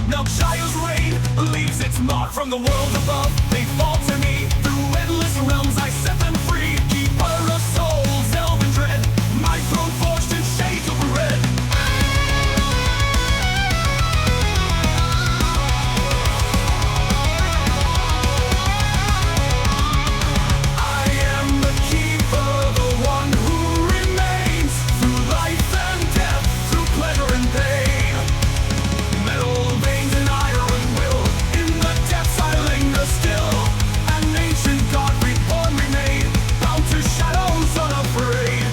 Now Shire's reign leaves its mark from the world above. They fall to me through endless realms. I set them free. Keeper of souls, elven dread. My throne forged in shades of red. I am the keeper, the one who remains through life and death, through pleasure and pain. Metal veins and iron will, in the depths I linger still. An ancient god reborn remain, bound to shadows unafraid.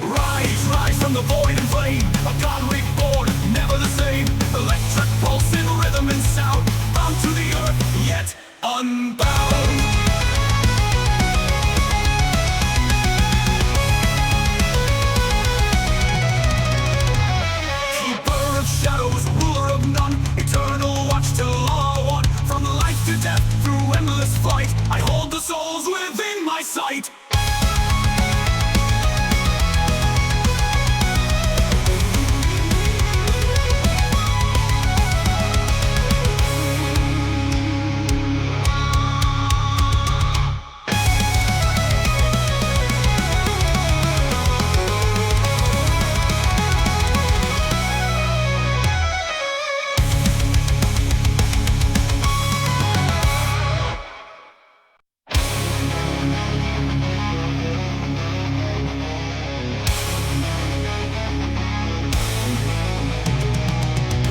Rise, rise from the void and flame, a god reborn, never the same. Electric pulse in rhythm and sound, bound to the earth, yet unbound. Keeper of shadows, ruler of none, eternal watch till all are one. From life to death, through endless flight, I hold the souls within my sight.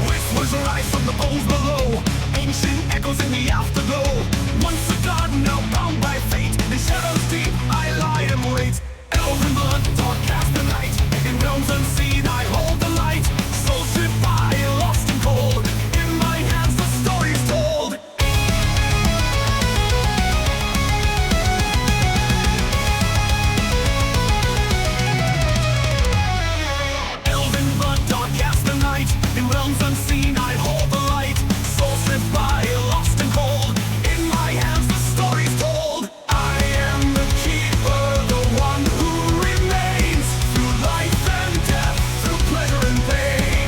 Whispers rise from the poles below, ancient echoes in the afterglow. Once a god, now bound by fate, in shadows deep I lie and wait. Elven blood, dark cast the night, in realms unseen I hold the light. Soul ship by, lost and cold, in my hands the story's told. Elven blood, dark cast the night, in realms unseen I hold the light. Soul ship by, lost and cold, in my hands the story's told. I am the keeper, the one who remains through life and death, through pleasure and pain.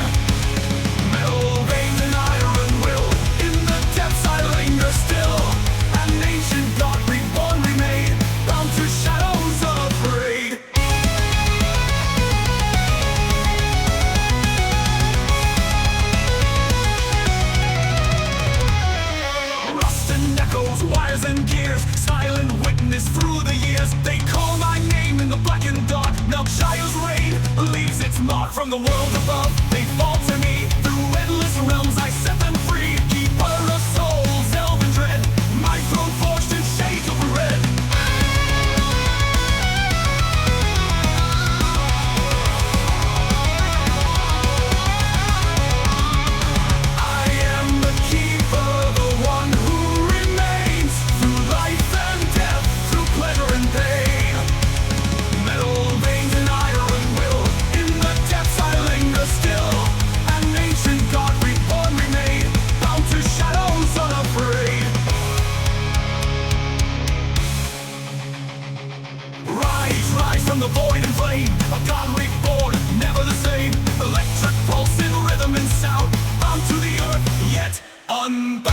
Metal veins and iron will, in the depths I linger still. An ancient god reborn remain, bound to shadows unafraid. Rust and echoes, wires and gears, silent witness through the years. They call my name in the blackened dark. Now Shire's reign leaves its mark from the world above. They fall to me through endless realms. I set them free. Keeper of souls, elven dread. My throne forged in shades of red. I am the keeper, the one who remains through life and death, through pleasure and pain. Metal veins and iron will, in the depths I linger still. An ancient god reborn remain, bound to shadows unafraid. Rise, rise from the void and flame, a god reborn, never the same. Electric pulse in rhythm and sound, bound to the earth, yet unbound.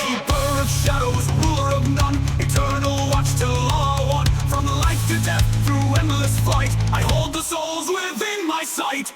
Keeper of shadows, ruler of none, eternal watch till all are one. From life to death, through endless flight, I hold the souls within my sight.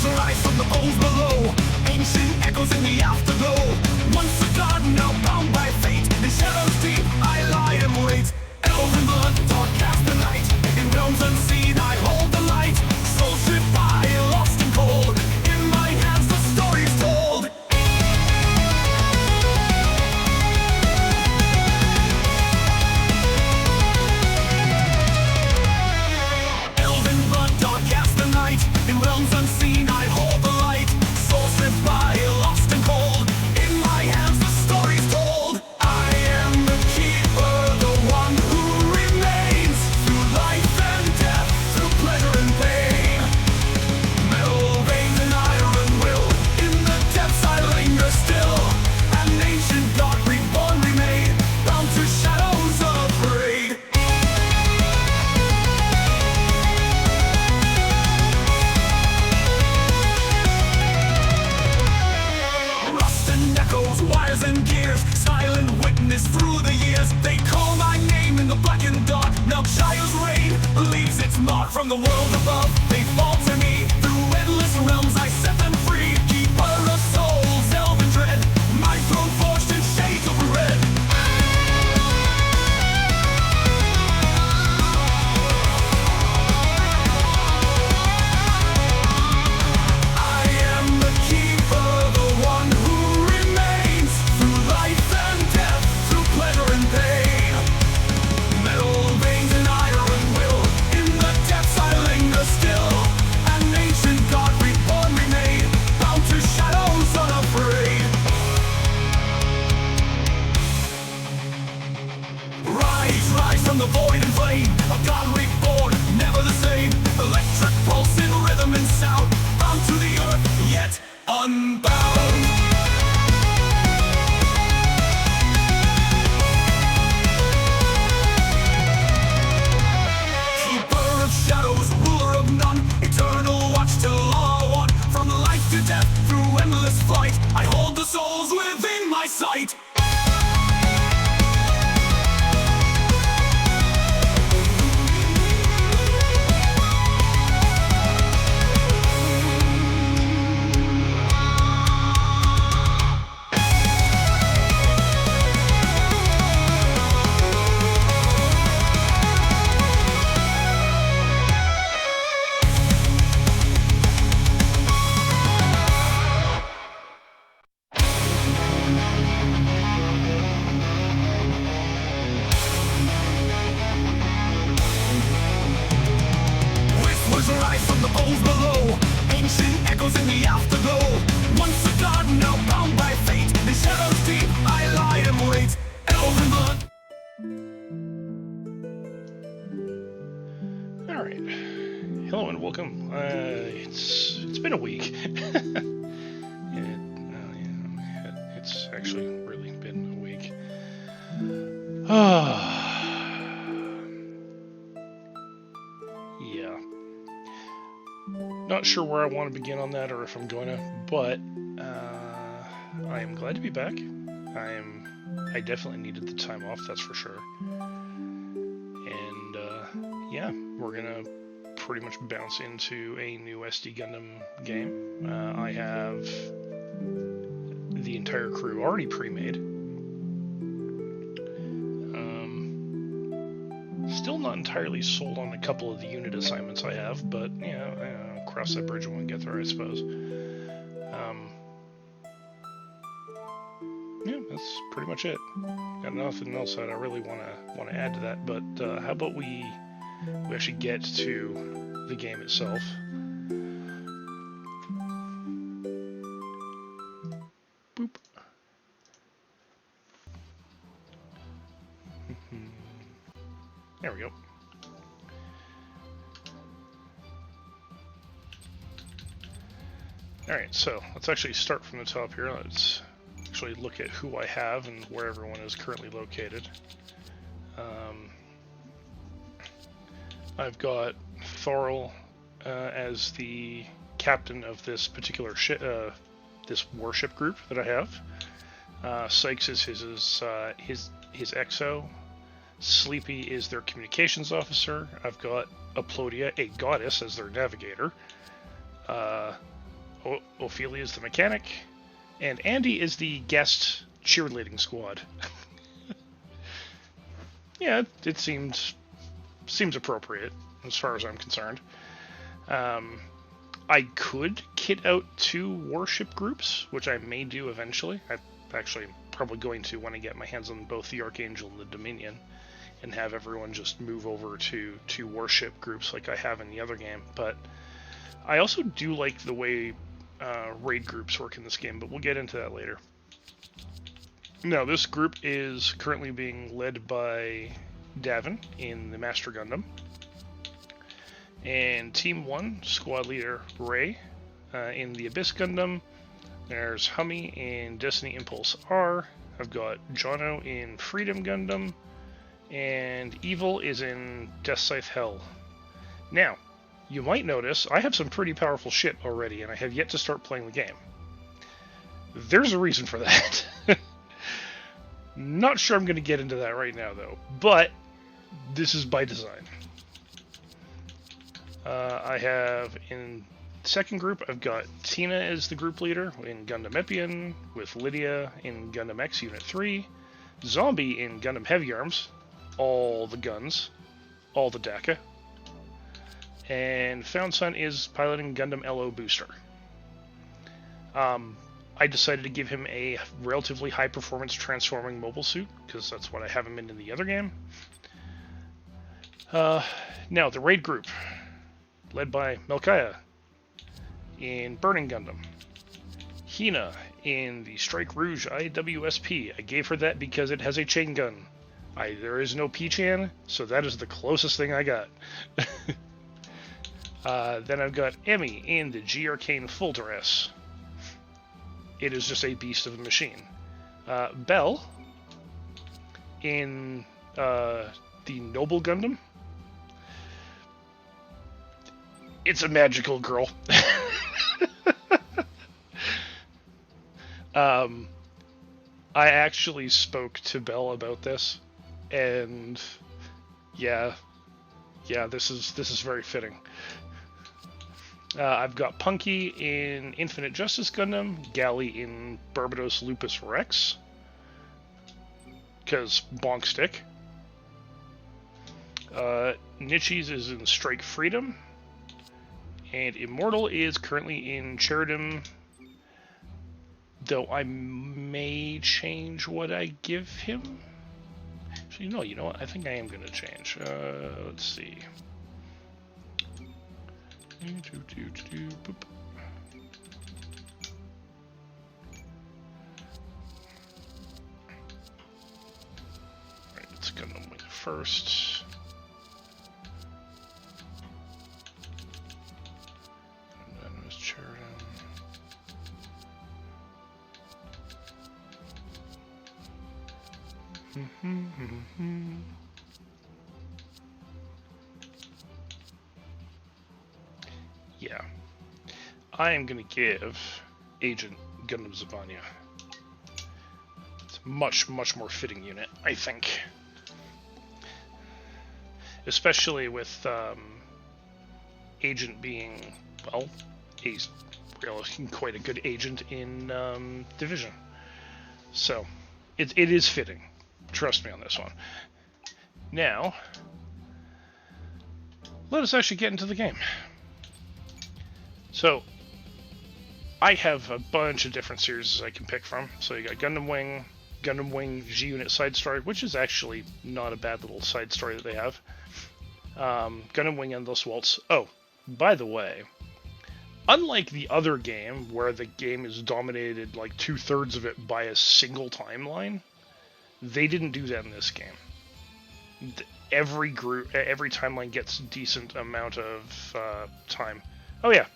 Rise from the poles below, ancient echoes in the afterglow. Once a god, now bound by fate, in shadows deep I lie and wait. Elven blood, dark cast the night, in realms unseen I hold the light. Soul ship by, lost unbound. Keeper of shadows, ruler of none, eternal watch till all are one. From life to death, through endless flight, I hold the souls within my sight. Rise from the poles below, ancient echoes in the afterglow. Once a god, now bound by fate, in shadows deep I lie and wait. Elven blood. All right, hello and welcome. It's been a week. It's actually really been a week. Yeah. Not sure where I want to begin on that, or if I'm going to, but I am glad to be back. I definitely needed the time off, that's for sure. And yeah, we're gonna pretty much bounce into a new SD Gundam game. I have the entire crew already pre-made. Still not entirely sold on a couple of the unit assignments I have, but yeah, cross that bridge when we get there, I suppose. Yeah, that's pretty much it. Got nothing else that I really want to add to that. But how about we actually get to the game itself? Boop. There we go. Alright, so let's actually start from the top here. Let's actually look at who I have and where everyone is currently located. I've got Thorl as the captain of this particular this warship group that I have. Sykes is his exo. Sleepy is their communications officer. I've got Aplodia, a goddess, as their navigator. Ophelia is the mechanic. And Andy is the guest cheerleading squad. Yeah, it seems appropriate as far as I'm concerned. I could kit out 2 warship groups, which I may do eventually. I'm actually probably going to when I get my hands on both the Archangel and the Dominion, and have everyone just move over to 2 warship groups like I have in the other game. But I also do like the way raid groups work in this game, but we'll get into that later. Now, this group is currently being led by Davin in the Master Gundam. And Team 1, squad leader Ray in the Abyss Gundam. There's Hummy in Destiny Impulse R. I've got Jono in Freedom Gundam. And Evil is in Death Scythe Hell. Now, you might notice I have some pretty powerful shit already, and I have yet to start playing the game. There's a reason for that. Not sure I'm going to get into that right now, though, but this is by design. I have in second group, I've got Tina as the group leader in Gundam Epion, with Lydia in Gundam X Unit 3, Zombie in Gundam Heavy Arms, all the guns, all the DACA, and Found Son is piloting Gundam LO Booster. I decided to give him a relatively high-performance transforming mobile suit, because that's what I have him in the other game. Now, the raid group, led by Melkaya in Burning Gundam. Hina in the Strike Rouge IWSP. I gave her that because it has a chain gun. There is no P-Chan, so that is the closest thing I got. Then I've got Emmy in the G Arcane Full Dress. it is just a beast of a machine. Belle, in the Noble Gundam, it's a magical girl. I actually spoke to Belle about this, and yeah, this is very fitting. I've got Punky in Infinite Justice Gundam, Galley in Barbados Lupus Rex, because bonk stick. Nichis is in Strike Freedom, and Immortal is currently in Cherubim, though I may change what I give him. Actually, no, you know what? I think I am going to change. Let's see. Boop. Alright, let's Gundam Wing first. And then there's Cherubim. Yeah. I am going to give Agent Gundam Zavanya. It's a much more fitting unit, I think. Especially with Agent being, well, he's really quite a good agent in Division. So, it is fitting. Trust me on this one. Now, let us actually get into the game. So, I have a bunch of different series I can pick from. So you got Gundam Wing G-Unit side story, which is actually not a bad little side story that they have. Gundam Wing Endless Waltz. Oh, by the way, unlike the other game, where the game is dominated like 2/3 of it by a single timeline, they didn't do that in this game. Every timeline gets a decent amount of time. Oh yeah,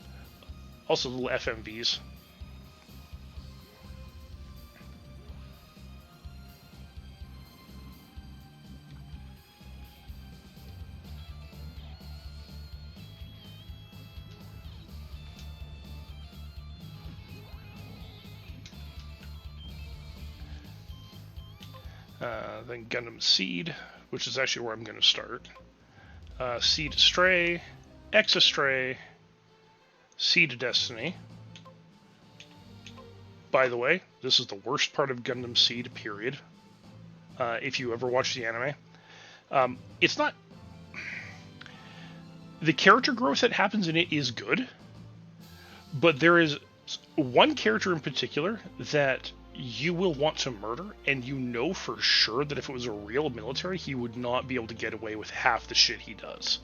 also little FMVs. Then Gundam Seed, which is actually where I'm going to start. Seed Astray, X Astray, Seed Destiny. By the way, this is the worst part of Gundam Seed, period. If you ever watch the anime. It's not... The character growth that happens in it is good, but there is one character in particular that you will want to murder, and you know for sure that if it was a real military, he would not be able to get away with half the shit he does.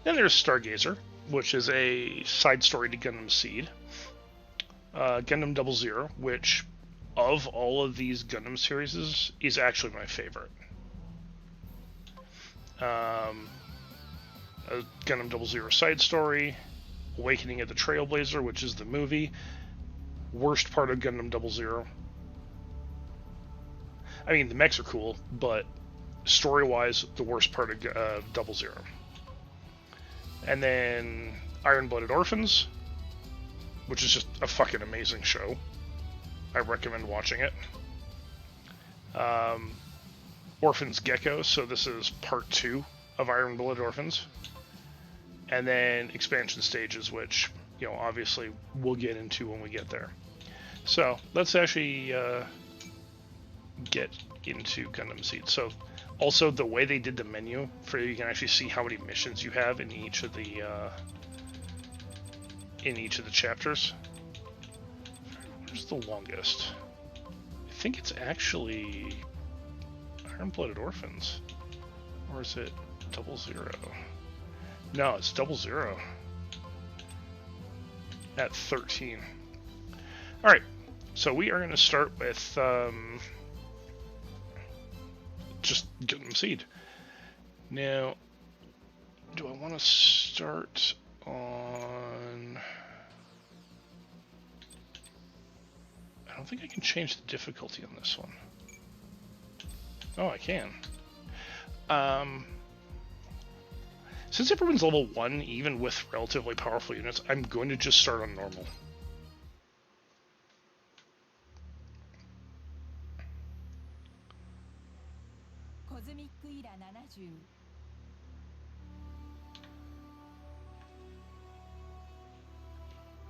Then there's Stargazer, which is a side story to Gundam Seed. Gundam 00, which, of all of these Gundam series, is actually my favorite. A Gundam 00 side story, Awakening of the Trailblazer, which is the movie. Worst part of Gundam 00. I mean, the mechs are cool, but story-wise, the worst part of 00. And then Iron-Blooded Orphans, which is just a fucking amazing show. I recommend watching it. Orphans Gecko, so this is part 2 of Iron-Blooded Orphans. And then expansion stages, which, you know, obviously we'll get into when we get there. So let's actually get into Gundam Seed. So also the way they did the menu, for you can actually see how many missions you have in each of the chapters. Where's the longest? I think it's actually Iron-Blooded Orphans, or is it 00? No, it's 00 at 13. Alright, so we are going to start with just Gundam Seed. Now, do I want to start on... don't think I can change the difficulty on this one. Oh, I can. Since everyone's level 1, even with relatively powerful units, I'm going to just start on normal.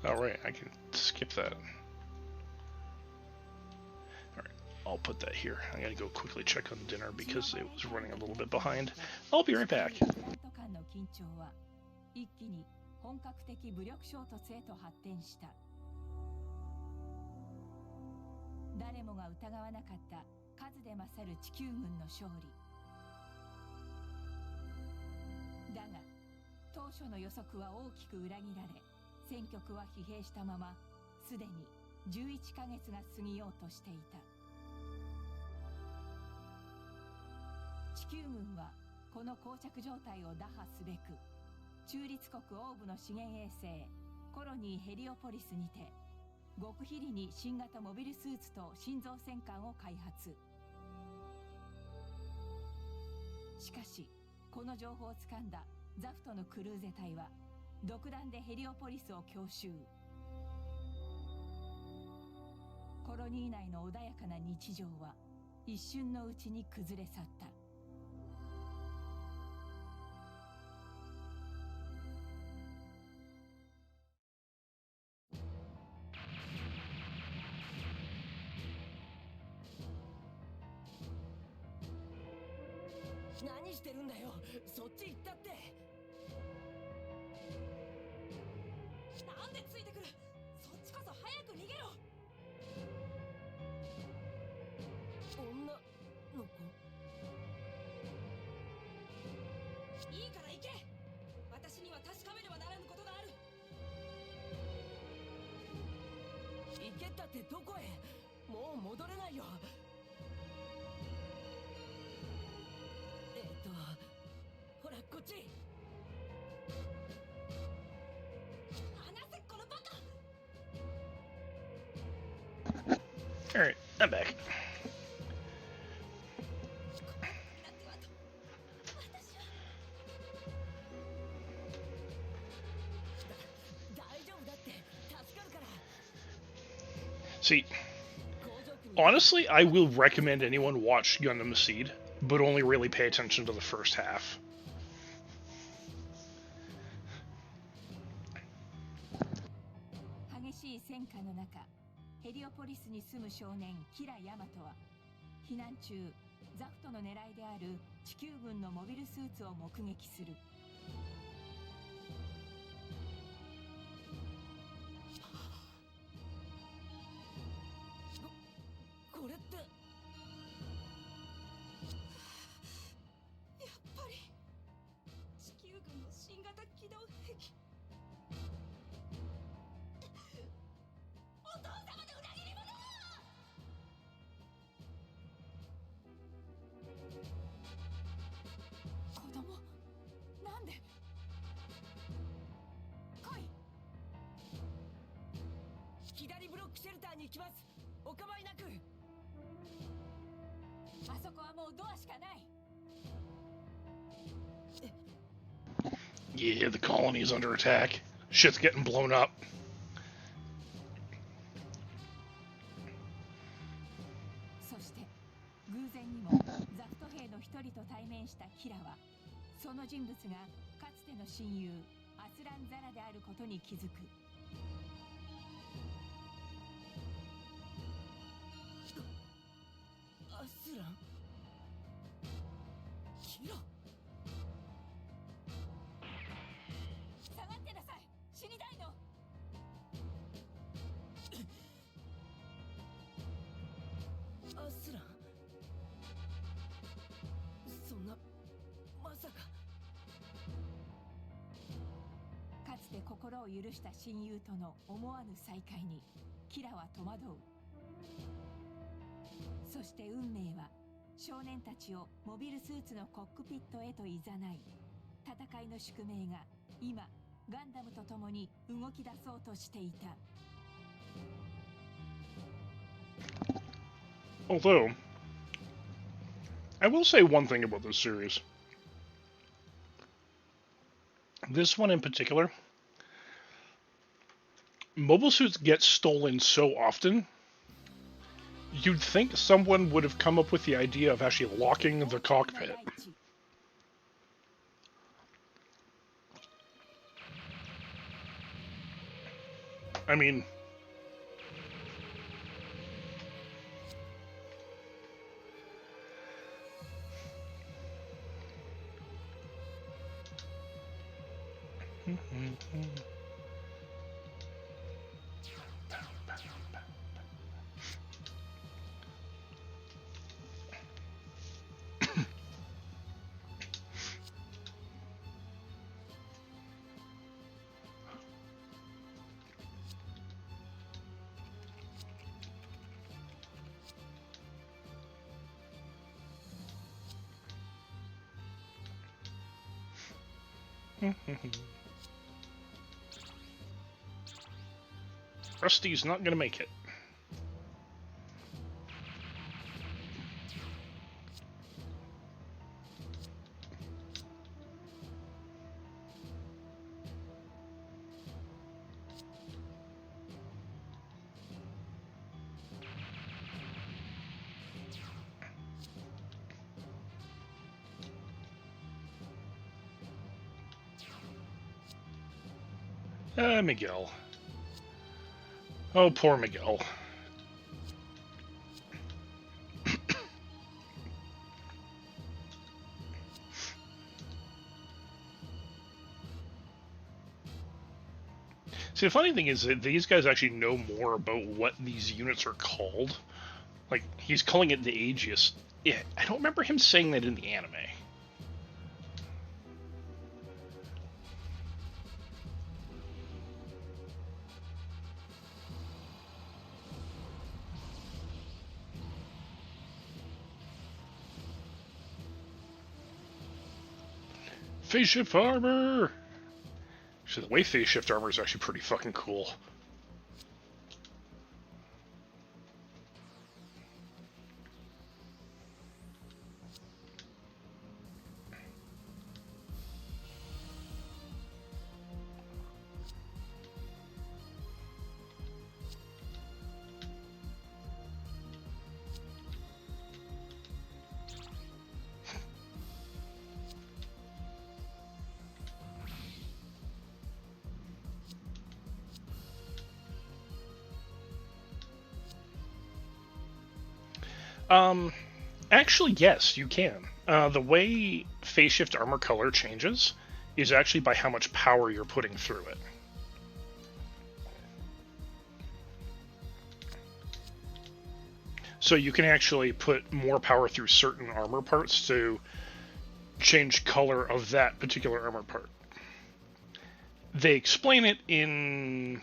Oh, right, I can skip that. Alright, I'll put that here. I gotta go quickly check on dinner because it was running a little bit behind. I'll be right back. 一気に本格的武力衝突へと発展した。誰もが疑わなかった数で勝る地球軍の勝利。だが当初の予測は大きく裏切られ、戦局は疲弊したまま、すでに11ヶ月が過ぎようとしていた。地球軍はこの膠着状態を打破すべく、中立国オーブの資源衛星コロニーヘリオポリスにて極秘裏に新型モビルスーツと心臓戦艦を開発。しかしこの情報をつかんだザフトのクルーゼ隊は独断でヘリオポリスを強襲。コロニー内の穏やかな日常は一瞬のうちに崩れ去った。何してるんだよ、そっち行ったって。なんでついてくる、そっちこそ早く逃げろ。女の子、いいから行け。私には確かめねばならぬことがある。行けったってどこへ、もう戻れないよ。ほらこっち。離せこのバカ。 Alright, I'm back. See, honestly, I will recommend anyone watch Gundam Seed, but only really pay attention to the first half. 激しい戦火の中、ヘリオポリスに住む少年キラ・ヤマトは避難中、ザフトの狙いである地球軍のモビルスーツを目撃する。これって、やっぱり地球軍の新型機動兵器。お父様の裏切り者。子供、なんで。来い。左ブロックシェルターに行きます。お構いなく。あそこはもうドアしかない。Yeah, the colony is under attack. Shit's getting blown up. そして偶然にもザフト兵の一人と対面したキラは、その人物がかつての親友アスラン・ザラであることに気づく。アスラン、キラ。下がってなさい、死にたいの。アスラン、そんな、まさか。かつて心を許した親友との思わぬ再会にキラは戸惑う。そして運命は少年たちをモビルスーツのコックピットへと誘い、戦いの宿命が今ガンダムと共に動き出そうとしていた。Although, I will say one thing about this series. This one in particular, mobile suits get stolen so often, you'd think someone would have come up with the idea of actually locking the cockpit. I mean, Rusty's not gonna make it. Miguel. Oh, poor Miguel. See, the funny thing is that these guys actually know more about what these units are called. Like, he's calling it the Aegis. Yeah, I don't remember him saying that in the anime. Phase shift armor! Actually, the way phase shift armor is actually pretty fucking cool. Actually, yes, you can. The way phase shift armor color changes is actually by how much power you're putting through it. So you can actually put more power through certain armor parts to change color of that particular armor part. They explain it in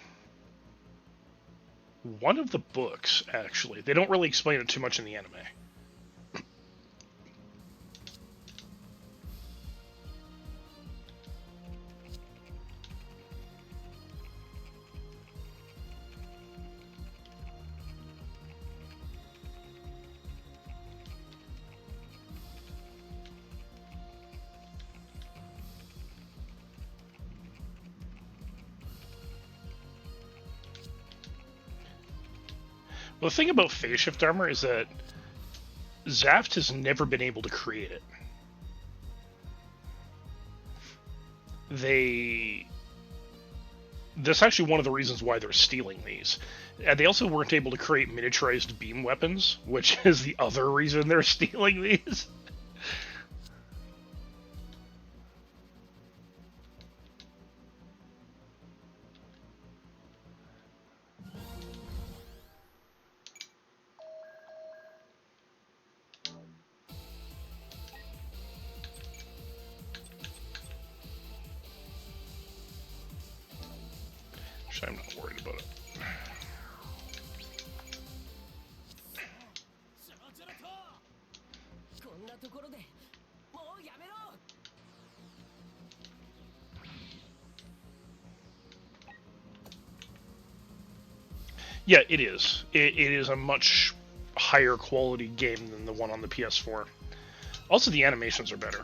one of the books, actually. They don't really explain it too much in the anime. Well, the thing about phase shift armor is that Zaft has never been able to create it. That's actually one of the reasons why they're stealing these. And they also weren't able to create miniaturized beam weapons, which is the other reason they're stealing these. I'm not worried about it. Yeah, it is. It is a much higher quality game than the one on the PS4. Also, the animations are better.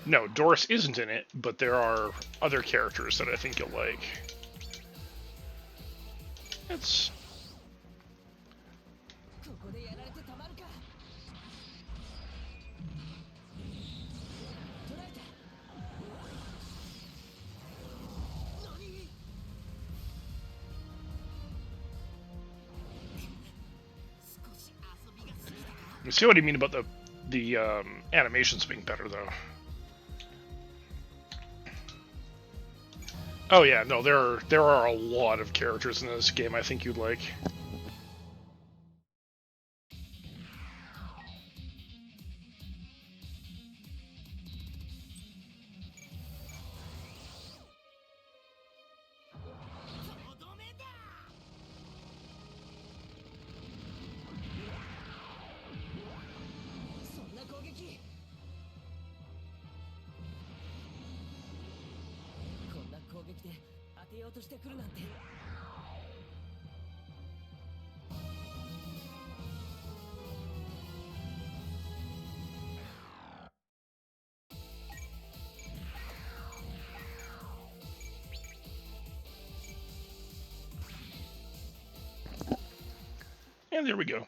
No, Doris isn't in it, but there are other characters that I think you'll like. It's... ここでやられてたまるか。捕らえた。何？ You see what I mean about the animations being better, though. Oh yeah, no, there are a lot of characters in this game I think you'd like. And there we go.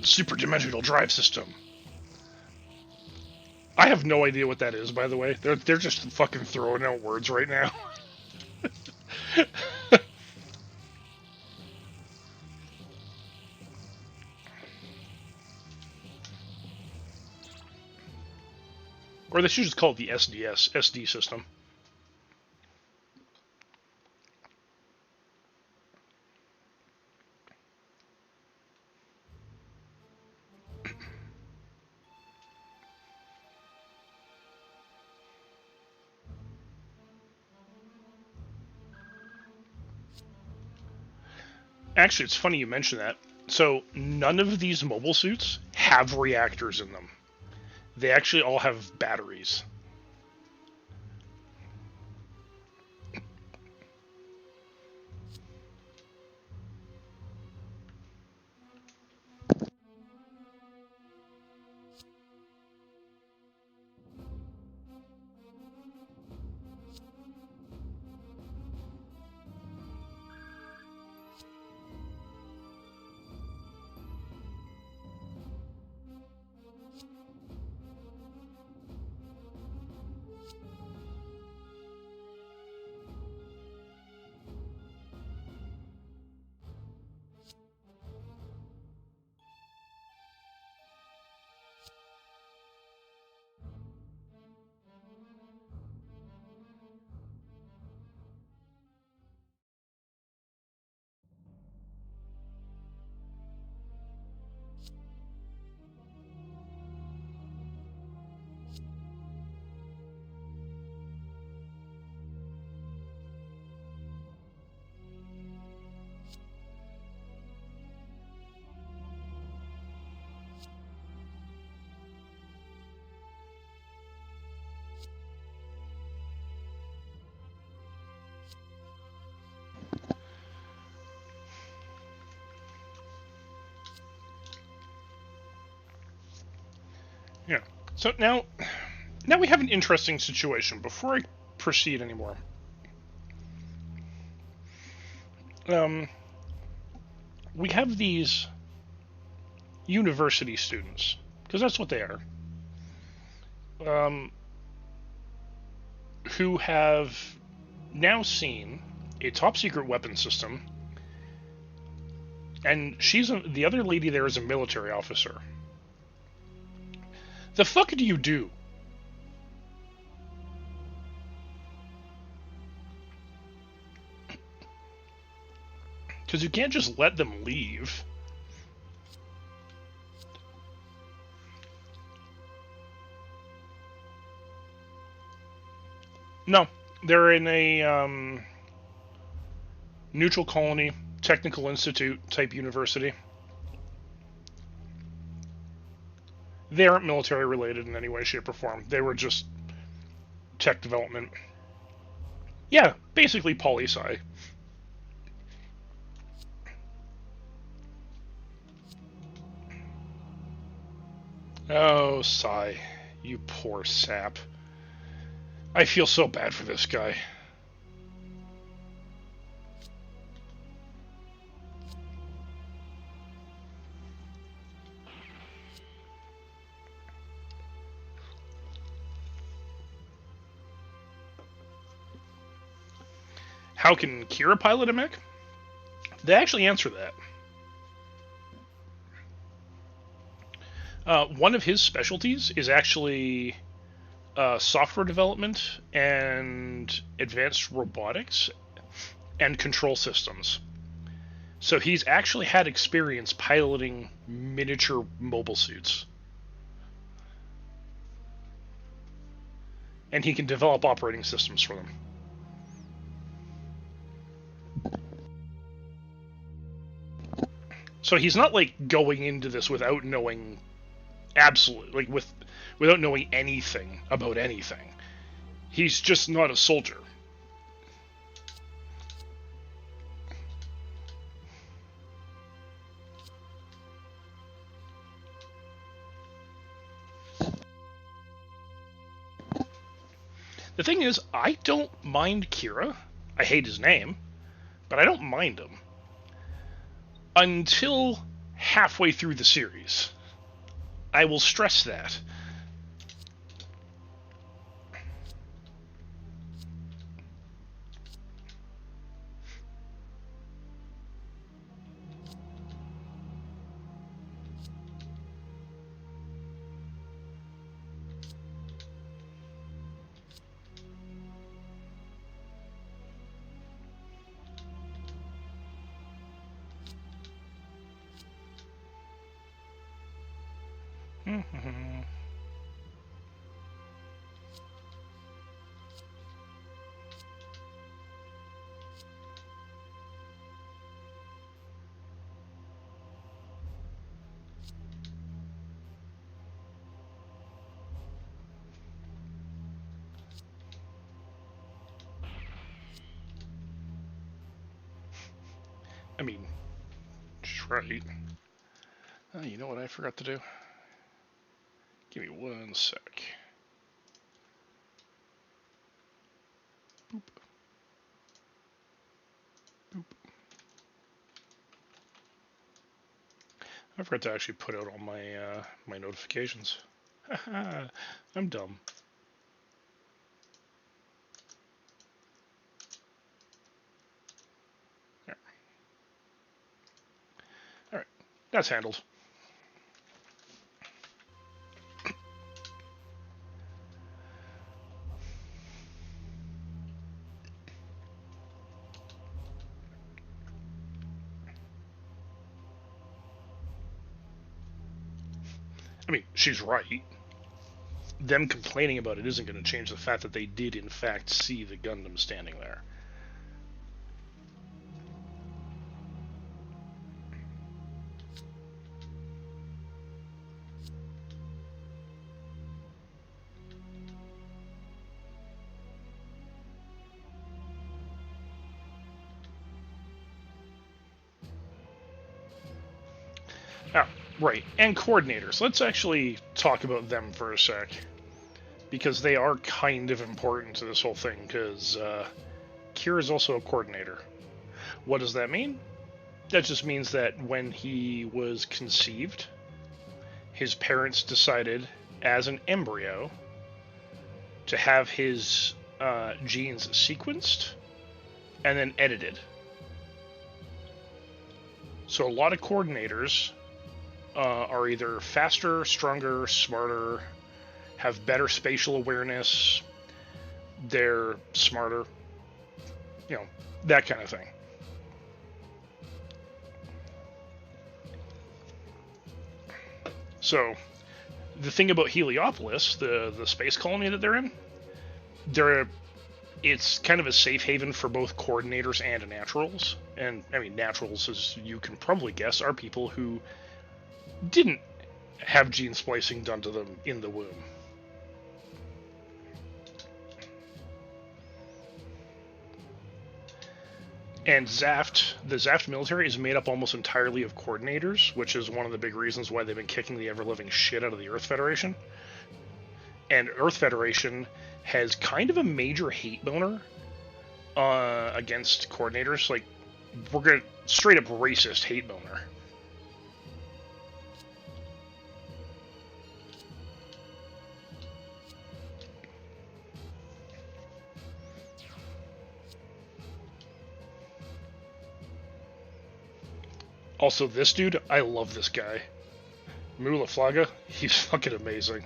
Super dimensional drive system. I have no idea what that is, by the way. They're just fucking throwing out words right now. Or they should just call it the SD system. Actually, it's funny you mention that. So, none of these mobile suits have reactors in them. They actually all have batteries. Yeah. So now we have an interesting situation. Before I proceed anymore, we have these university students, because that's what they are, who have now seen a top secret weapon system, and the other lady there is a military officer. The fuck do you do? Because you can't just let them leave. No, They're in a neutral colony, technical institute type university. They aren't military related in any way, shape, or form. They were just tech development. Yeah, basically poli-sci. Oh, Sai, you poor sap. I feel so bad for this guy. How can Kira pilot a mech? They actually answer that. One of his specialties is actually software development and advanced robotics and control systems. So he's actually had experience piloting miniature mobile suits. And he can develop operating systems for them. So he's not like going into this without knowing absolutely, like without knowing anything about anything. He's just not a soldier. The thing is, I don't mind Kira. I hate his name, but I don't mind him. Until halfway through the series. I will stress that. I mean, she's right. You know what I forgot to do? Give me 1 sec. Boop. Boop. I forgot to actually put out all my my notifications. I'm dumb. There. All right, that's handled. I mean, she's right. Them complaining about it isn't going to change the fact that they did, in fact, see the Gundam standing there. Oh, right, and coordinators. Let's actually talk about them for a sec. Because they are kind of important to this whole thing, because Kira is also a coordinator. What does that mean? That just means that when he was conceived, his parents decided, as an embryo, to have his genes sequenced and then edited. So a lot of coordinators are either faster, stronger, smarter, have better spatial awareness, they're smarter, you know, that kind of thing. So, the thing about Heliopolis, the space colony that they're in, they're it's kind of a safe haven for both coordinators and naturals. And I mean, naturals, as you can probably guess, are people who didn't have gene splicing done to them in the womb. And the Zaft military is made up almost entirely of coordinators, which is one of the big reasons why they've been kicking the ever-living shit out of the Earth Federation. And Earth Federation has kind of a major hate boner against coordinators. Like, we're gonna straight up racist hate boner. Also, this dude, I love this guy. Mula Flaga, he's fucking amazing.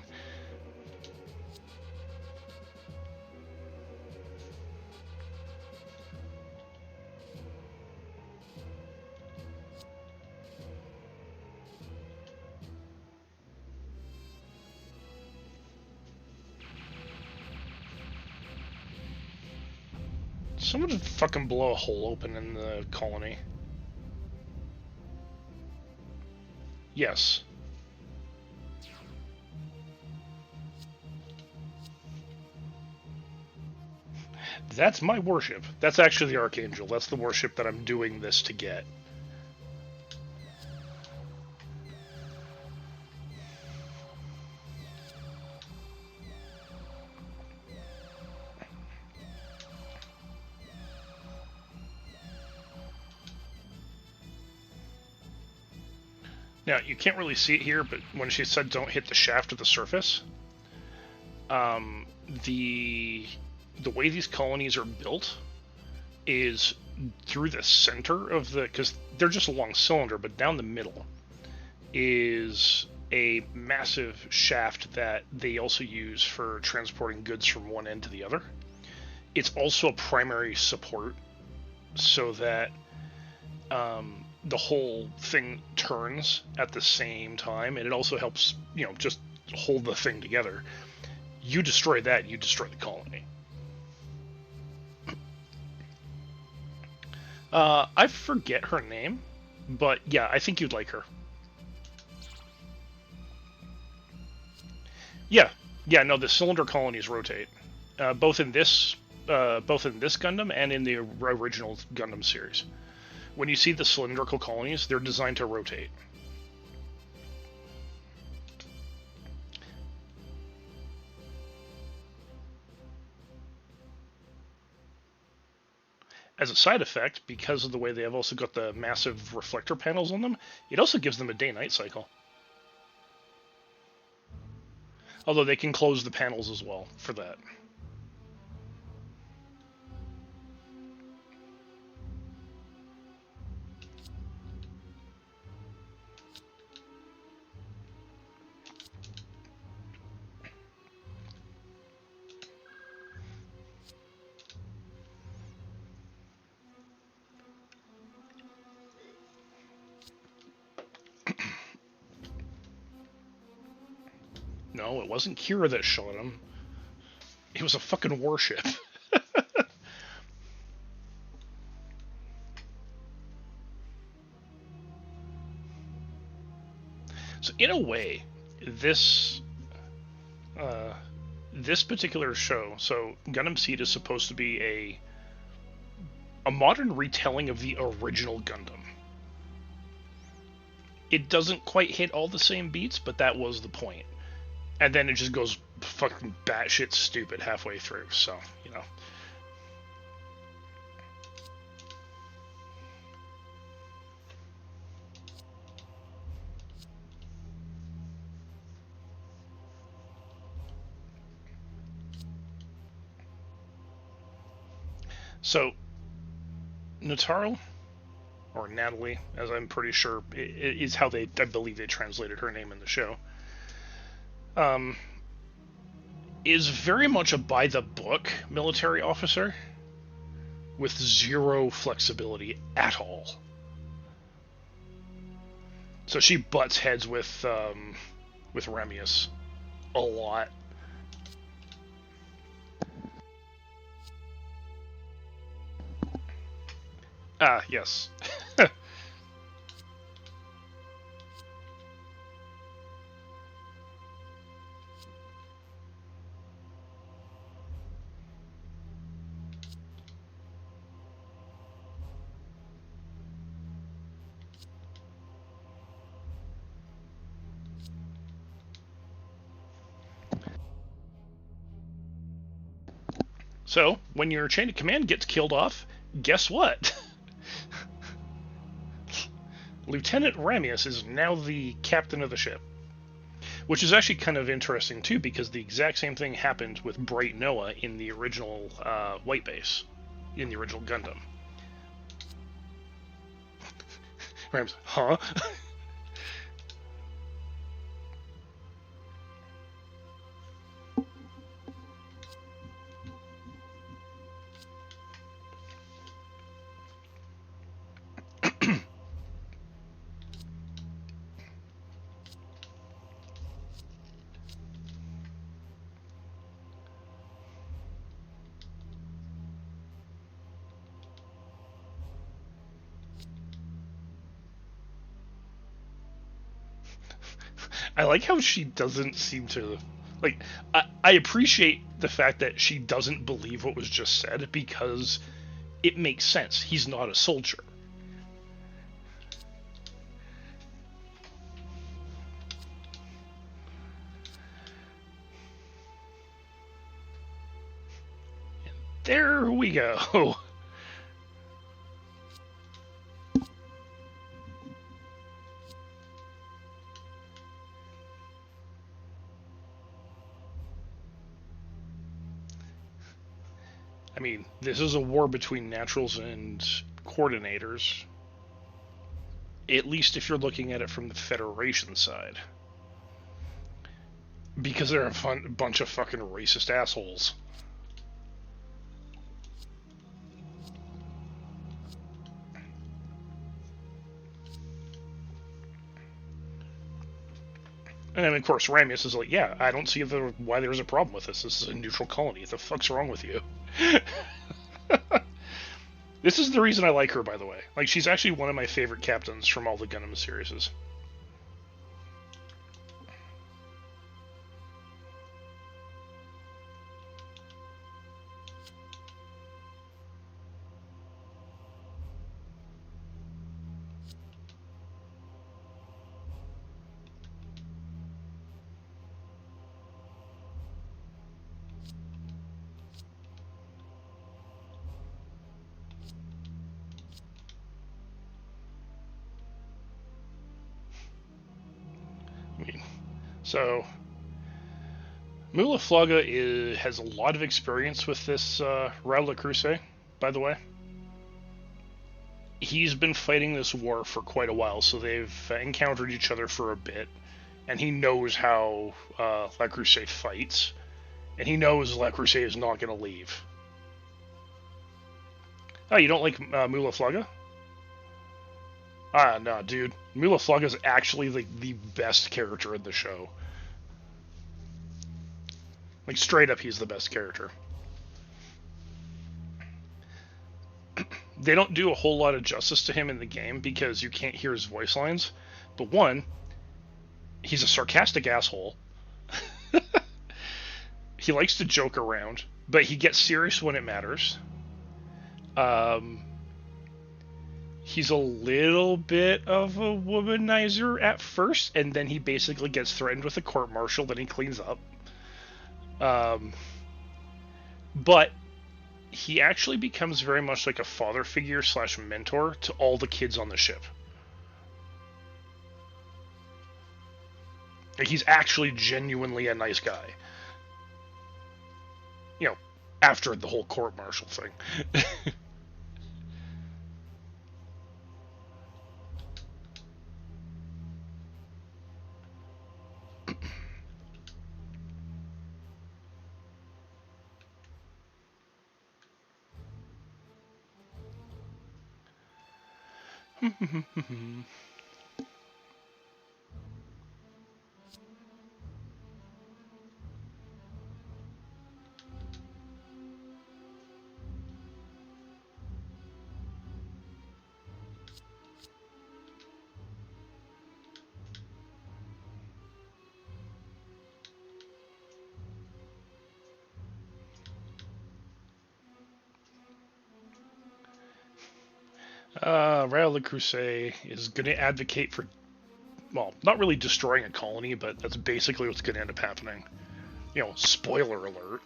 Someone just fucking blow a hole open in the colony. Yes. That's my worship. That's actually the Archangel. That's the worship that I'm doing this to get. Now, you can't really see it here, but when she said don't hit the shaft of the surface, the way these colonies are built is through the center of the... because they're just a long cylinder, but down the middle is a massive shaft that they also use for transporting goods from one end to the other. It's also a primary support so that the whole thing turns at the same time, and it also helps, you know, just hold the thing together. You destroy that, you destroy the colony. I forget her name, but yeah, I think you'd like her. Yeah, no, the cylinder colonies rotate, both in this Gundam and in the original Gundam series. When you see the cylindrical colonies, they're designed to rotate. As a side effect, because of the way they have also got the massive reflector panels on them, it also gives them a day-night cycle. Although they can close the panels as well for that. No, it wasn't Kira that shot him. It was a fucking warship. So in a way, this particular show, so Gundam Seed is supposed to be a modern retelling of the original Gundam. It doesn't quite hit all the same beats, but that was the point. And then it just goes fucking batshit stupid halfway through, so, you know. So, Nataro, or Natalie, as I'm pretty sure is how I believe they translated her name in the show, is very much a by-the-book military officer with zero flexibility at all. So she butts heads with Remius a lot. Ah, yes. So, when your chain of command gets killed off, guess what? Lieutenant Ramius is now the captain of the ship. Which is actually kind of interesting, too, because the exact same thing happened with Bright Noah in the original White Base, in the original Gundam. Rams, huh? I like how she doesn't seem to like. I appreciate the fact that she doesn't believe what was just said because it makes sense. He's not a soldier. There we go. I mean, this is a war between naturals and coordinators. At least if you're looking at it from the Federation side. Because they're a bunch of fucking racist assholes. And then, of course, Ramius is like, yeah, I don't see why there's a problem with this. This is a neutral colony. What the fuck's wrong with you? This is the reason I like her, by the way. Like, she's actually one of my favorite captains from all the Gundam series. I mean, so Mulaflaga has a lot of experience with this Raul Crusade, by the way. He's been fighting this war for quite a while, so they've encountered each other for a bit, and he knows how La Crusade fights, and he knows La Crusade is not going to leave. Oh, you don't like Mulaflaga? Ah, no, dude. Mulaflaga is actually like the best character in the show. Like, straight up, he's the best character. They don't do a whole lot of justice to him in the game because you can't hear his voice lines. But one, he's a sarcastic asshole. He likes to joke around, but he gets serious when it matters. He's a little bit of a womanizer at first, and then he basically gets threatened with a court-martial, then he cleans up. But he actually becomes very much like a father figure / mentor to all the kids on the ship. Like, he's actually genuinely a nice guy. You know, after the whole court-martial thing. Rail de Crusade is going to advocate for, well, not really destroying a colony, but that's basically what's going to end up happening. You know, spoiler alert.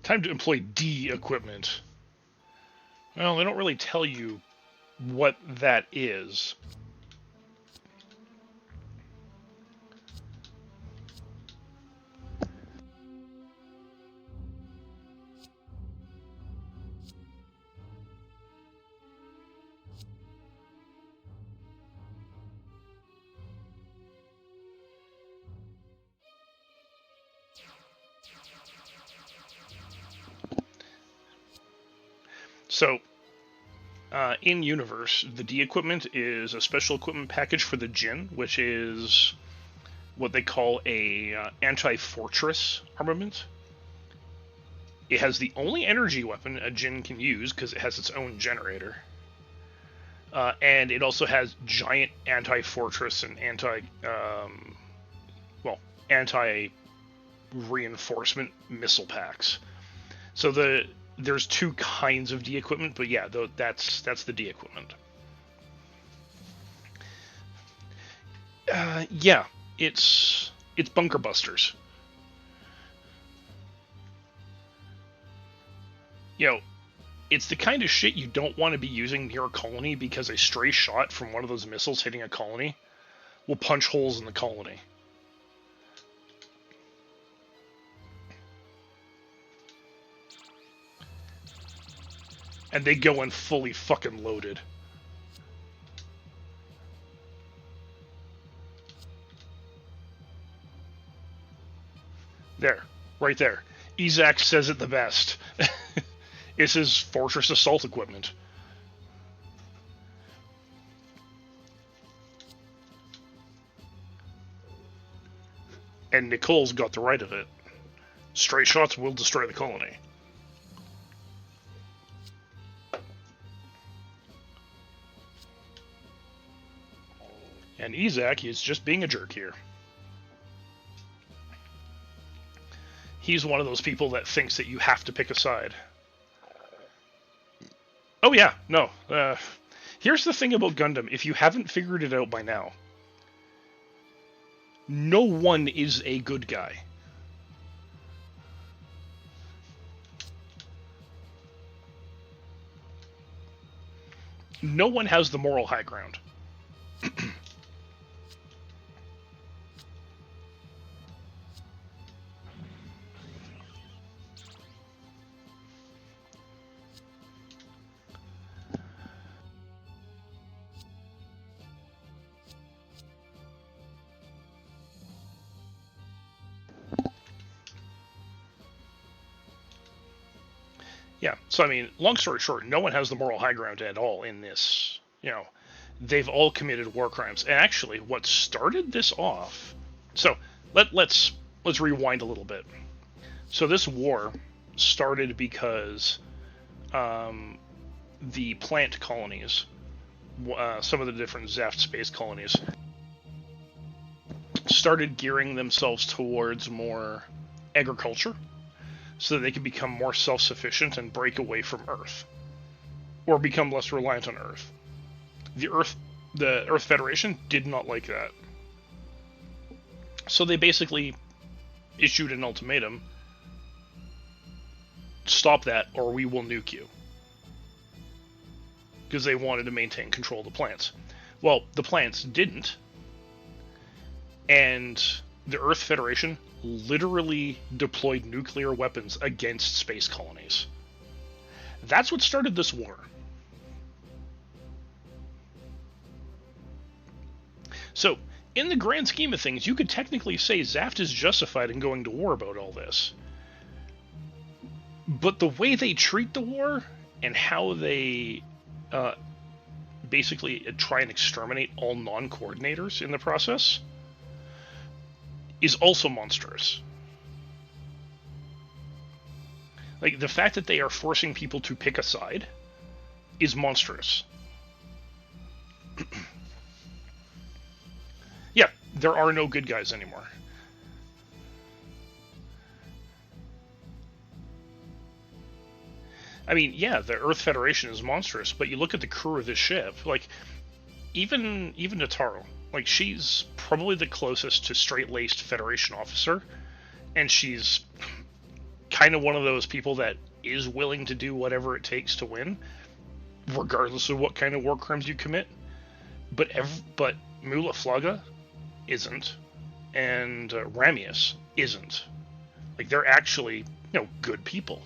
Time to employ D equipment. Well, they don't really tell you what that is. So, in universe, the D equipment is a special equipment package for the Jin, which is what they call a anti-fortress armament. It has the only energy weapon a Jin can use because it has its own generator, and it also has giant anti-fortress and anti-reinforcement missile packs. So there's two kinds of D equipment, but yeah, that's the D equipment. Yeah, it's bunker busters. You know, it's the kind of shit you don't want to be using near a colony because a stray shot from one of those missiles hitting a colony will punch holes in the colony. And they go in fully fucking loaded. There. Right there. Isaac says it the best. It's his fortress assault equipment. And Nicole's got the right of it. Stray shots will destroy the colony. And Isaac is just being a jerk here. He's one of those people that thinks that you have to pick a side. Oh yeah, no. Here's the thing about Gundam. If you haven't figured it out by now, no one is a good guy. No one has the moral high ground. Yeah, so I mean, long story short, no one has the moral high ground at all in this. You know, they've all committed war crimes. And actually, what started this off... So, let's rewind a little bit. So this war started because the plant colonies, some of the different Zaft space colonies, started gearing themselves towards more agriculture, so that they could become more self-sufficient and break away from Earth, or become less reliant on Earth. The Earth Federation did not like that, so they basically issued an ultimatum: stop that, or we will nuke you. Because they wanted to maintain control of the plants. Well, the plants didn't, and the Earth Federation literally deployed nuclear weapons against space colonies. That's what started this war. So, in the grand scheme of things, you could technically say Zaft is justified in going to war about all this. But the way they treat the war, and how they basically try and exterminate all non-coordinators in the process, is also monstrous. Like, the fact that they are forcing people to pick a side is monstrous. Yeah, there are no good guys anymore. I mean, yeah, the Earth Federation is monstrous, but you look at the crew of this ship, like even Nataro, like she's probably the closest to straight-laced Federation officer, and she's kind of one of those people that is willing to do whatever it takes to win, regardless of what kind of war crimes you commit. But Mula Flaga isn't, and Ramius isn't. Like they're actually good people.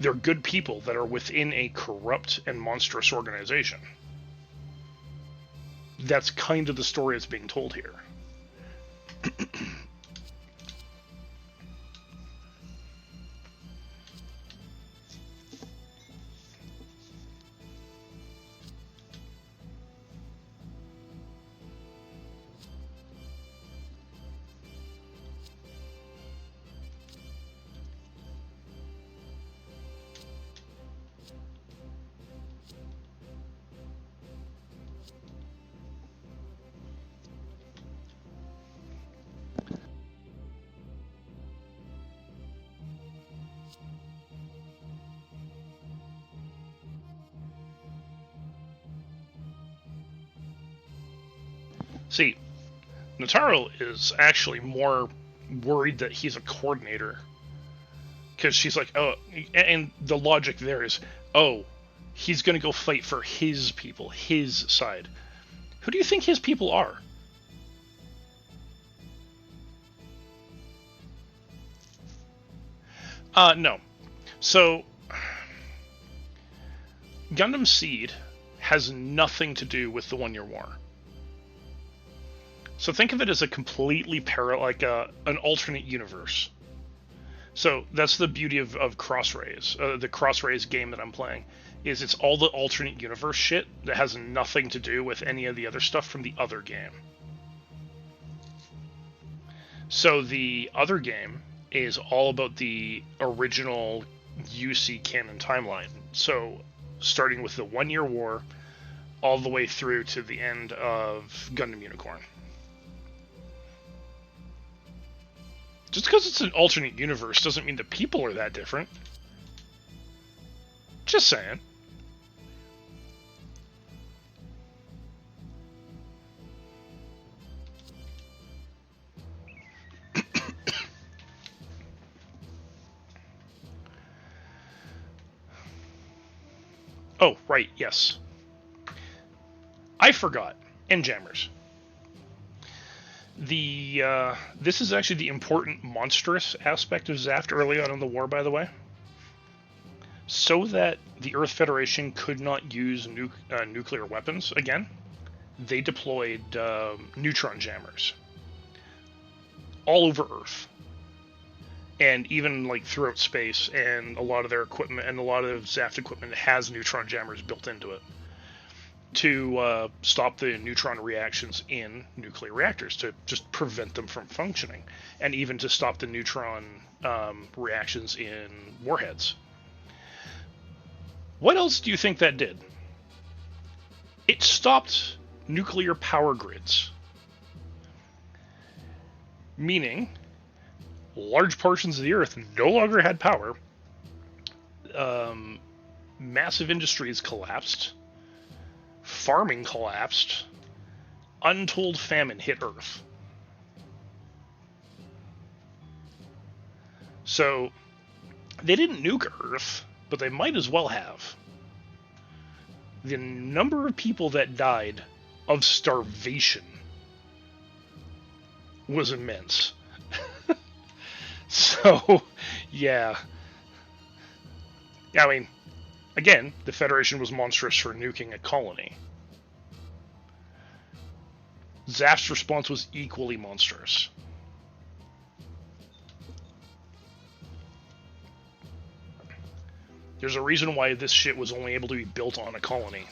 They're good people that are within a corrupt and monstrous organization. That's kind of the story that's being told here. See, Nataro is actually more worried that he's a coordinator. Because she's like, oh, and the logic there is, oh, he's going to go fight for his people, his side. Who do you think his people are? No. So, Gundam Seed has nothing to do with the One-Year War. So think of it as a completely an alternate universe. So that's the beauty of Crossrays. The Crossrays game that I'm playing is it's all the alternate universe shit that has nothing to do with any of the other stuff from the other game. So the other game is all about the original UC canon timeline. So starting with the One-Year War all the way through to the end of Gundam Unicorn. Just because it's an alternate universe doesn't mean the people are that different. Just saying. Oh, right, yes. I forgot. Jammers. This is actually the important monstrous aspect of Zaft early on in the war, by the way. So that the Earth Federation could not use nuclear weapons again, they deployed neutron jammers all over Earth, and even like throughout space. And a lot of their equipment and a lot of Zaft equipment has neutron jammers built into it to stop the neutron reactions in nuclear reactors, to just prevent them from functioning, and even to stop the neutron reactions in warheads. What else do you think that did? It stopped nuclear power grids. Meaning, large portions of the Earth no longer had power, massive industries collapsed, farming collapsed, untold famine hit Earth. So, they didn't nuke Earth, but they might as well have. The number of people that died of starvation was immense. So, yeah. I mean, again, the Federation was monstrous for nuking a colony. Zaft's response was equally monstrous. There's a reason why this shit was only able to be built on a colony.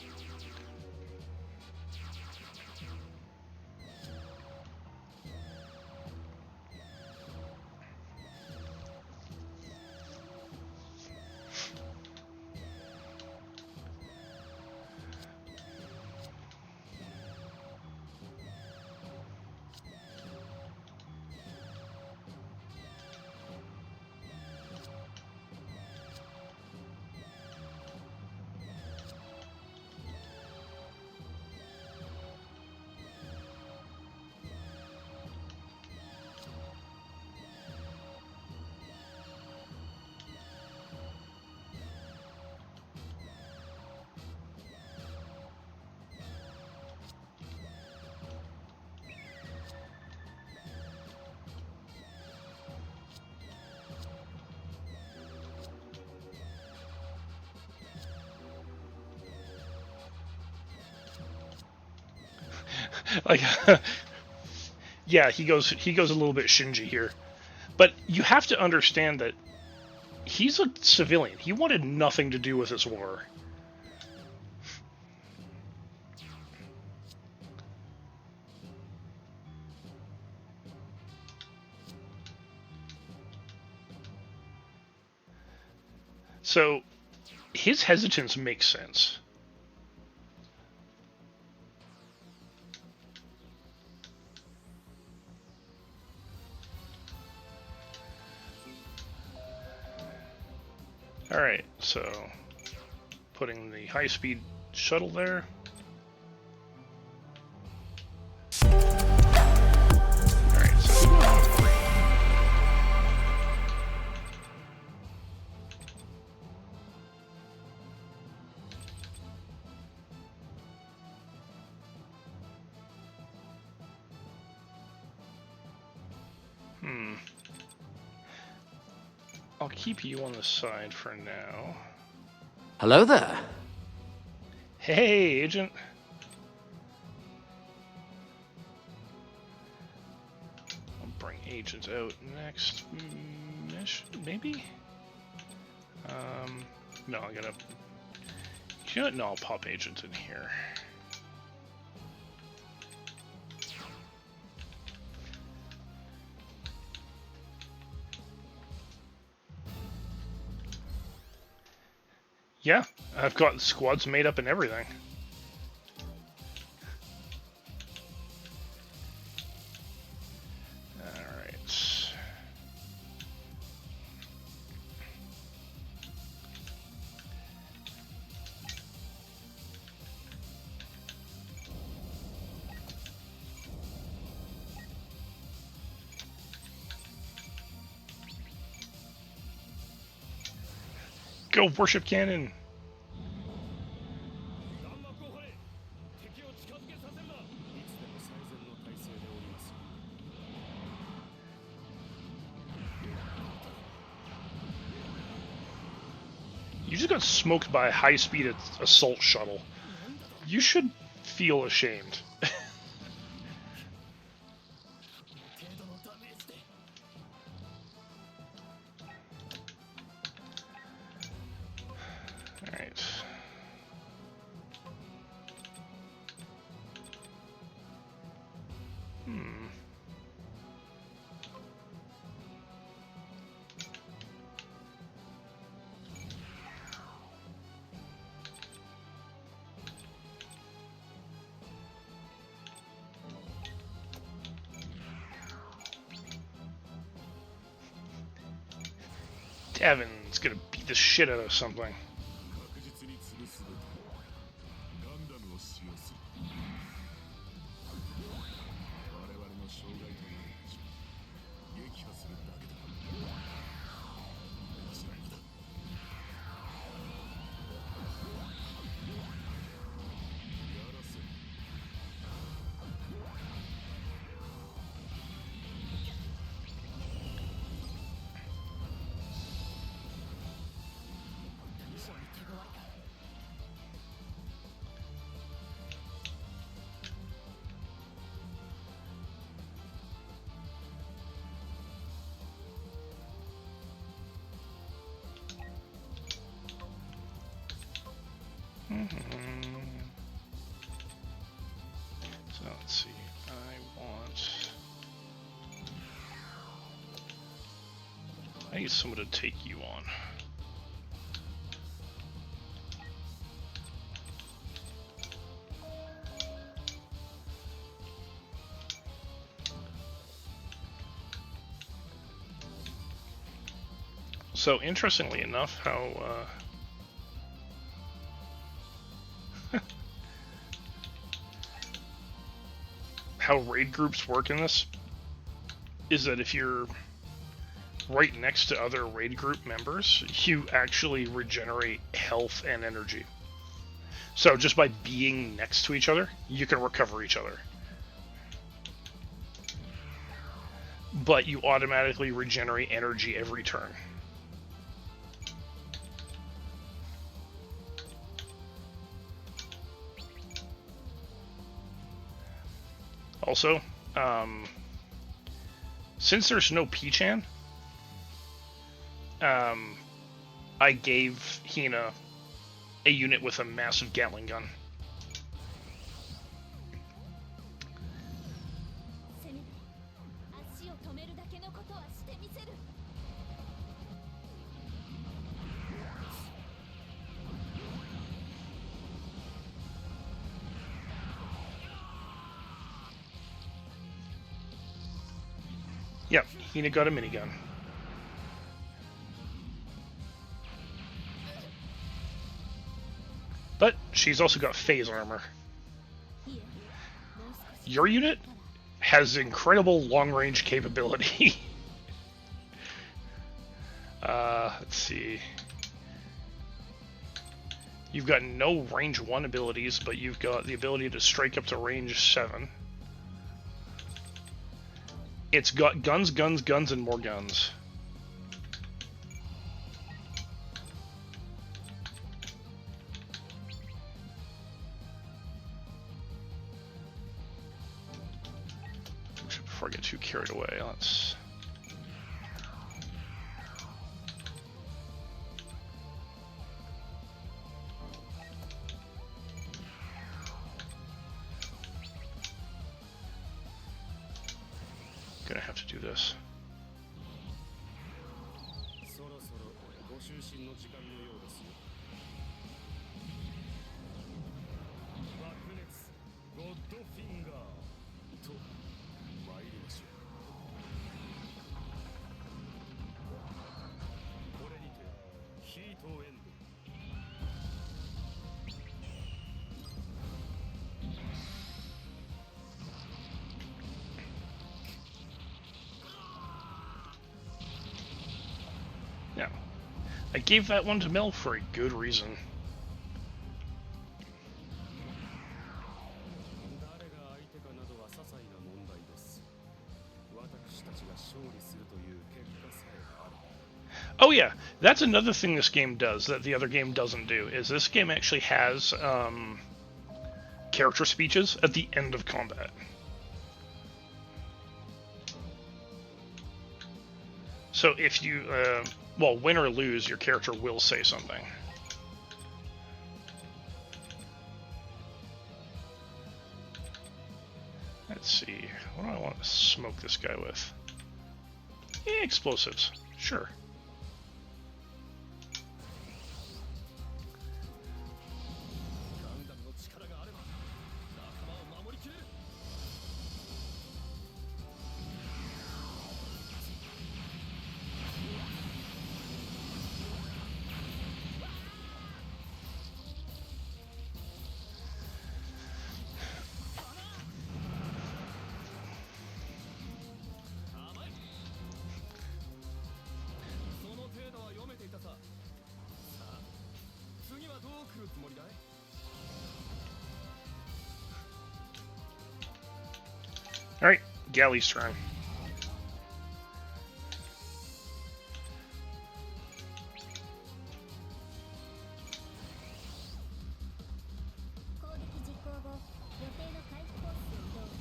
Like, yeah, he goes a little bit Shinji here, but you have to understand that he's a civilian. He wanted nothing to do with this war. So his hesitance makes sense. Alright, so putting the high-speed shuttle there. Alright, so I'll keep you on the side for now. Hello there. Hey, Agent. I'll bring Agent out next mission, maybe? No, I'm gonna... You know what? No, I'll pop Agent in here. Yeah, I've got squads made up and everything. Alright. Go, Worship Cannon! You just got smoked by a high-speed assault shuttle. You should feel ashamed. Alright. Devin's gonna beat the shit out of something. 確実に潰すべきガンダムを使用する我々の障害という撃破するだけだ知らんだやらせ So let's see. I need someone to take you on. So interestingly enough, how raid groups work in this is that if you're right next to other raid group members, you actually regenerate health and energy. So just by being next to each other, you can recover each other. But you automatically regenerate energy every turn. also, since there's no P-chan, I gave Hina a unit with a massive Gatling gun. 攻めない足を止めるだけのことはしてみせる Yep, Hina got a minigun. But she's also got phase armor. いえもう少し Your unit has incredible long-range capability. Let's see. You've got no range 1 abilities, but you've got the ability to strike up to range 7. It's got guns, guns, guns, and more guns. Before I get too carried away, let's... Gonna have to do this. そろそろご就寝の時間のようですよ。爆熱ゴッドフィンガーと参りましょう。これにてヒートエンド。 Yeah. I gave that one to Mel for a good reason. 誰が相手かなどは些細な問題です。私たちが勝利するという結果さえある。 Oh yeah, that's another thing this game does that the other game doesn't do, is this game actually has character speeches at the end of combat. So if you, well, win or lose, your character will say something. Let's see, what do I want to smoke this guy with? Explosives, sure. Gundam の力があれば仲間を守りきれる。 その程度は読めていたさ。さあ、次はどう来るつもりだい？ Alright, Galley's turn. 攻撃実行後予定の回復コースへ移動解除殲滅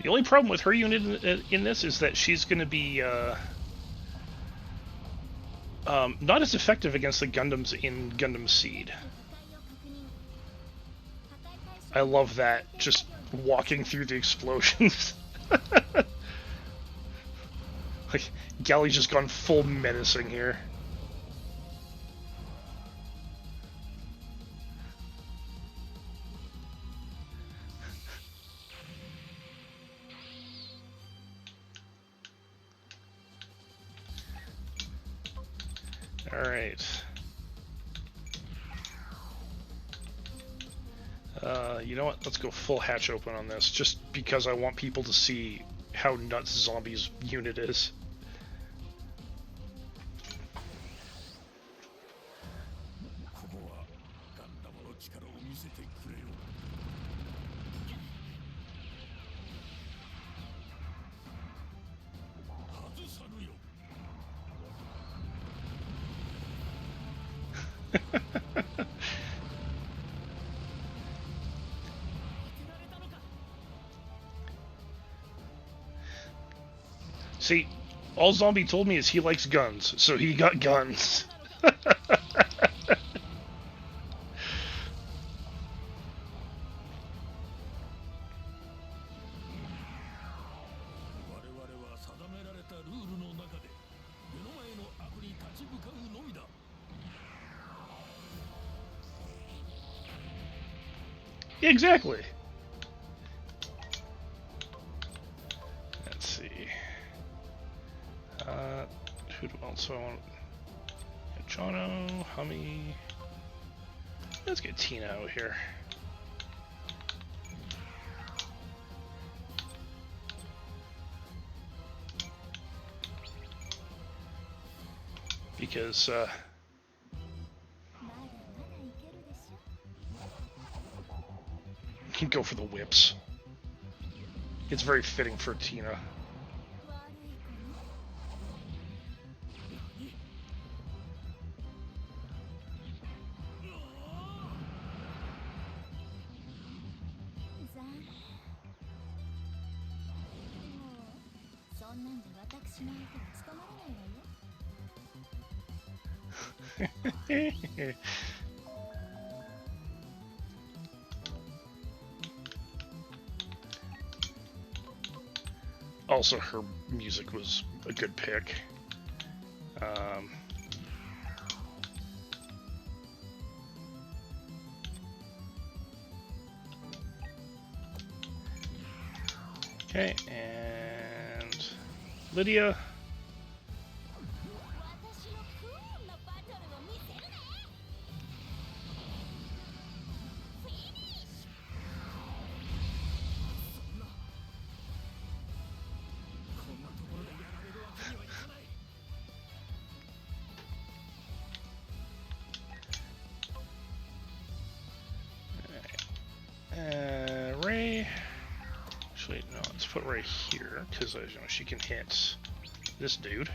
The only problem with her unit in this is that she's going to be not as effective against the Gundams in Gundam Seed. 破壊を確認 I love that, just walking through the explosions. Like, Galley's just gone full menacing here. Alright. You know what? Let's go full hatch open on this, just because I want people to see how nuts Zombie's unit is. ここはガンダムの力を見せてくれよ。See, all Zombie told me is he likes guns, so he got guns. 我々は定められたルールの中で目の前の悪に立ち向かうのみだ。 Exactly. Let's see. Who else do I want? Jono, Hummy. Let's get Tina out here. Because, can go for the whips. It's very fitting for Tina. Also, her music was a good pick. Okay, and Lydia. Ray. Actually, no, let's put Ray here because you know she can hit this dude.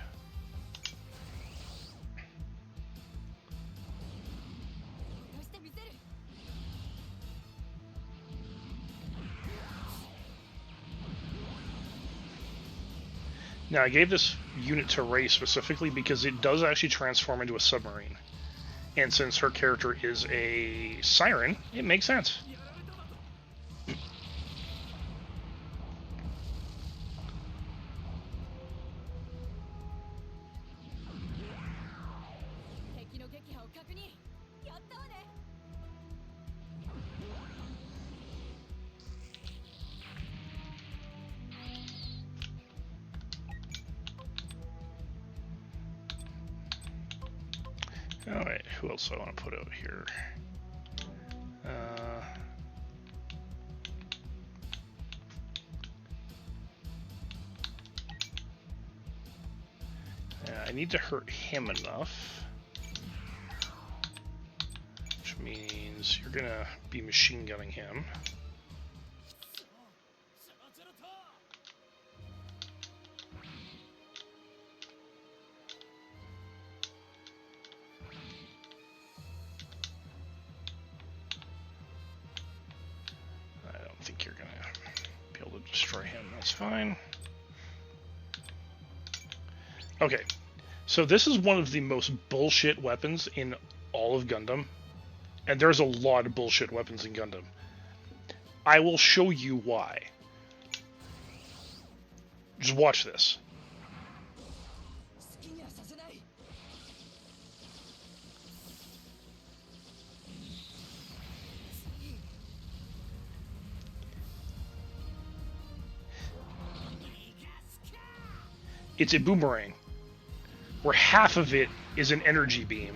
Now, I gave this unit to Ray specifically because it does actually transform into a submarine. And since her character is a siren, it makes sense. Alright, who else do I want to put out here? I need to hurt him enough. Which means you're gonna be machine gunning him. Fine. Okay, so this is one of the most bullshit weapons in all of Gundam, and there's a lot of bullshit weapons in Gundam. I will show you why. Just watch this. It's a boomerang, where half of it is an energy beam.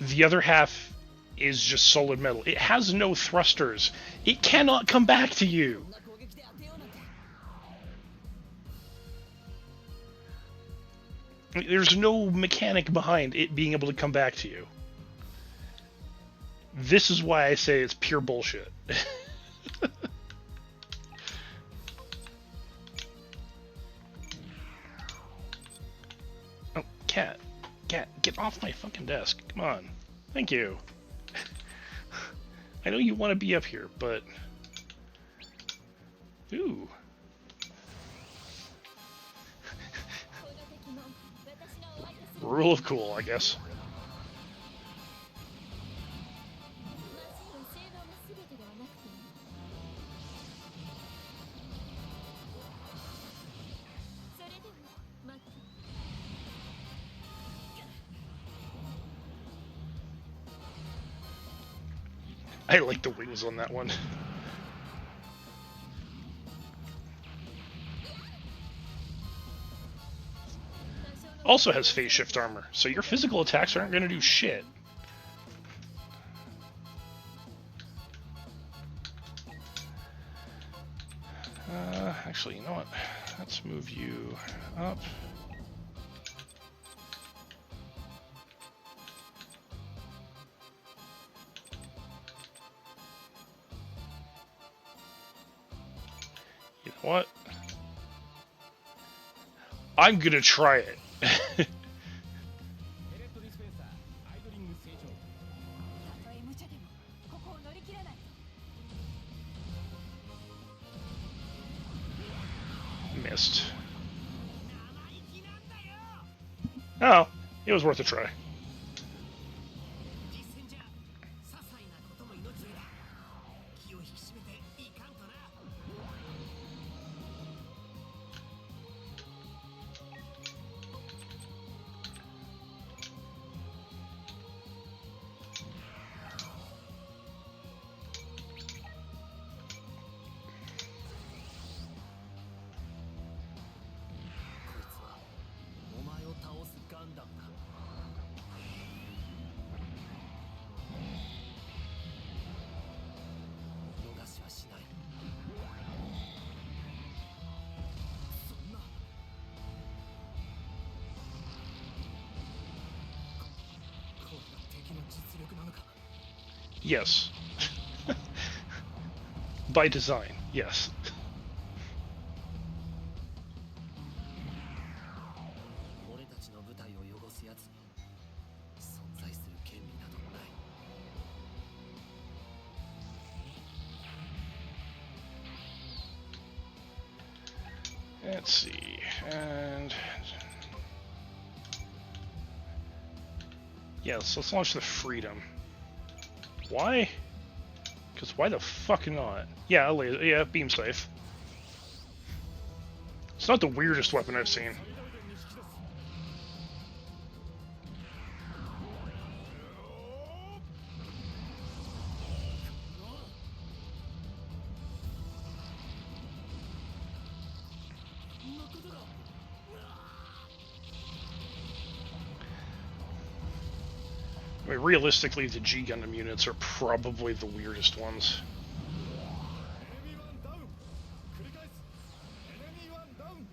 The other half is just solid metal. It has no thrusters. It cannot come back to you. There's no mechanic behind it being able to come back to you. This is why I say it's pure bullshit. Cat, Get off my fucking desk. Come on. Thank you. I know you want to be up here, but... Ooh. Rule of cool, I guess. I like the wings on that one. Also has phase shift armor, so your physical attacks aren't going to do shit. Actually, you know what? Let's move you up. You know what? I'm gonna try it. ペレットディスペンサーアイドリング成長。たとえ無茶でもここを乗り切らないと。 Missed. Oh, it was worth a try. 実戦じゃ些細なことも命だ。気を引き締めていかんとな。こいつはお前を倒すガンダムだ。逃しはしない。そんな。これが敵の実力なのか。 Yes. By design, yes. 俺たちの部隊を汚すやつに存在する権利などない。 Let's see, and yes, let's launch the Freedom. Why? Because why the fuck not? Yeah, yeah, beam safe. It's not the weirdest weapon I've seen. I mean, realistically, the G Gundam units are probably the weirdest ones. エネミーワンダウン。繰り返す。エネミーワンダウン。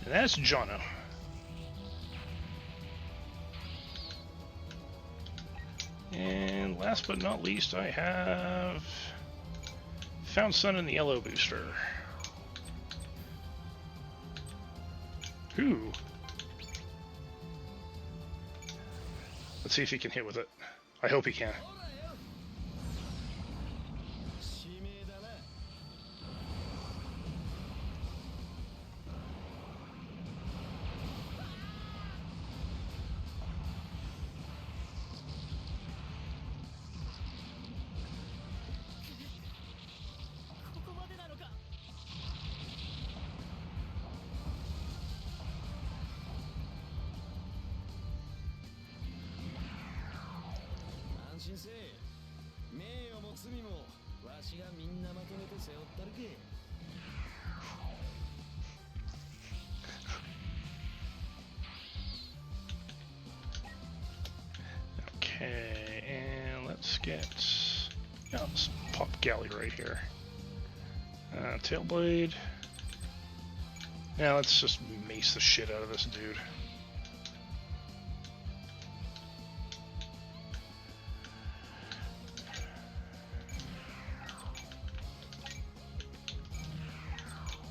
And that's Jono. And last but not least, I have Found Sun in the Yellow Booster. Who? Let's see if he can hit with it. I hope he can. 使命だな。 ここまでなのか。安心せえ。名誉も罪もわしがみんなまとめて背負ったるけ。 Okay, and let's get... Yeah, let's pop Galley right here. Tailblade. Now let's just mace the shit out of this dude.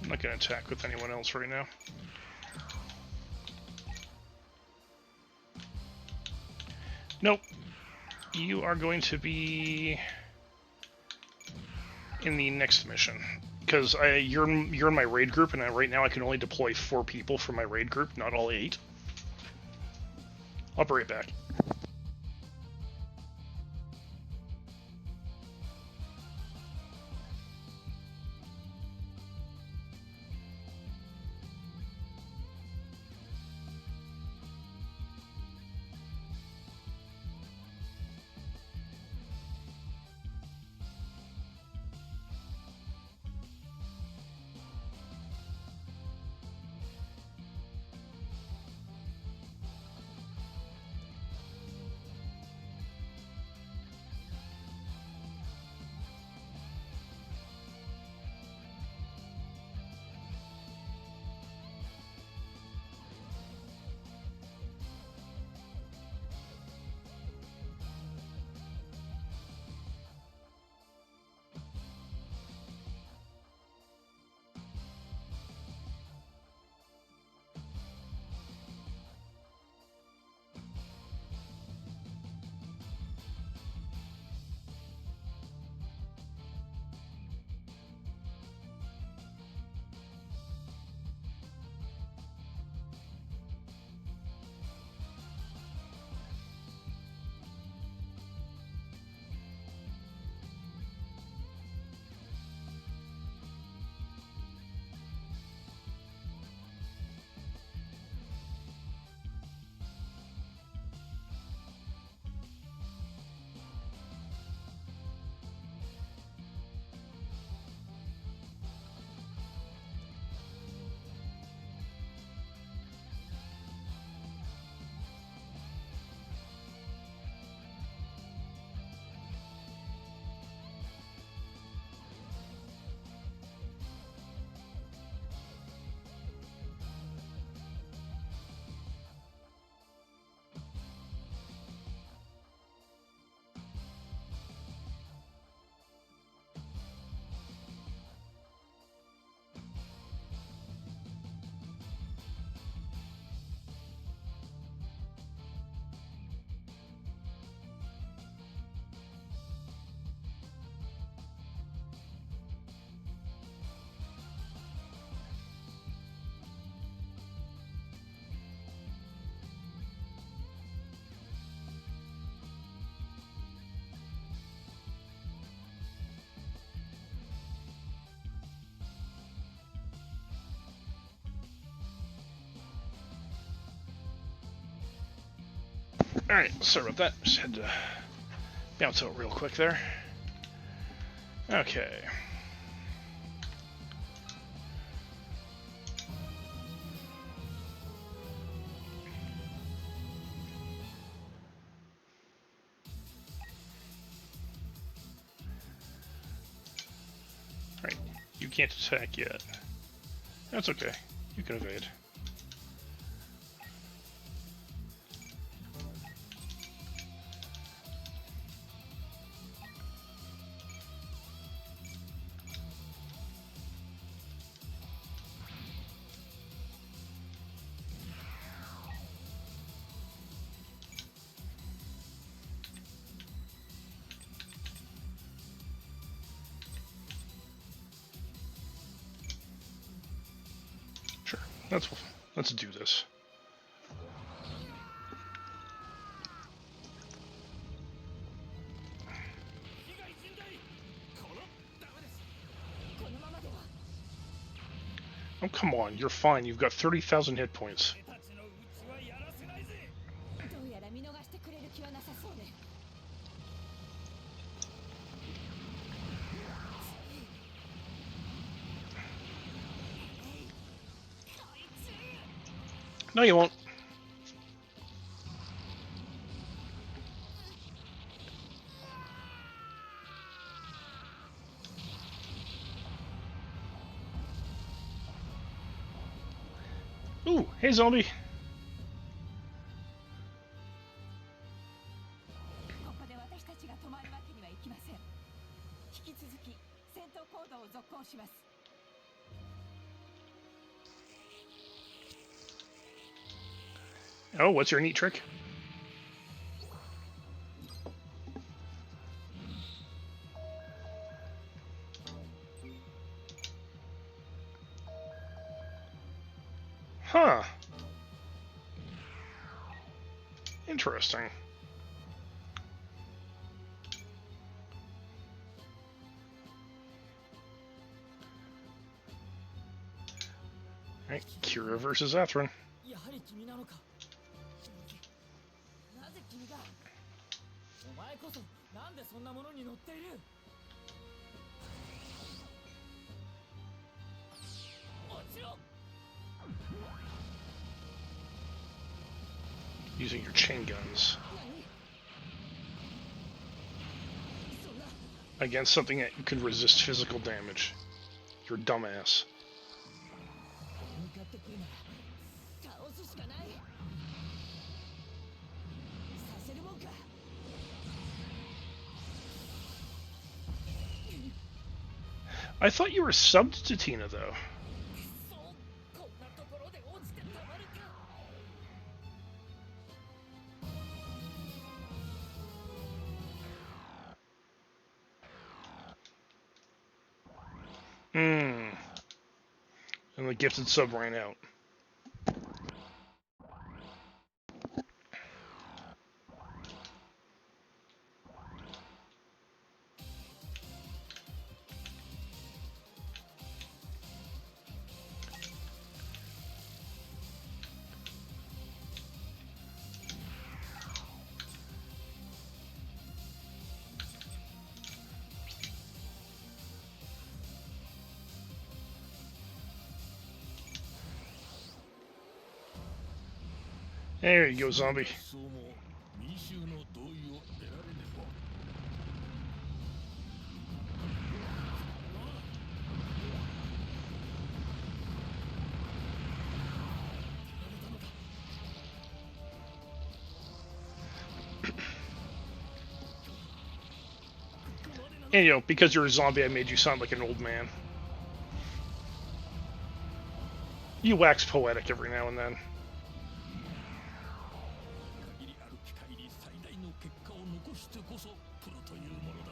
I'm not going to attack with anyone else right now. Nope. You are going to be in the next mission. Because you're in my raid group, and right now I can only deploy 4 people from my raid group, not all 8. I'll be right back. Alright, sorry about that. Just had to bounce out real quick there. Okay. Alright, you can't attack yet. That's okay. You can evade. Sure, let's do this. Oh, come on, you're fine. You've got 30,000 hit points. どうやら見逃してくれる気はなさそうね。 No, you won't. Ooh, hey zombie. ここで私たちが止まるわけにはいきません。引き続き戦闘行動を続行します。Oh, what's your neat trick? Huh. Interesting. Alright, Kira versus Atherin. やはり君なのか。なぜ君が。お前こそなんでそんなものに乗っている。もちろん。 Using your chain guns against something that could resist physical damage. You're a dumbass. 向かってくるなら倒すしかない。させるもんか。 I thought you were subbed to Tina, though. そうこんなところで落ちてたまるか。 Hmm. And the gifted sub ran out. There you go, zombie. そうも民衆の同意を得られねば。 And, you know, because you're a zombie, I made you sound like an old man. You wax poetic every now and then. 限りある機会に最大の結果を残してこそプロというものだ。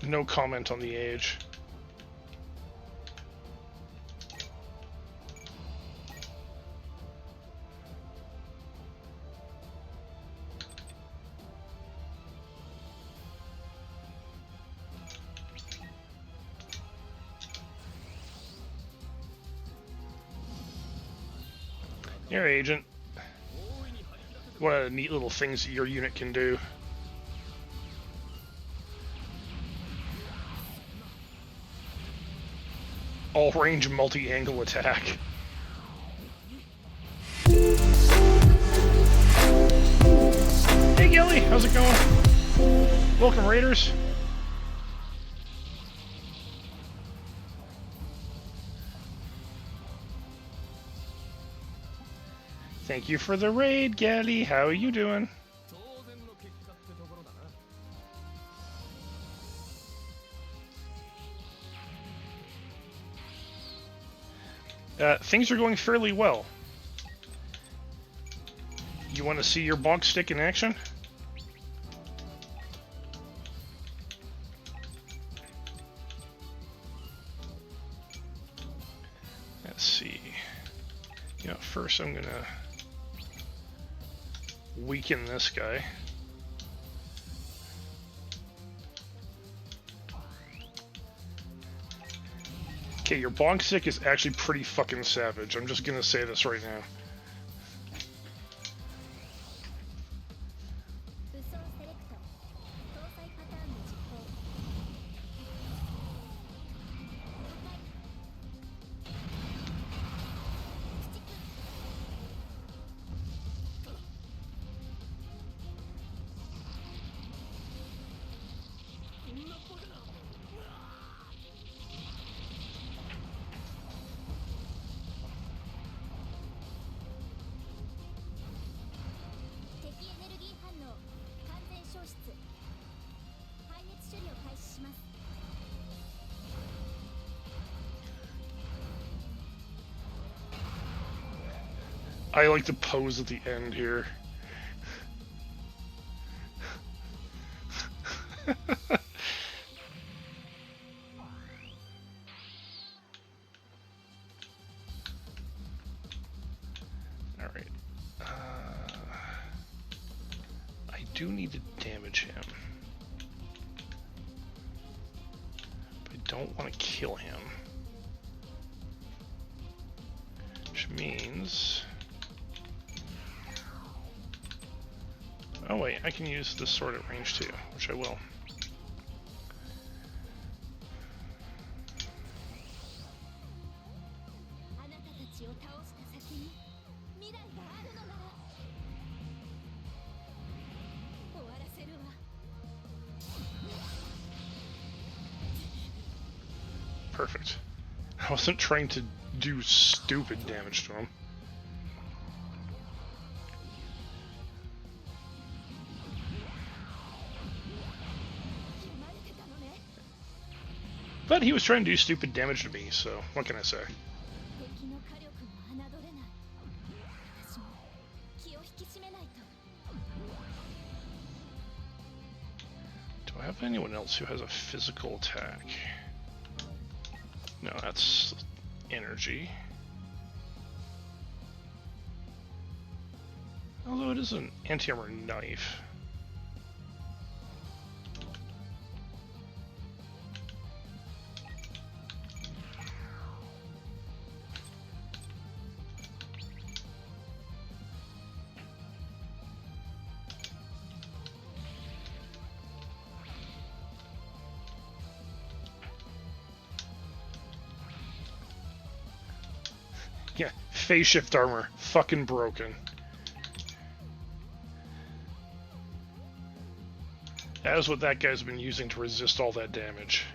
No comment on the age. Here, Agent. One of the neat little things that your unit can do. All-range multi-angle attack. Hey Gilly, how's it going? Welcome, Raiders. Thank you for the raid, Gally. How are you doing? 当然の結果ってところだな。 Things are going fairly well. You want to see your bonk stick in action? Let's see. You know, first I'm gonna weaken this guy. Okay, your bonk stick is actually pretty fucking savage. I'm just gonna say this right now. 武装セレクト搭載パターンの実行 I like the pose at the end here. Alright. I do need to damage him. But I don't want to kill him. Which means... Oh wait, I can use this sword at range too, which I will. Perfect. I wasn't trying to do stupid damage to him. But he was trying to do stupid damage to me, so what can I say? Do I have anyone else who has a physical attack? No, that's energy. Although it is an anti-armor knife. Yeah, phase shift armor. Fucking broken. That is what that guy's been using to resist all that damage.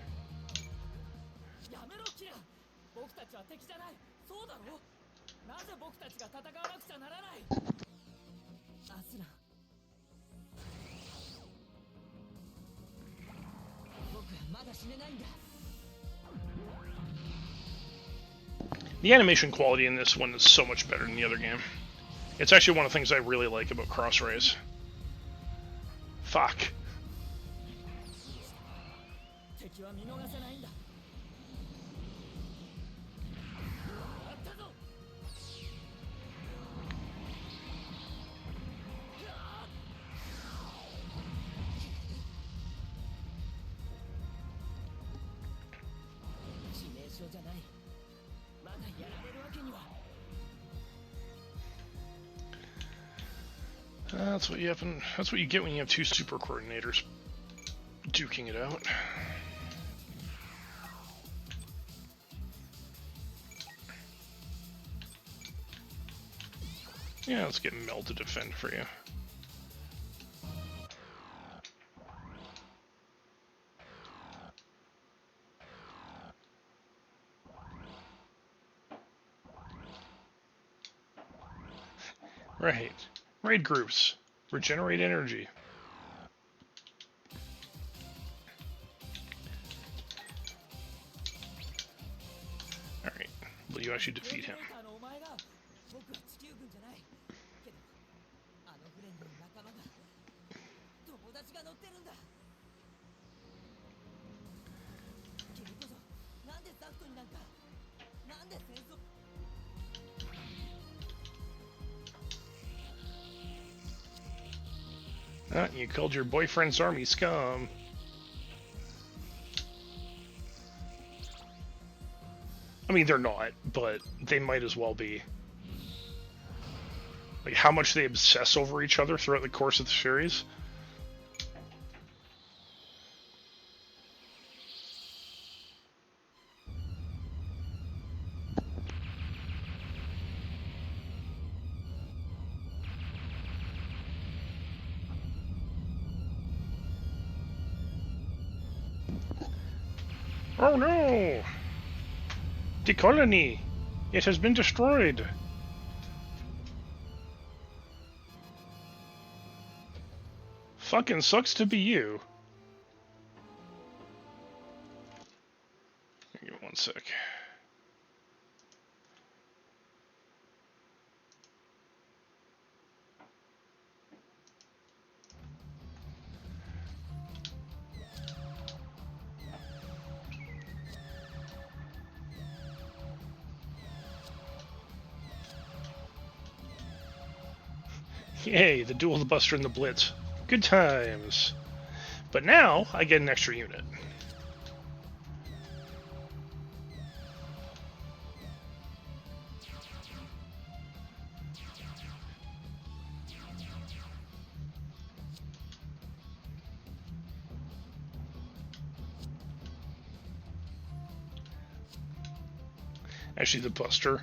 The animation quality in this one is so much better than the other game. It's actually one of the things I really like about Cross-Rays. Fuck. That's what you get when you have two super coordinators duking it out. Yeah, let's get Mel to defend for you. Right. Raid groups. Regenerate energy. Alright. Will you actually defeat him? Ah, you called your boyfriend's army scum. I mean, they're not, but they might as well be. Like, how much they obsess over each other throughout the course of the series. Oh no! The colony! It has been destroyed! Fucking sucks to be you. Give me one sec. Yay, the duel, the Buster, and the Blitz. Good times. But now, I get an extra unit. Actually, the Buster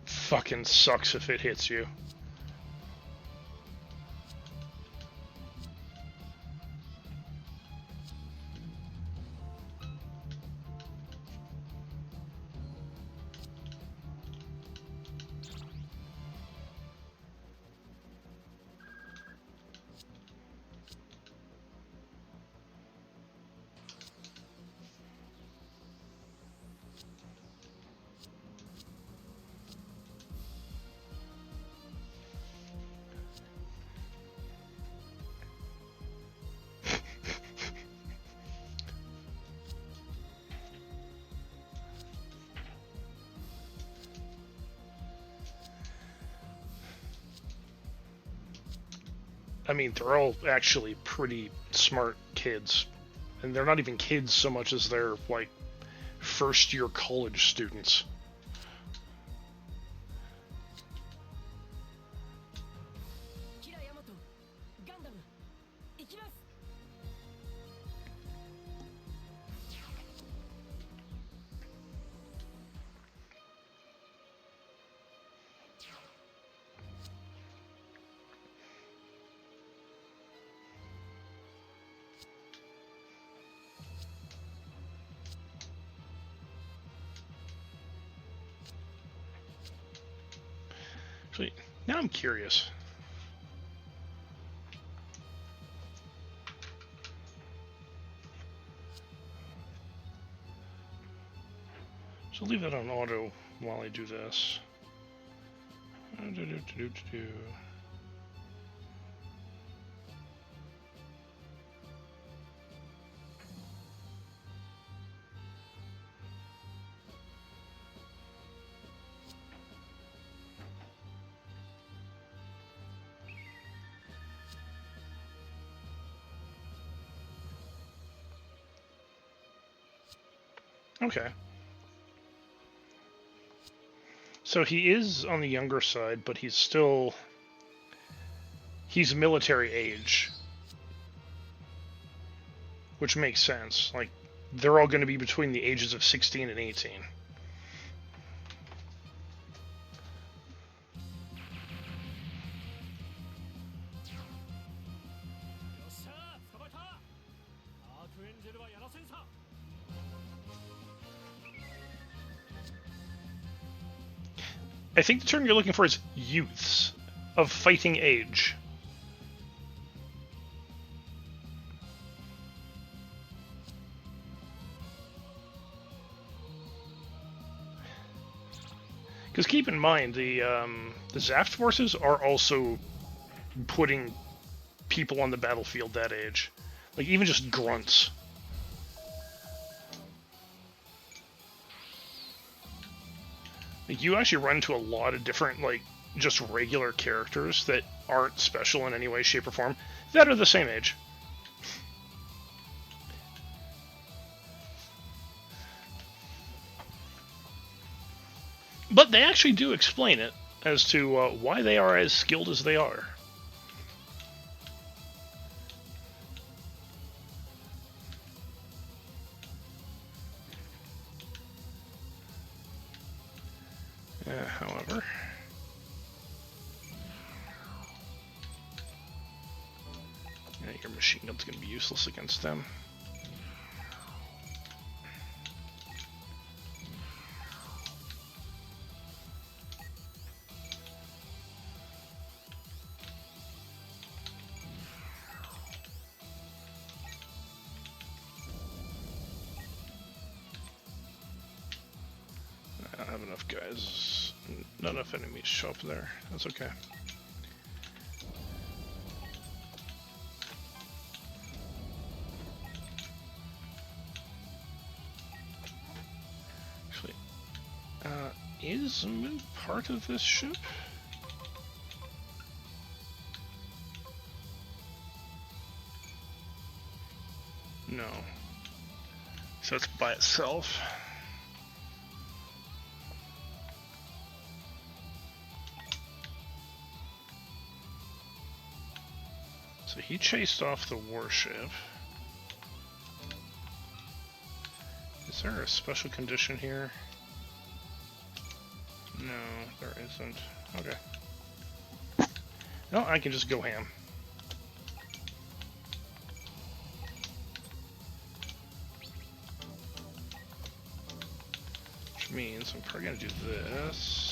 fucking sucks if it hits you. I mean, they're all actually pretty smart kids. And they're not even kids so much as they're, like, first-year college students. キラヤマトガンダム行きます。 Actually, now I'm curious. So leave that on auto while I do this. Okay. So he is on the younger side, but he's still... he's military age. Which makes sense. Like, they're all going to be between the ages of 16 and 18. I think the term you're looking for is youths of fighting age. Because keep in mind, the Zaft forces are also putting people on the battlefield that age. Like, even just grunts. Like, you actually run into a lot of different, like, just regular characters that aren't special in any way, shape, or form that are the same age. But they actually do explain it as to why they are as skilled as they are. However, your machine gun's going to be useless against them. I don't have enough guys. Not enough enemies show up there. That's okay. Actually, is Mu part of this ship? No. So it's by itself. So he chased off the warship. Is there a special condition here? No, there isn't. Okay. No, I can just go ham. Which means I'm probably gonna do this.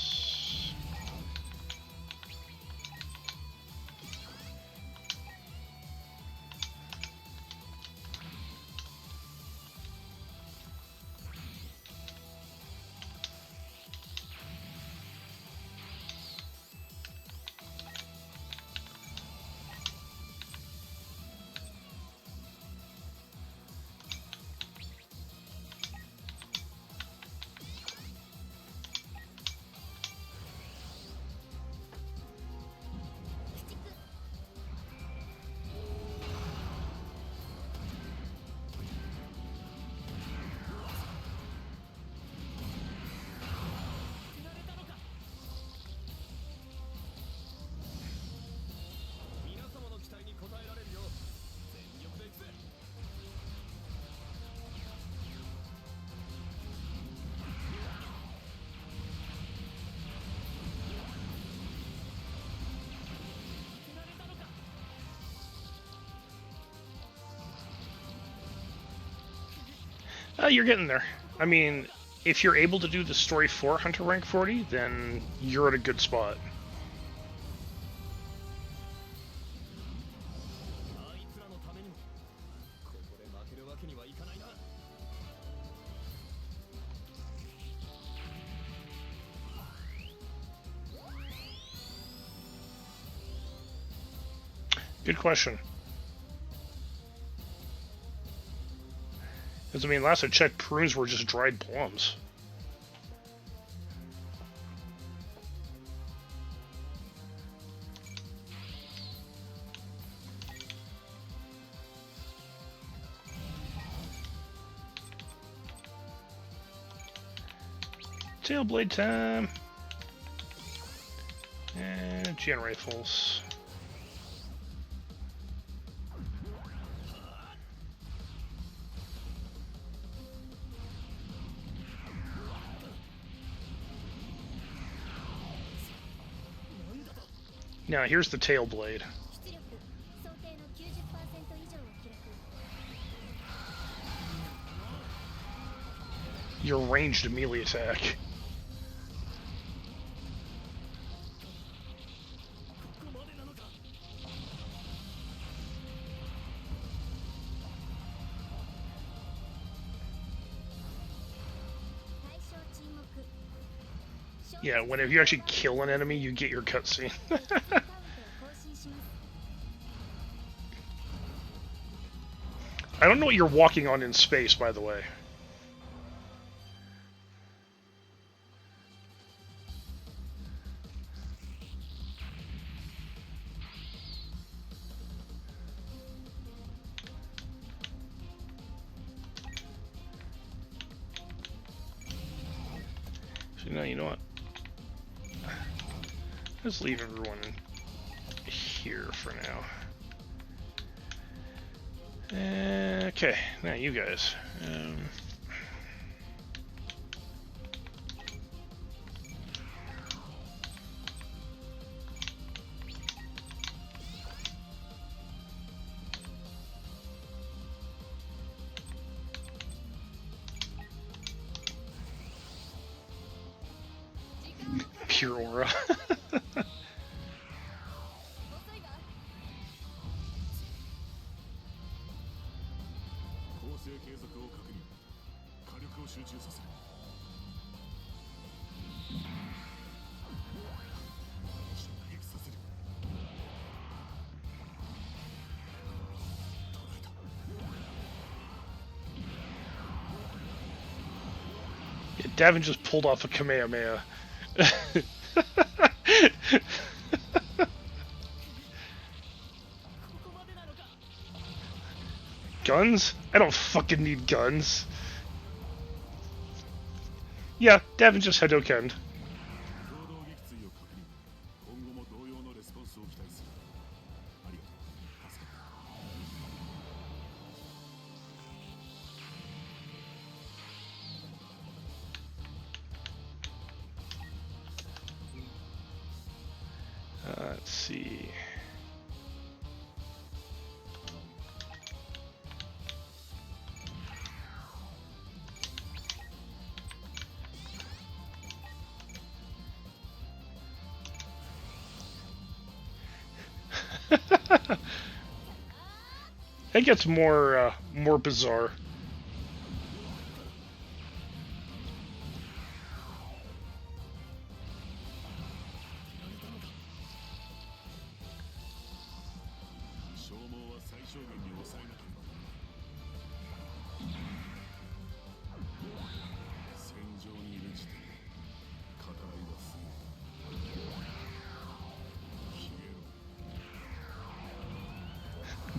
You're getting there. I mean, if you're able to do the story for Hunter rank 40, then you're at a good spot. Good question. Because, I mean, last I checked, prunes were just dried plums. Tailblade time! And gen rifles. Now, here's the tail blade. 出力想定の 90% 以上を記録 Your ranged melee attack. Yeah, whenever you actually kill an enemy, you get your cutscene. カウントを更新します I don't know what you're walking on in space, by the way. So now, you know what? Let's leave everyone here for now. Okay, now you guys. Pure aura. 遅いが構成継続を確認火力を集中させる射撃させる捉えた Yeah, Davin just pulled off a Kamehameha. ここまでなのか Guns? I don't fucking need guns. Yeah, Davin just Hadoukened. 共同撃墜を確認。今後も同様のレスポンスを期待する。ありがとう。助かった。Let's see. It gets more bizarre.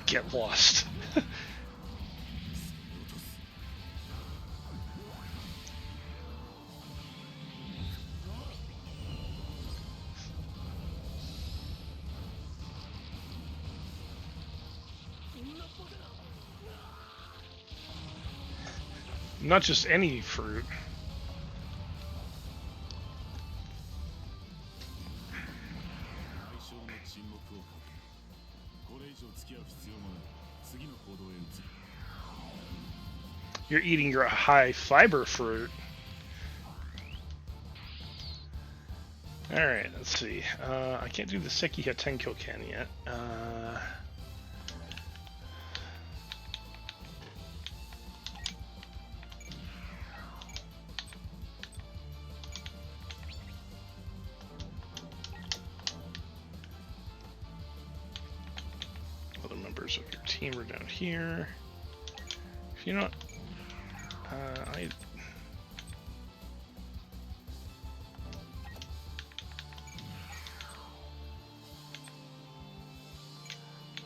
Get lost. Not just any fruit. 対象の沈黙をかけ、これ以上付き合う必要もない。次の行動へ移る。You're eating your high fiber fruit. Alright, let's see. I can't do the Sekiha Tenkyoken yet. Other members of your team are down here. You know what?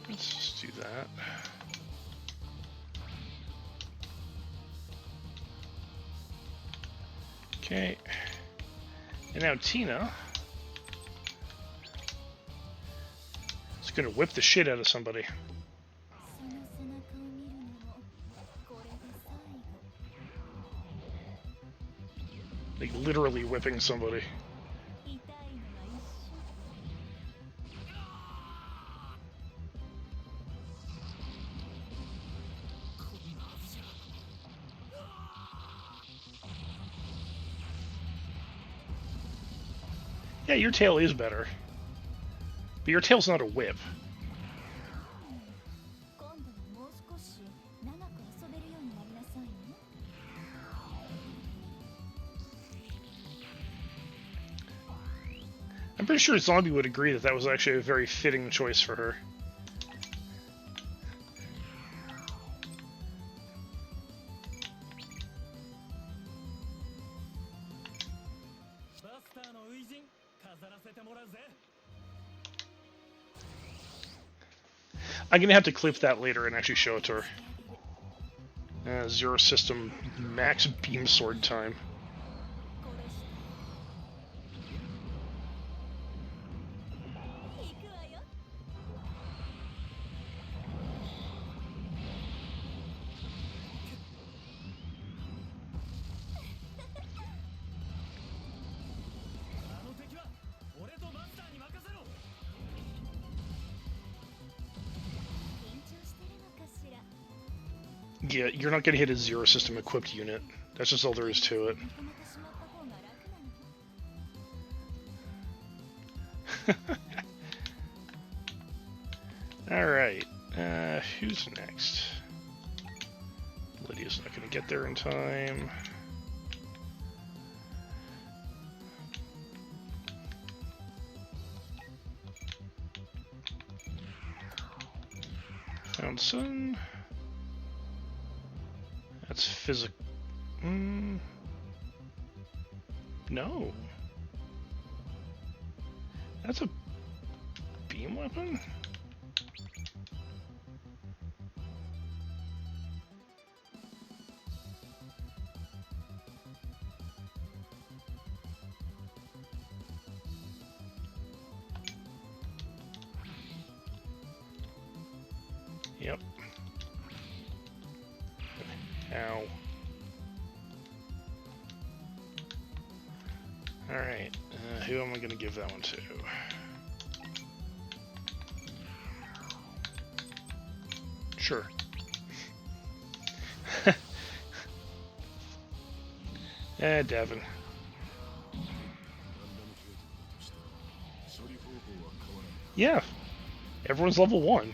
Let's just do that. Okay. And now Tina is gonna whip the shit out of somebody. その背中を見るのもこれで最後。 Like literally whipping somebody. 痛いのが一瞬。 Yeah, your tail is better. But your tail's not a whip. 今度はもう少し長く遊べるようになりなさいね。 I'm pretty sure Zombie would agree that that was actually a very fitting choice for her. バスターの初陣飾らせてもらうぜ。 I'm gonna have to clip that later and actually show it to her. Zero System Max Beam Sword time. 行くわよ。 あの敵は俺とマスターに任せろ。 緊張してるのかしら。 Yeah, you're not gonna hit a Zero System equipped unit. That's just all there is to it. 認めてしまった方が楽なの。 Alright, who's next? Lydia's not gonna get there in time. Found Sun. That's physical. No. That's a beam weapon? Ow. Alright, who am I going to give that one to? Sure. Devin. Yeah, everyone's level 1.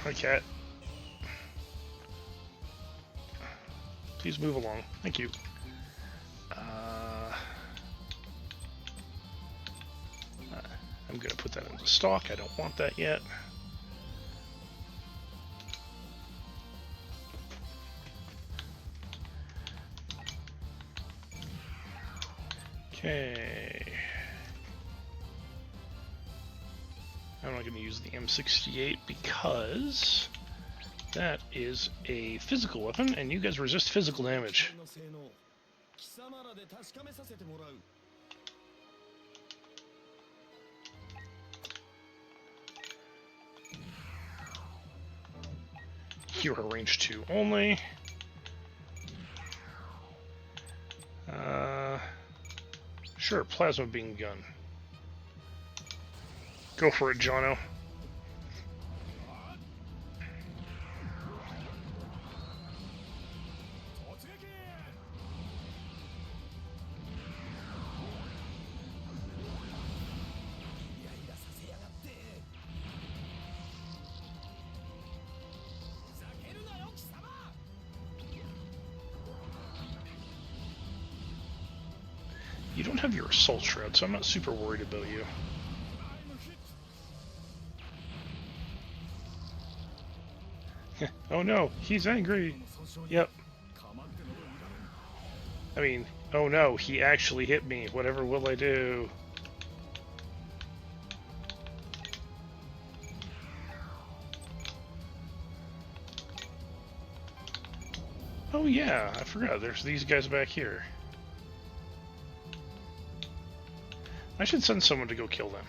Hi, cat. Please move along. Thank you. I'm going to put that into stock. I don't want that yet. Okay. I'm not going to use the M68 because that is a physical weapon, and you guys resist physical damage. You are range 2 only. Sure, plasma beam gun. Go for it, Jono. You don't have your assault shroud, so I'm not super worried about you. Oh no, he's angry. Yep. I mean, oh no, he actually hit me. Whatever will I do? Oh yeah, I forgot. There's these guys back here. I should send someone to go kill them.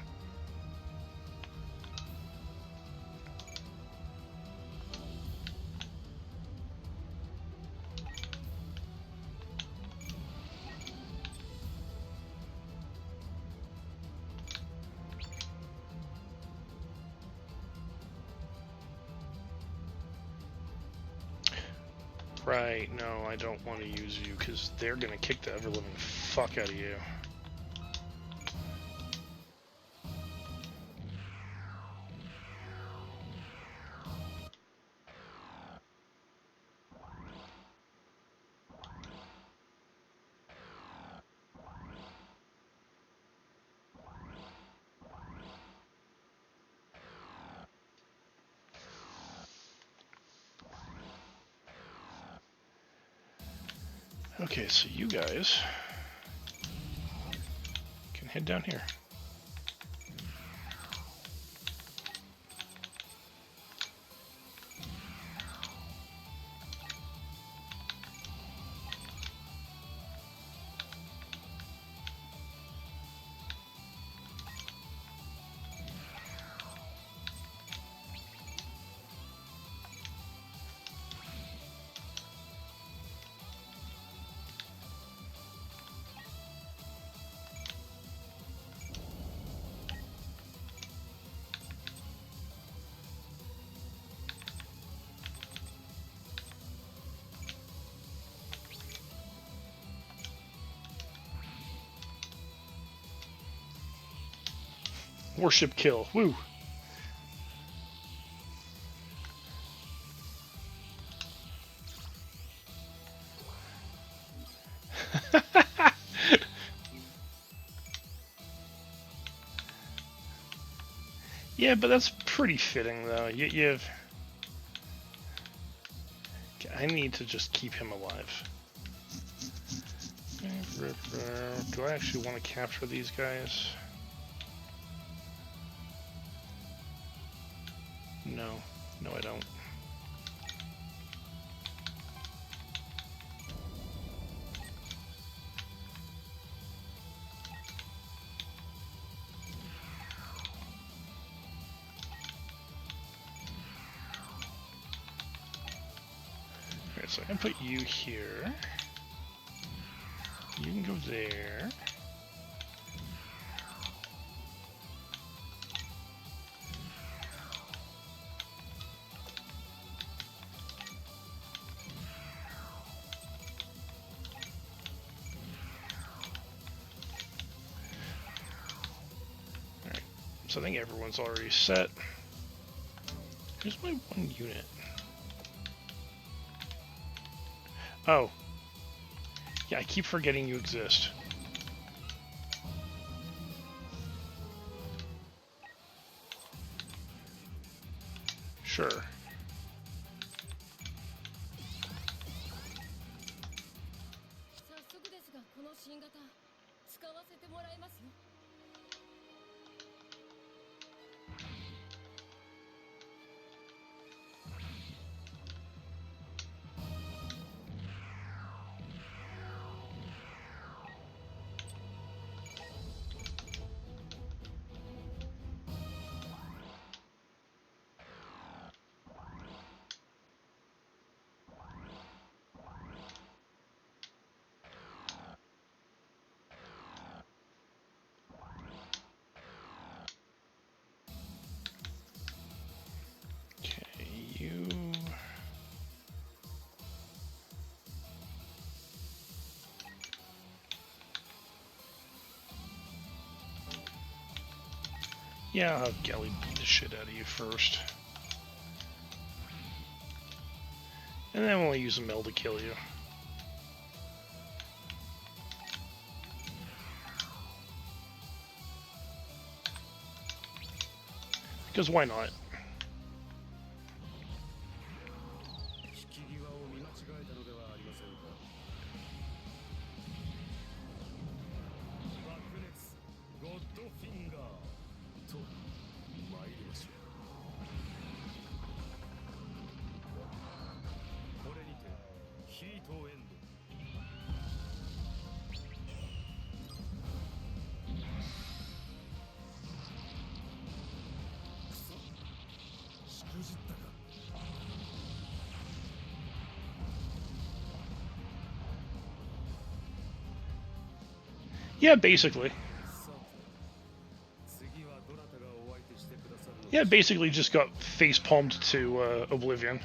Right, no, I don't want to use you because they're going to kick the ever-living fuck out of you. Okay, so you guys can head down here. Warship kill. Woo! Yeah, but that's pretty fitting, though. You've... I need to just keep him alive. Do I actually want to capture these guys? No. No, I don't. Alright, so I can put you here. You can go there. Alright, so I think everyone's already set. Here's my one unit. Oh. Yeah, I keep forgetting you exist. Sure. 早速ですが、この新型使わせてもらいますよ。Okay, you... Yeah, I'll have Gelly beat the shit out of you first. And then we'll use a Mel to kill you. Because why not? 引き際を見間違えたのではありませんか。爆熱ゴッドフィンガーと参りましょう。これにてヒートエンド。くそ、しくじったか。Yeah, basically. さて、次はどなたがお相手してくださるの Yeah, basically just got face palmed to Oblivion.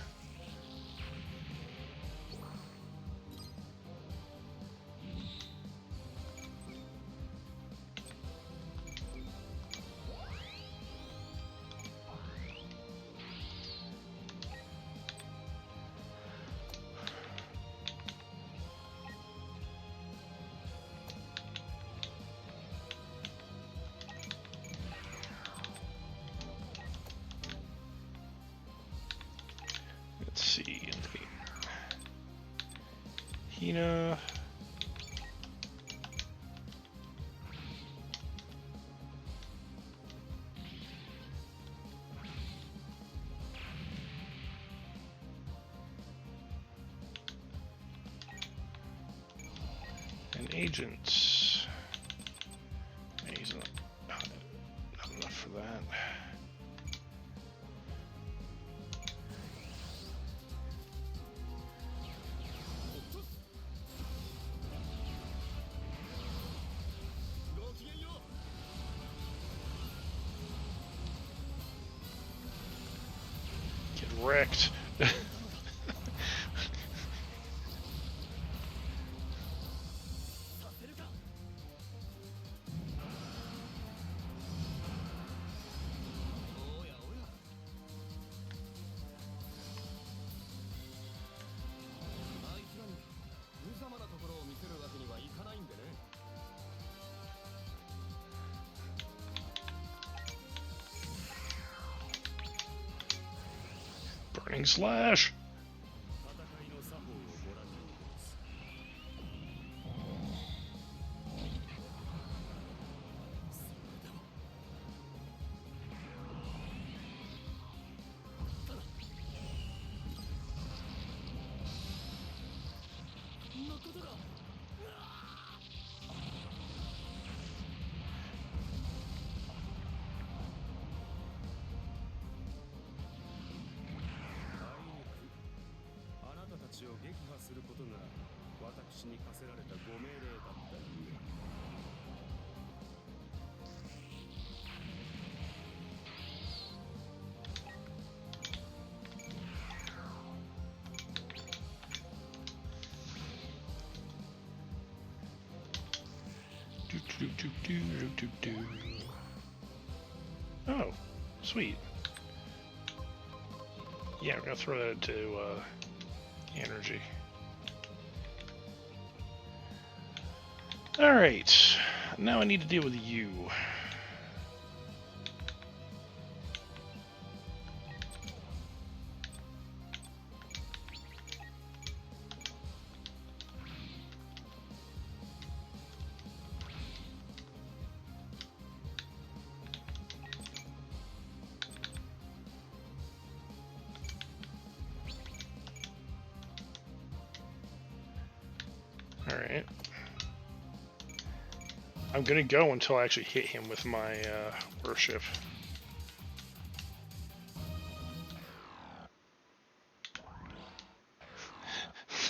Let's see. Hina. And agents. He's not enough for that. Get wrecked. Spring Slash! 戦いの作法をご覧に入れます。あなたたちを撃破することが私に課せられたご命令だったゆえ。Oh, sweet. Yeah, we're gonna throw that into energy. Alright, now I need to deal with you. Alright. I'm gonna go until I actually hit him with my worship.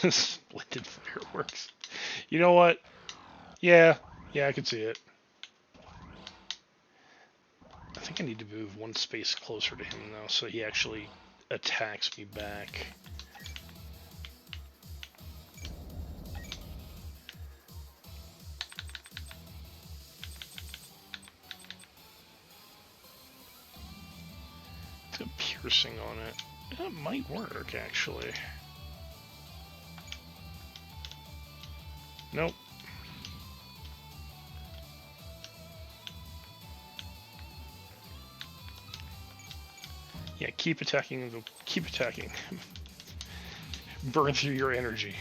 Splendid fireworks. You know what? Yeah, I can see it. I think I need to move one space closer to him though, so he actually attacks me back. Piercing on it. That might work, actually. Nope. Yeah, keep attacking. Keep attacking. Burn through your energy.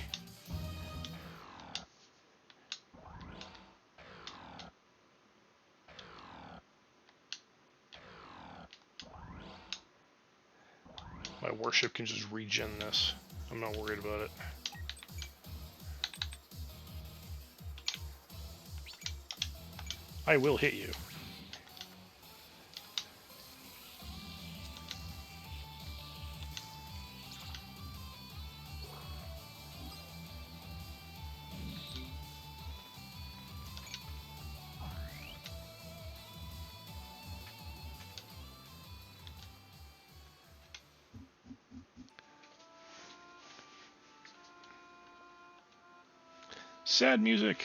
My warship can just regen this. I'm not worried about it. I will hit you. Sad music.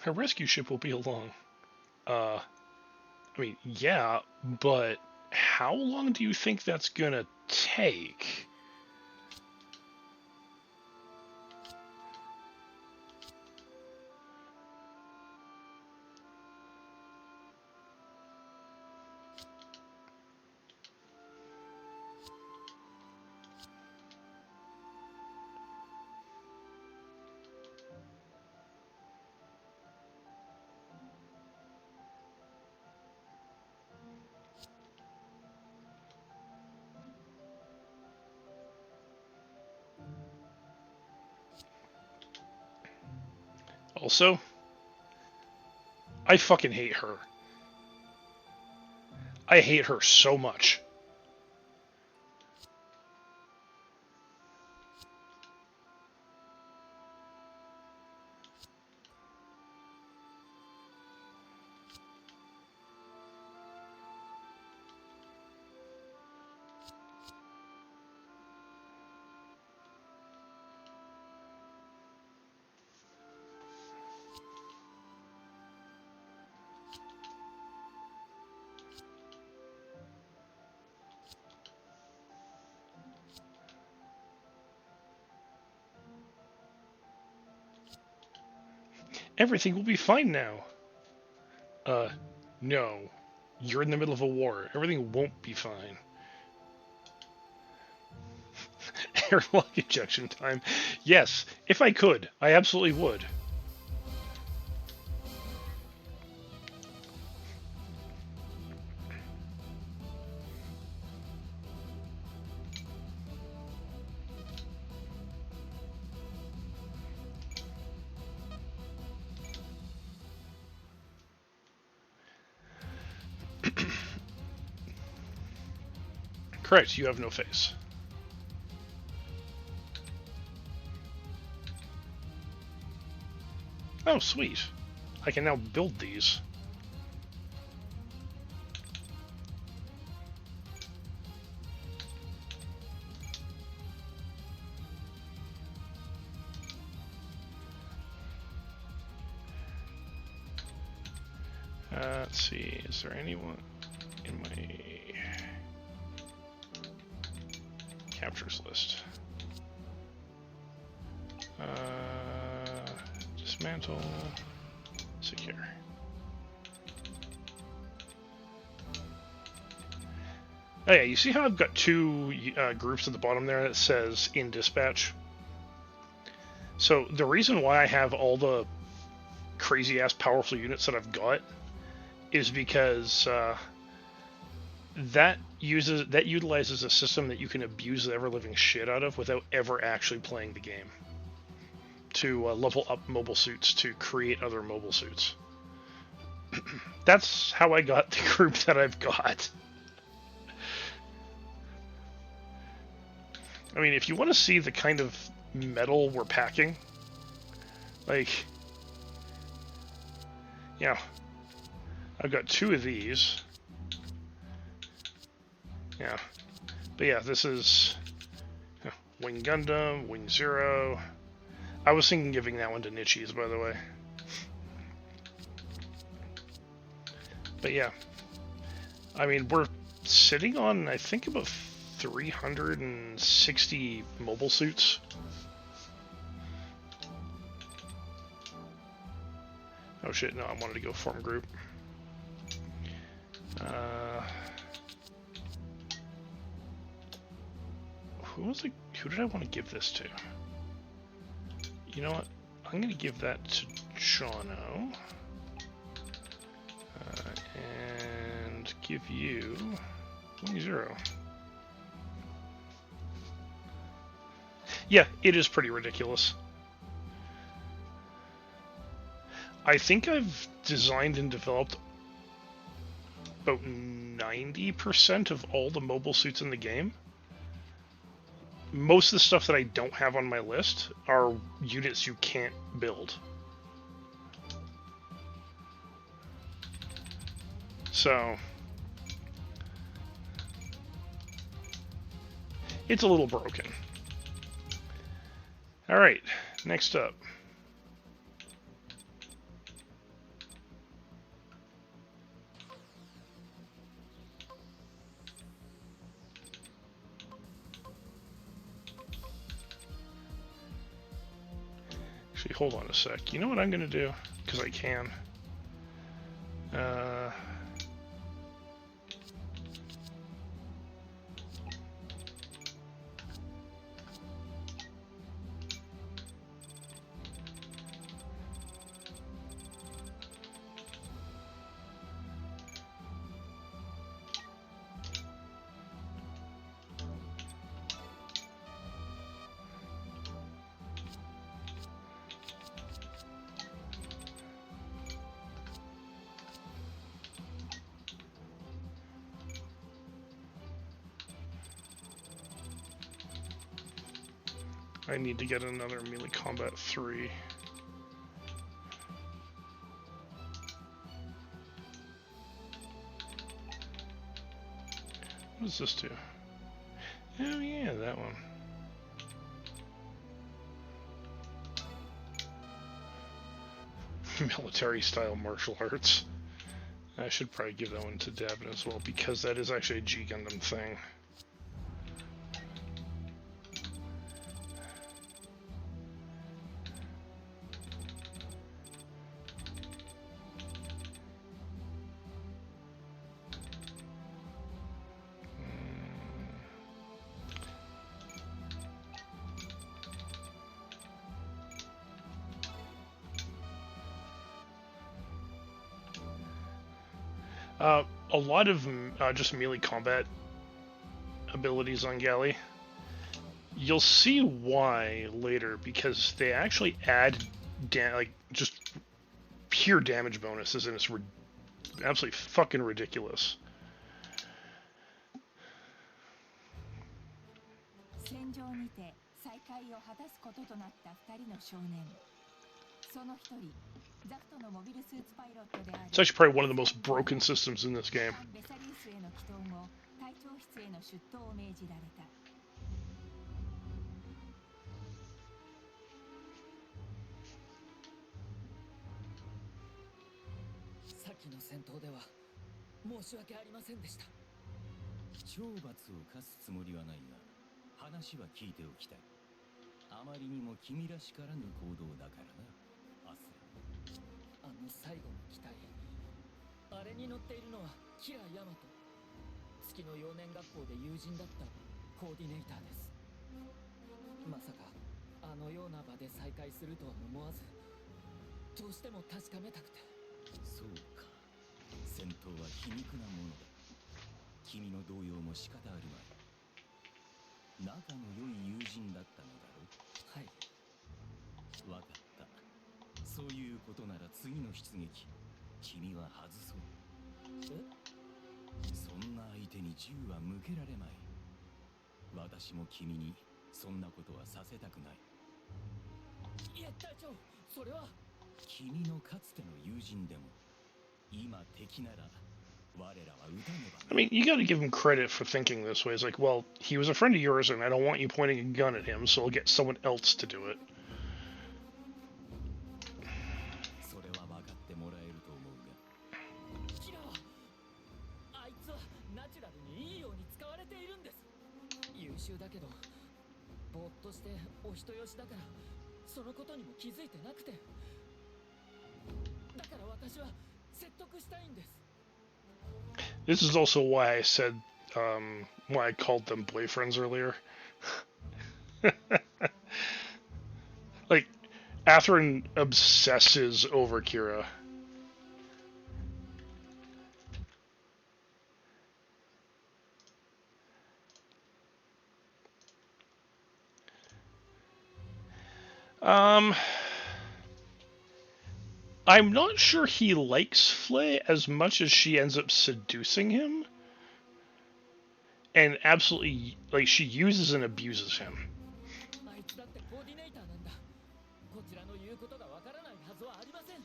A rescue ship will be along. I mean, yeah, but how long do you think that's gonna take? Also, I fucking hate her. I hate her so much. Everything will be fine now. No. You're in the middle of a war. Everything won't be fine. Airlock ejection time. Yes, if I could, I absolutely would. Correct, you have no face. Oh, sweet. I can now build these. Let's see, is there anyone in my captures list? Dismantle, secure. Oh yeah, you see how I've got two groups at the bottom there that says in dispatch? So the reason why I have all the crazy ass powerful units that I've got is because that utilizes a system that you can abuse the ever-living shit out of without ever actually playing the game. To level up mobile suits to create other mobile suits. That's how I got the group that I've got. I mean, if you want to see the kind of metal we're packing, like, yeah, I've got two of these. Yeah, but yeah, this is Wing Gundam, Wing Zero. I was thinking giving that one to Nichis, by the way. But yeah, I mean, we're sitting on, I think, about 360 mobile suits. Oh shit, no, I wanted to go form group. Who did I want to give this to? You know what? I'm going to give that to Jono. And give you Wing Zero. Yeah, it is pretty ridiculous. I think I've designed and developed about 90% of all the mobile suits in the game. Most of the stuff that I don't have on my list are units you can't build. So it's a little broken. Alright, next up. Actually, hold on a sec. You know what I'm gonna do? Because I can. I need to get another melee combat 3. What does this do? Oh yeah, that one. Military style martial arts. I should probably give that one to Devin as well, because that is actually a G Gundam thing. A lot of just melee combat abilities on Galley. You'll see why later, because they actually add like just pure damage bonuses, and it's absolutely fucking ridiculous. 戦場にて再会を果たすこととなった2人の少年。その一人、ザフトのモビルスーツパイロットである。 It's actually probably one of the most broken systems in this game. ベサリウスへの帰投後、隊長室への出頭を命じられた。さっきの戦闘では申し訳ありませんでした。懲罰を課すつもりはないが、話は聞いておきたい。あまりにも君らしからぬ行動だからな、アスラ。あの最後の機体、あれに乗っているのはキラ・ヤマト。月の幼年学校で友人だったコーディネーターです。まさかあのような場で再会するとは思わず、どうしても確かめたくて。そうか、戦闘は皮肉なものだ。君の動揺も仕方あるまい。仲の良い友人だったのだろう。はい。わかった。そういうことなら次の出撃、君は外そう。え？そんな相手に銃は向けられまい。私も君にそんなことはさせたくない。いや、隊長、それは。君のかつての友人でも、今敵なら我らは撃たねば。 I mean, you gotta give him credit for thinking this way. It's like, well, he was a friend of yours, and I don't want you pointing a gun at him, so I'll get someone else to do it. それは分かってもらえると思うが。キラは、あいつはナチュラルにいいように使われているんです。優秀だけど、ぼーっとしてお人よしだから、そのことにも気づいてなくて。だから私は説得したいんです。 This is also why I said, why I called them boyfriends earlier. Like, Athrun obsesses over Kira. I'm not sure he likes Flay as much as she ends up seducing him. And absolutely, like, she uses and abuses him. あいつだってコーディネーターなんだ。こちらの言うことがわからないはずはありません。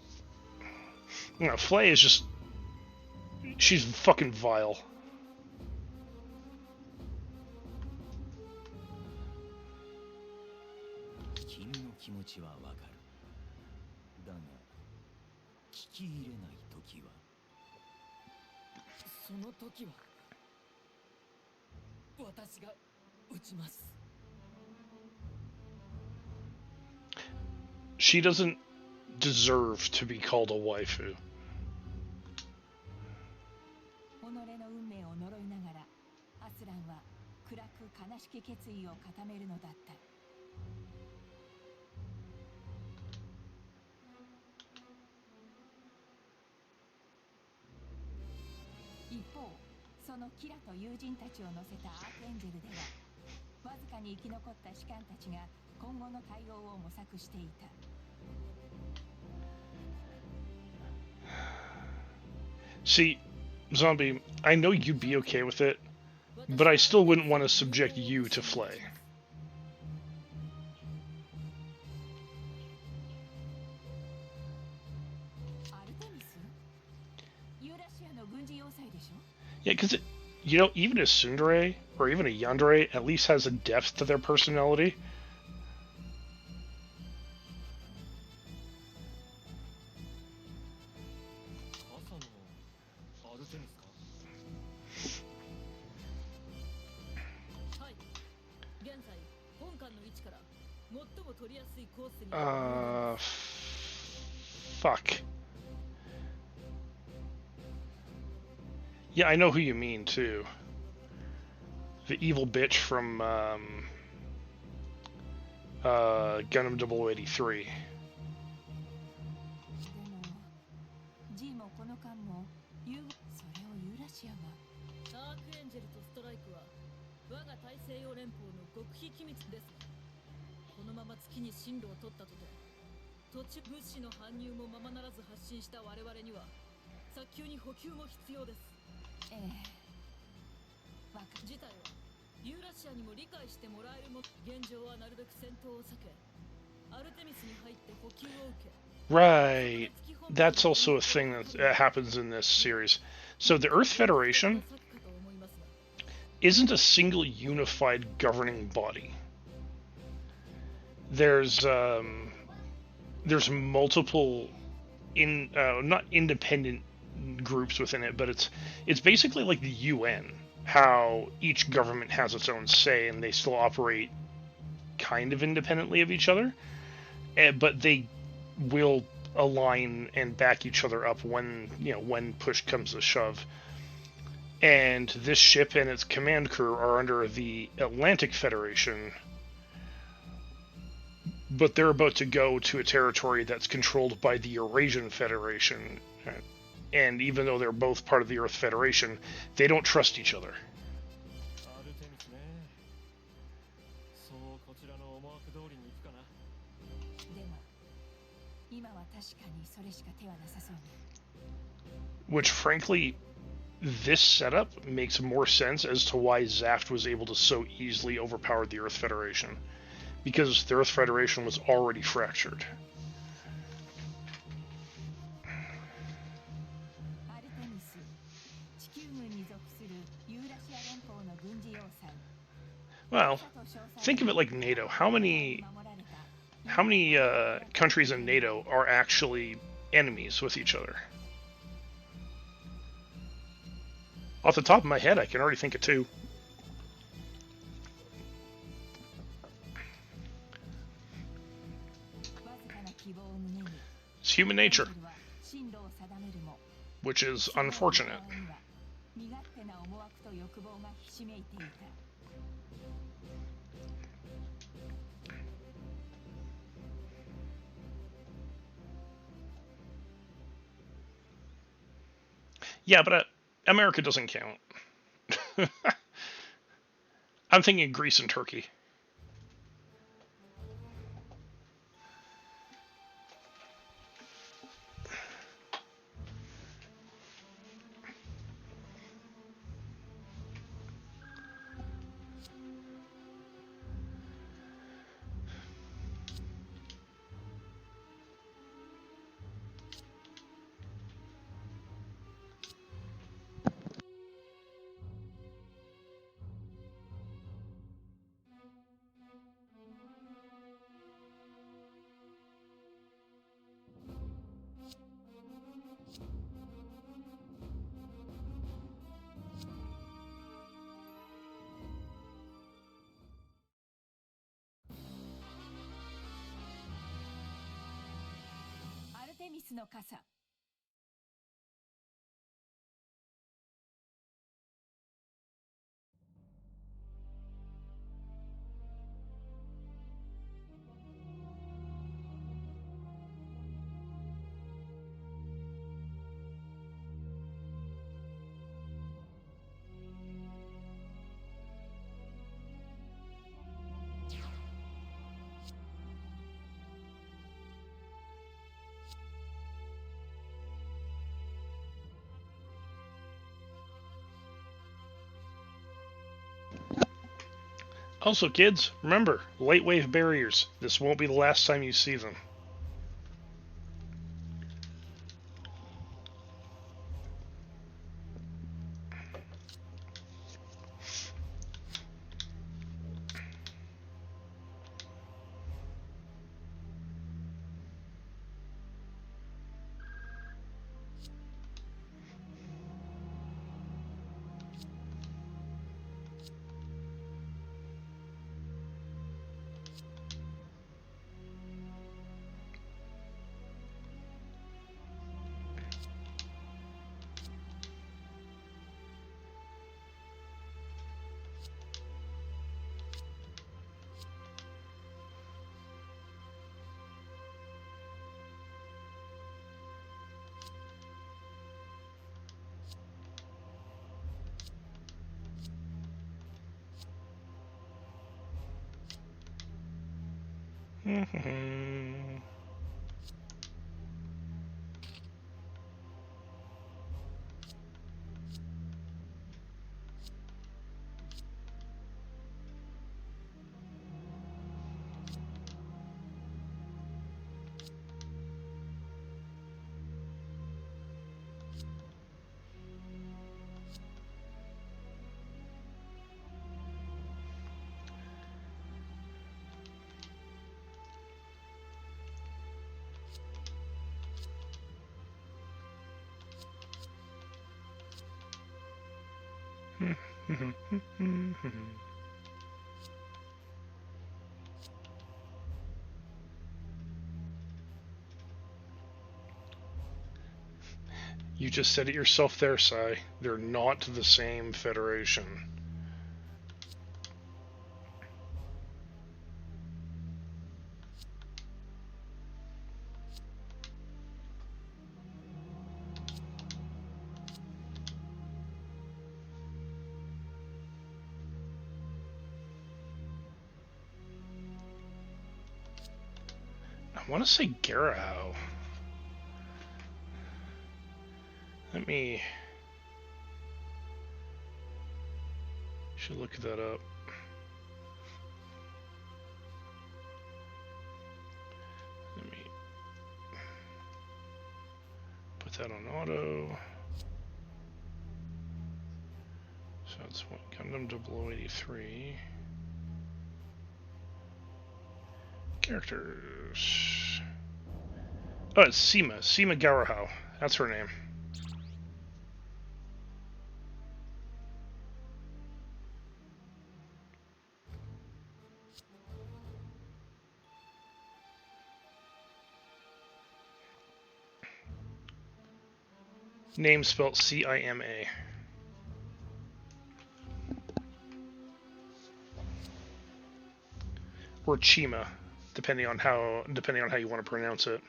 You know, Flay is just... she's fucking vile. 君の気持ちはわかる。だが、聞き入れない時は。その時は私が撃ちます。She doesn't deserve to be called a waifu. 己の運命を呪いながらアスランは暗く悲しき決意を固めるのだった。一方、そのキラと友人たちを乗せたアークエンジェルでは、わずかに生き残った士官たちが今後の対応を模索していた。See, Zombie, I know you'd be okay with it, but I still wouldn't want to subject you to Flay. アルテミス？ユーラシアの軍事要塞でしょ？ Yeah, because, you know, even a tsundere, or even a yandere, at least has a depth to their personality. 朝のアルテミスか。はい。現在本艦の位置から最も取りやすいコースに。Fuck. Yeah, I know who you mean, too. The evil bitch from, Gundam 0083. でも、G もこの間もそれをユーラシアが。アークエンジェルとストライクは我が大西洋連邦の極秘機密ですが、このまま月に進路を取ったとて土地物資の搬入もままならず発進した我々には早急に補給も必要です。ええ。事態はユーラシアにも理解してもらえるも現状はなるべく戦闘を避けアルテミスに入って補給を受け。 Right. That's also a thing that happens in this series. So the Earth Federation isn't a single unified governing body. There's multiple not independent groups within it, but it's basically like the UN, how each government has its own say and they still operate kind of independently of each other, but they will align and back each other up when push comes to shove. And this ship and its command crew are under the Atlantic Federation, but they're about to go to a territory that's controlled by the Eurasian Federation. And even though they're both part of the Earth Federation, they don't trust each other. アルテミスね。そうこちらの思惑通りに行くかな。でも、今は確かにそれしか手はなさそうね。Which, frankly, this setup makes more sense as to why Zaft was able to so easily overpower the Earth Federation. Because the Earth Federation was already fractured. アルテミス、地球軍に属するユーラシア連邦の軍事要塞。 Well, think of it like NATO. How many countries in NATO are actually enemies with each other? Off the top of my head, I can already think of two. It's human nature, which is unfortunate. Yeah, but America doesn't count. I'm thinking Greece and Turkey. テミスの傘。Also, kids, remember, light wave barriers. This won't be the last time you see them. You just said it yourself there, Sai. They're not the same federation. I want to say Garahau. Let me... should look that up. Let me put that on auto. So that's what, Gundam 0083. Characters. Oh, it's Seema. Seema Garahau. That's her name. Name spelled C-I-M-A. Or Chima, depending on how you want to pronounce it.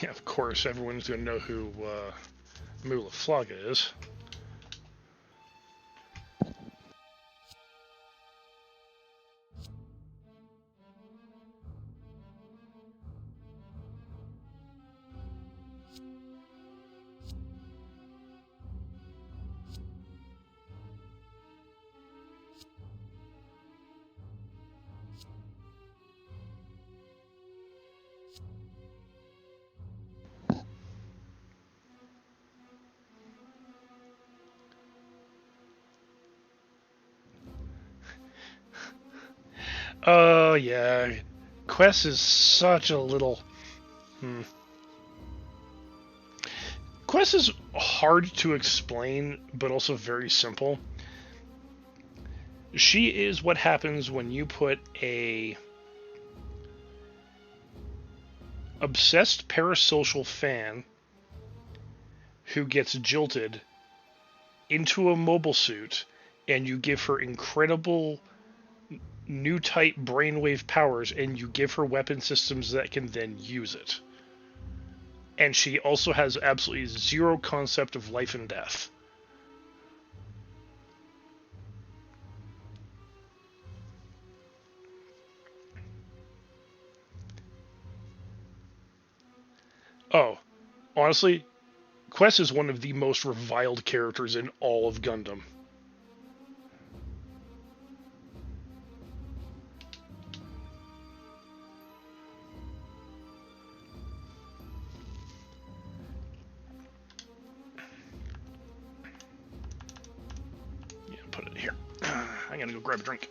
Yeah, of course, everyone's going to know who Mula Flaga is. Oh, yeah. Quest is such a little... Quest is hard to explain, but also very simple. She is what happens when you put a obsessed parasocial fan who gets jilted into a mobile suit and you give her incredible new type brainwave powers and you give her weapon systems that can then use it. And she also has absolutely zero concept of life and death. Oh, honestly, Quest is one of the most reviled characters in all of Gundam. Yeah, put it here. I'm gonna go grab a drink.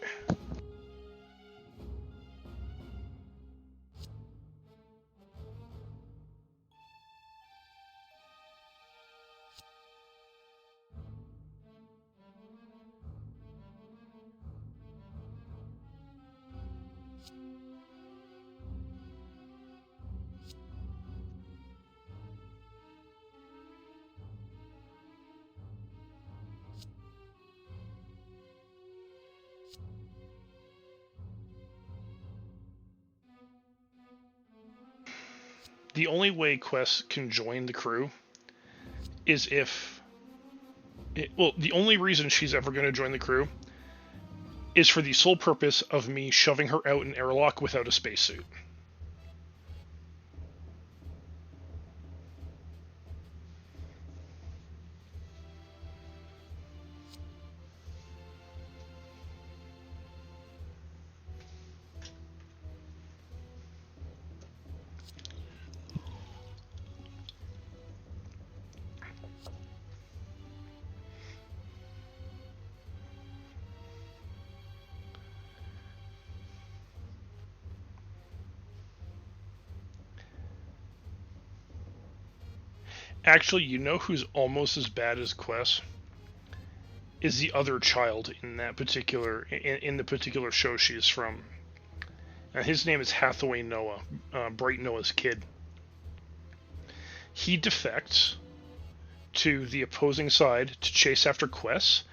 The only way Quest can join the crew is if... well, the only reason she's ever going to join the crew is for the sole purpose of me shoving her out an airlock without a spacesuit. Actually, you know who's almost as bad as Quest? Is the other child in that particular in the particular show she is from. And his name is Hathaway Noah, Bright Noah's kid. He defects to the opposing side to chase after Quest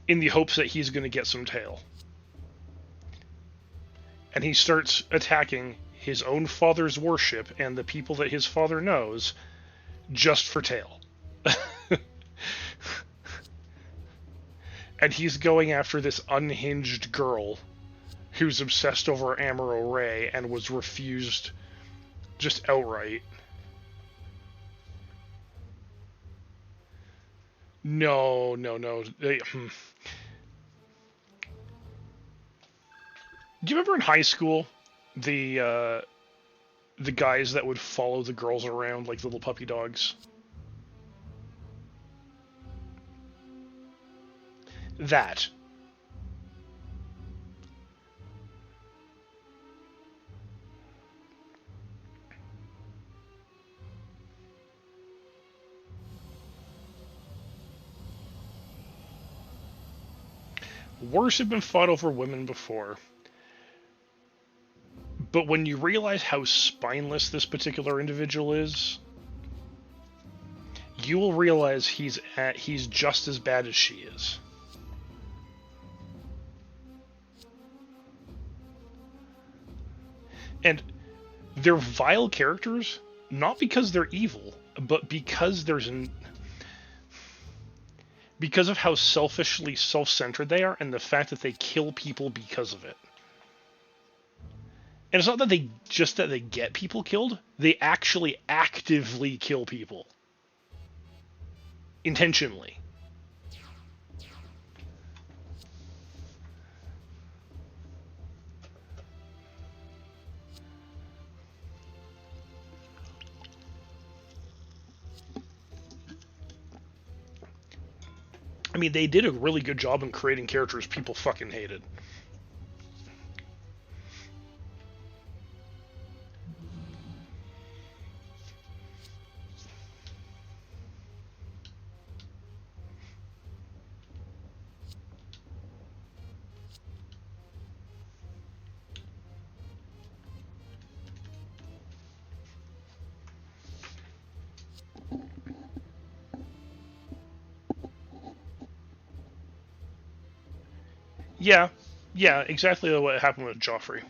in the hopes that he's going to get some tail. And he starts attacking his own father's warship and the people that his father knows just for tail. And he's going after this unhinged girl who's obsessed over Amuro Ray and was refused just outright. No. Do you remember in high school the guys that would follow the girls around like little puppy dogs? That. Wars have been fought over women before. But when you realize how spineless this particular individual is, you will realize he's just as bad as she is. And they're vile characters, not because they're evil, but because because of how selfishly self-centered they are and the fact that they kill people because of it. And it's not that they get people killed, they actually actively kill people. Intentionally. I mean, they did a really good job in creating characters people fucking hated. Yeah, yeah, exactly what happened with Joffrey.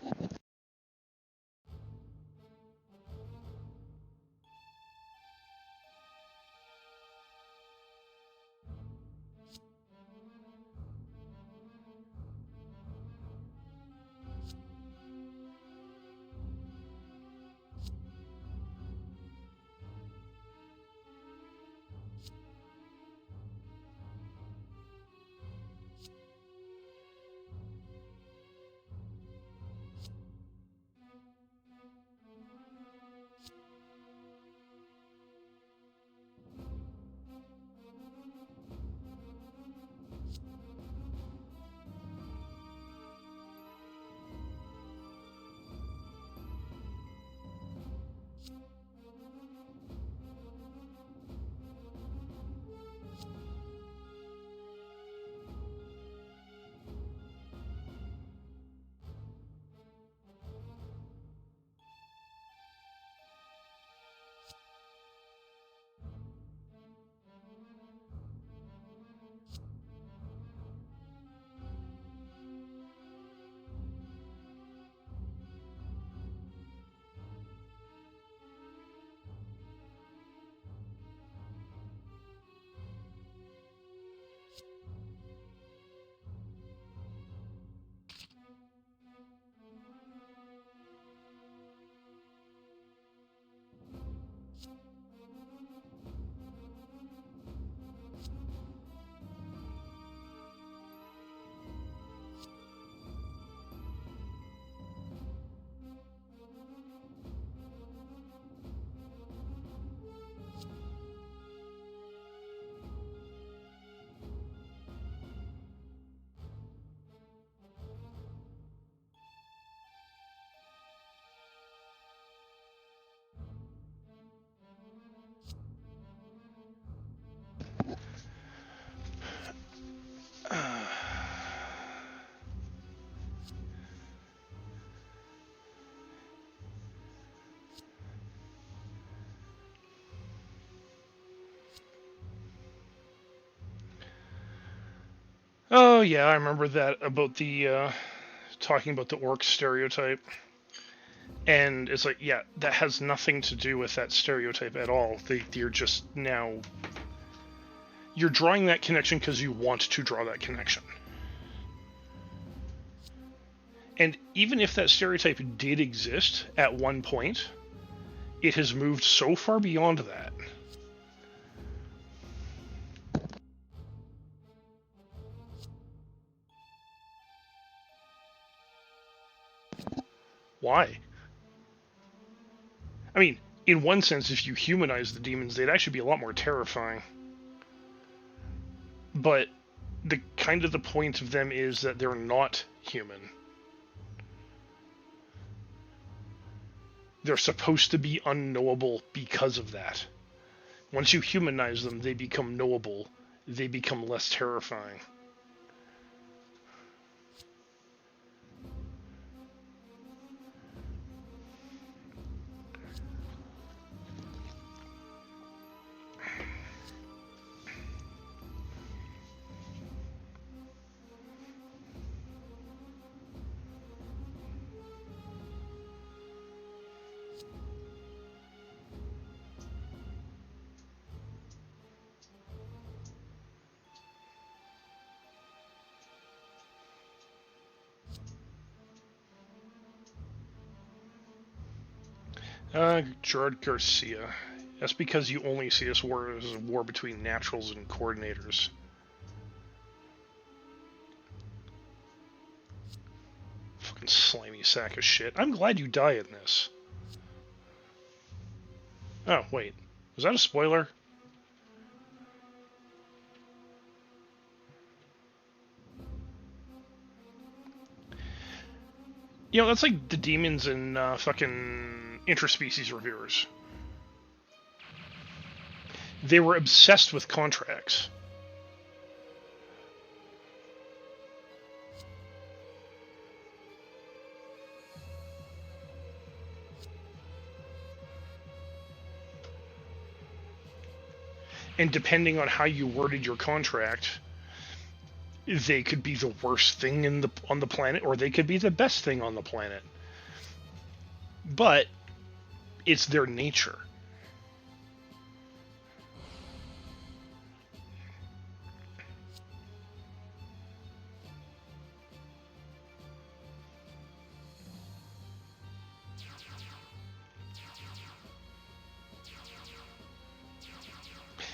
Oh yeah, I remember that about the talking about the orc stereotype. And it's like, yeah, that has nothing to do with that stereotype at all. You're just now you're drawing that connection because you want to draw that connection. And even if that stereotype did exist at one point, it has moved so far beyond that. Why? I mean, in one sense, if you humanize the demons, they'd actually be a lot more terrifying. But the kind of the point of them is that they're not human. They're supposed to be unknowable because of that. Once you humanize them, they become knowable. They become less terrifying. Gerard Garcia. That's because you only see this war as a war between naturals and coordinators. Fucking slimy sack of shit. I'm glad you die in this. Oh, wait. Was that a spoiler? You know, that's like the demons in fucking interspecies reviewers. They were obsessed with contracts. And depending on how you worded your contract, They could be the worst thing on the planet, or they could be the best thing on the planet. But it's their nature.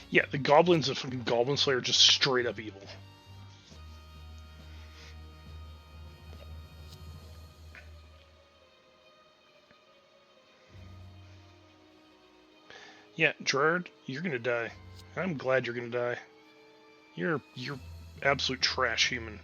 Yeah, the goblins of fucking Goblin Slayer are just straight up evil. Yeah, Gerard, you're gonna die. I'm glad you're gonna die. You're absolute trash human.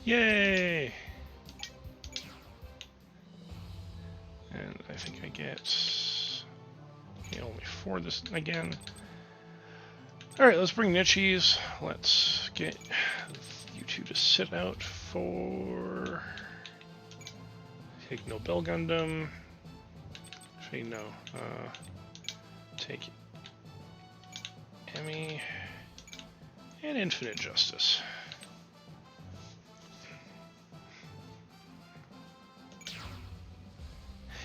Yay! And I think I get only 4 this again. Alright, let's bring Nichies. Let's get you two to sit out for... Take Nobel Gundam. Actually, no. Take Emmy. And Infinite Justice.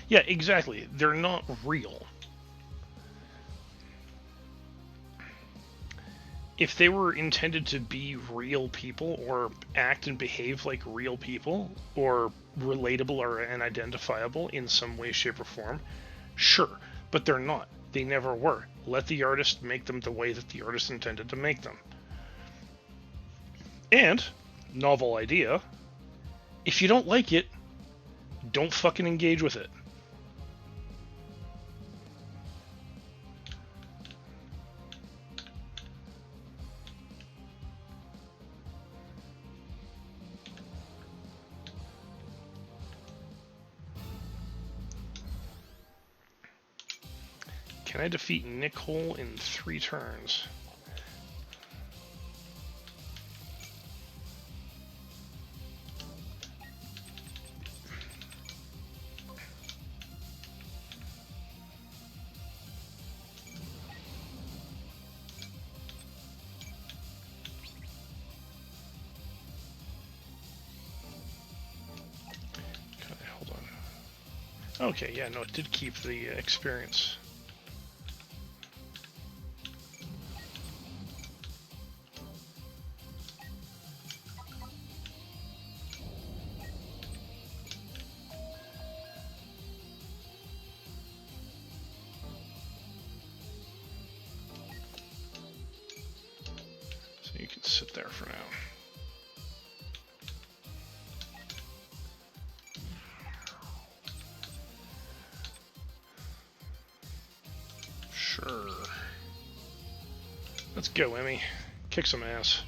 Yeah, exactly. They're not real. If they were intended to be real people, or act and behave like real people, or relatable or and identifiable in some way, shape, or form, sure. But they're not. They never were. Let the artist make them the way that the artist intended to make them. And, novel idea, if you don't like it, don't fucking engage with it. Can I defeat Nicole in 3 turns? Okay, hold on. Okay, yeah, no, it did keep the experience. You can sit there for now. Sure. Let's go, Emmy. Kick some ass.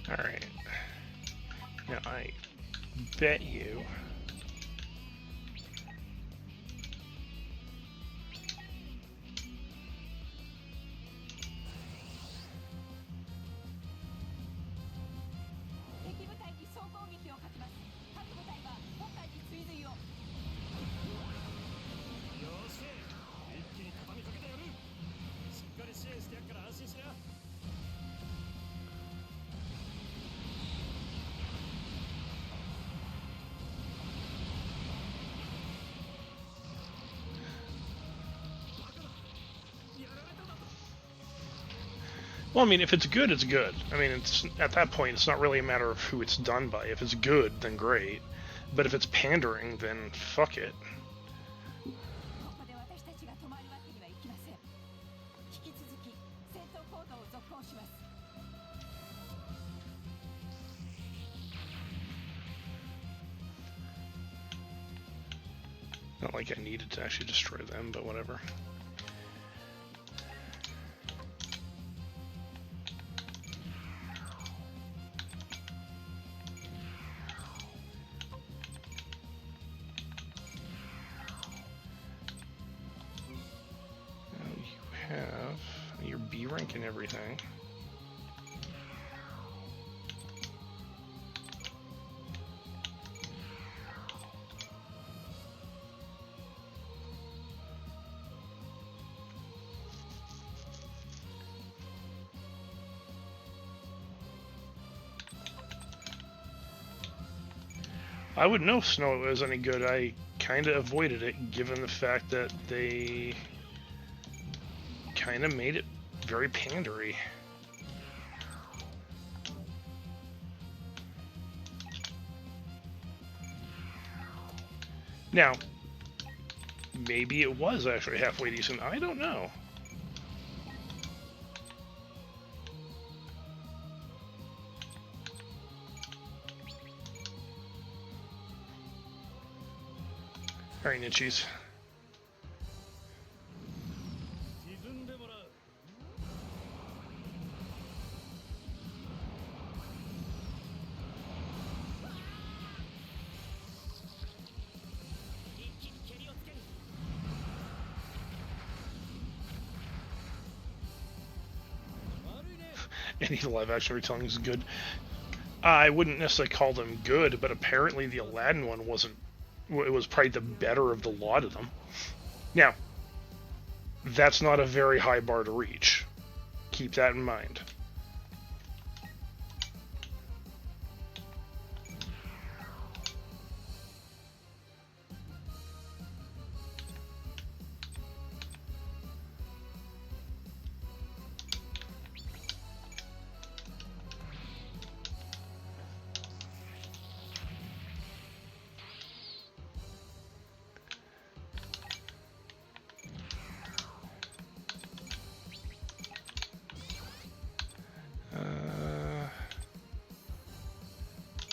Alright. Now I bet you... Well, I mean, if it's good, it's good. I mean, it's at that point, it's not really a matter of who it's done by. If it's good, then great. But if it's pandering, then fuck it. ここで私たちが止まるわけにはいきません。引き続き戦闘行動を続行します。 Not like I needed to actually destroy them, but whatever. Now you have your B rank and everything. I wouldn't know if Snow was any good. I kind of avoided it, given the fact that they kind of made it very pandery. Now, maybe it was actually halfway decent. I don't know. Alright, Nichies. Any live action retelling is good. I wouldn't necessarily call them good, but apparently the Aladdin one wasn't. It was probably the better of the lot of them. Now, that's not a very high bar to reach. Keep that in mind.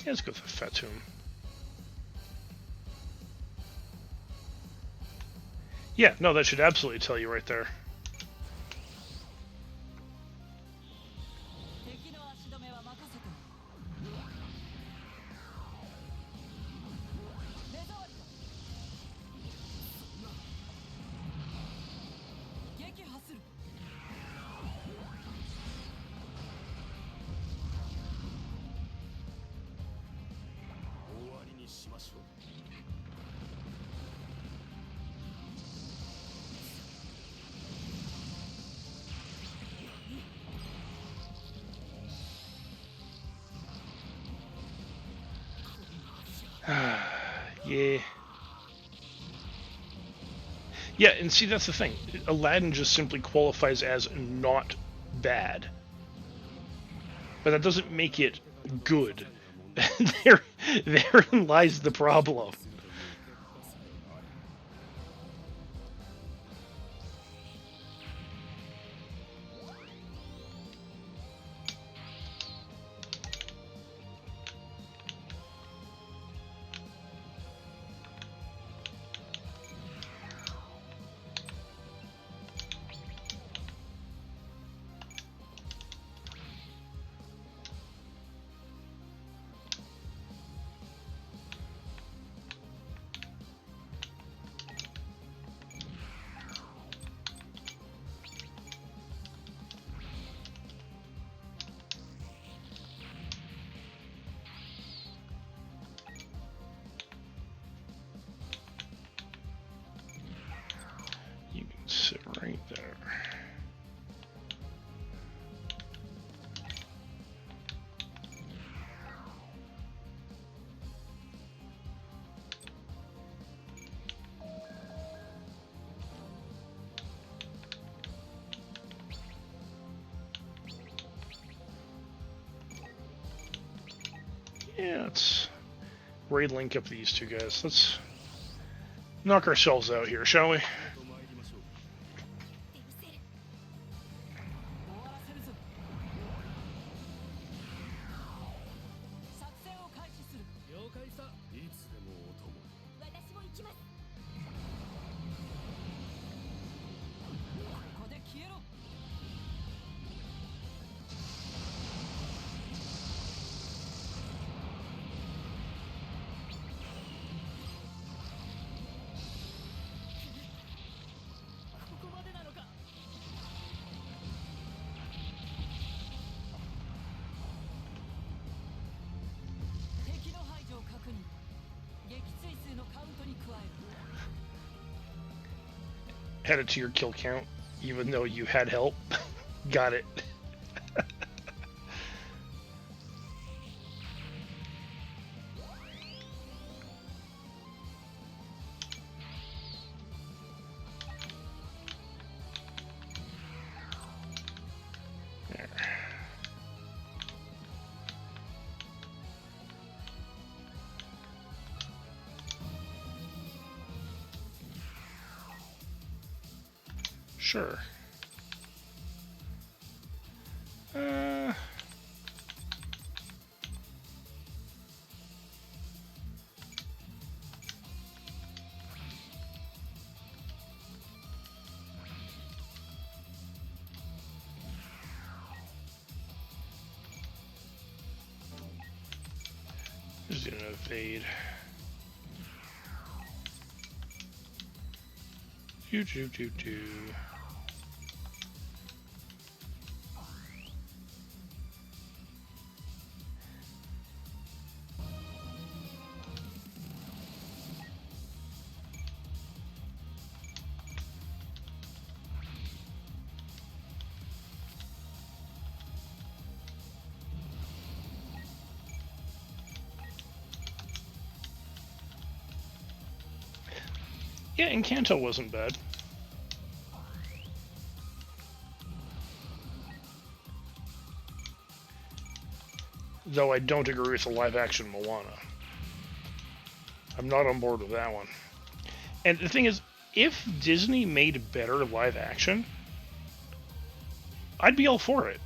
Yeah, let's go for Fatum. Yeah, no, that should absolutely tell you right there. 敵の足止めは任せて。目障りだ。撃破する。 Yeah. Yeah, and see, that's the thing. Aladdin just simply qualifies as not bad. But that doesn't make it good. Therein lies the problem. Right there. Yeah, let's raid link up these two guys. Let's knock ourselves out here, shall we? 終わらせるぞ。作戦を開始する。了解さ。いつでもお供。私も行きます。ここで消えろ。ここまでなのか。敵の排除を確認。撃墜数のカウントに加える。 Add it to your kill count, even though you had help. Got it. There. Sure. Just do an evade. Do. Yeah, Encanto wasn't bad. Though I don't agree with the live-action Moana. I'm not on board with that one. And the thing is, if Disney made better live-action, I'd be all for it.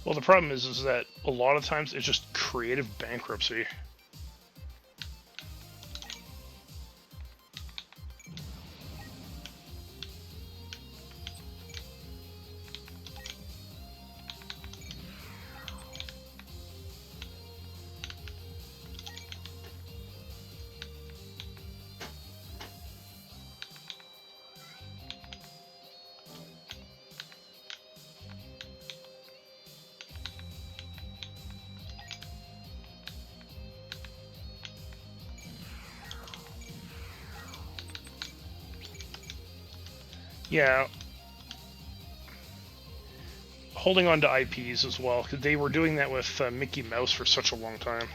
Well, the problem is that a lot of times it's just creative bankruptcy. Yeah. Holding on to IPs as well, because they were doing that with Mickey Mouse for such a long time.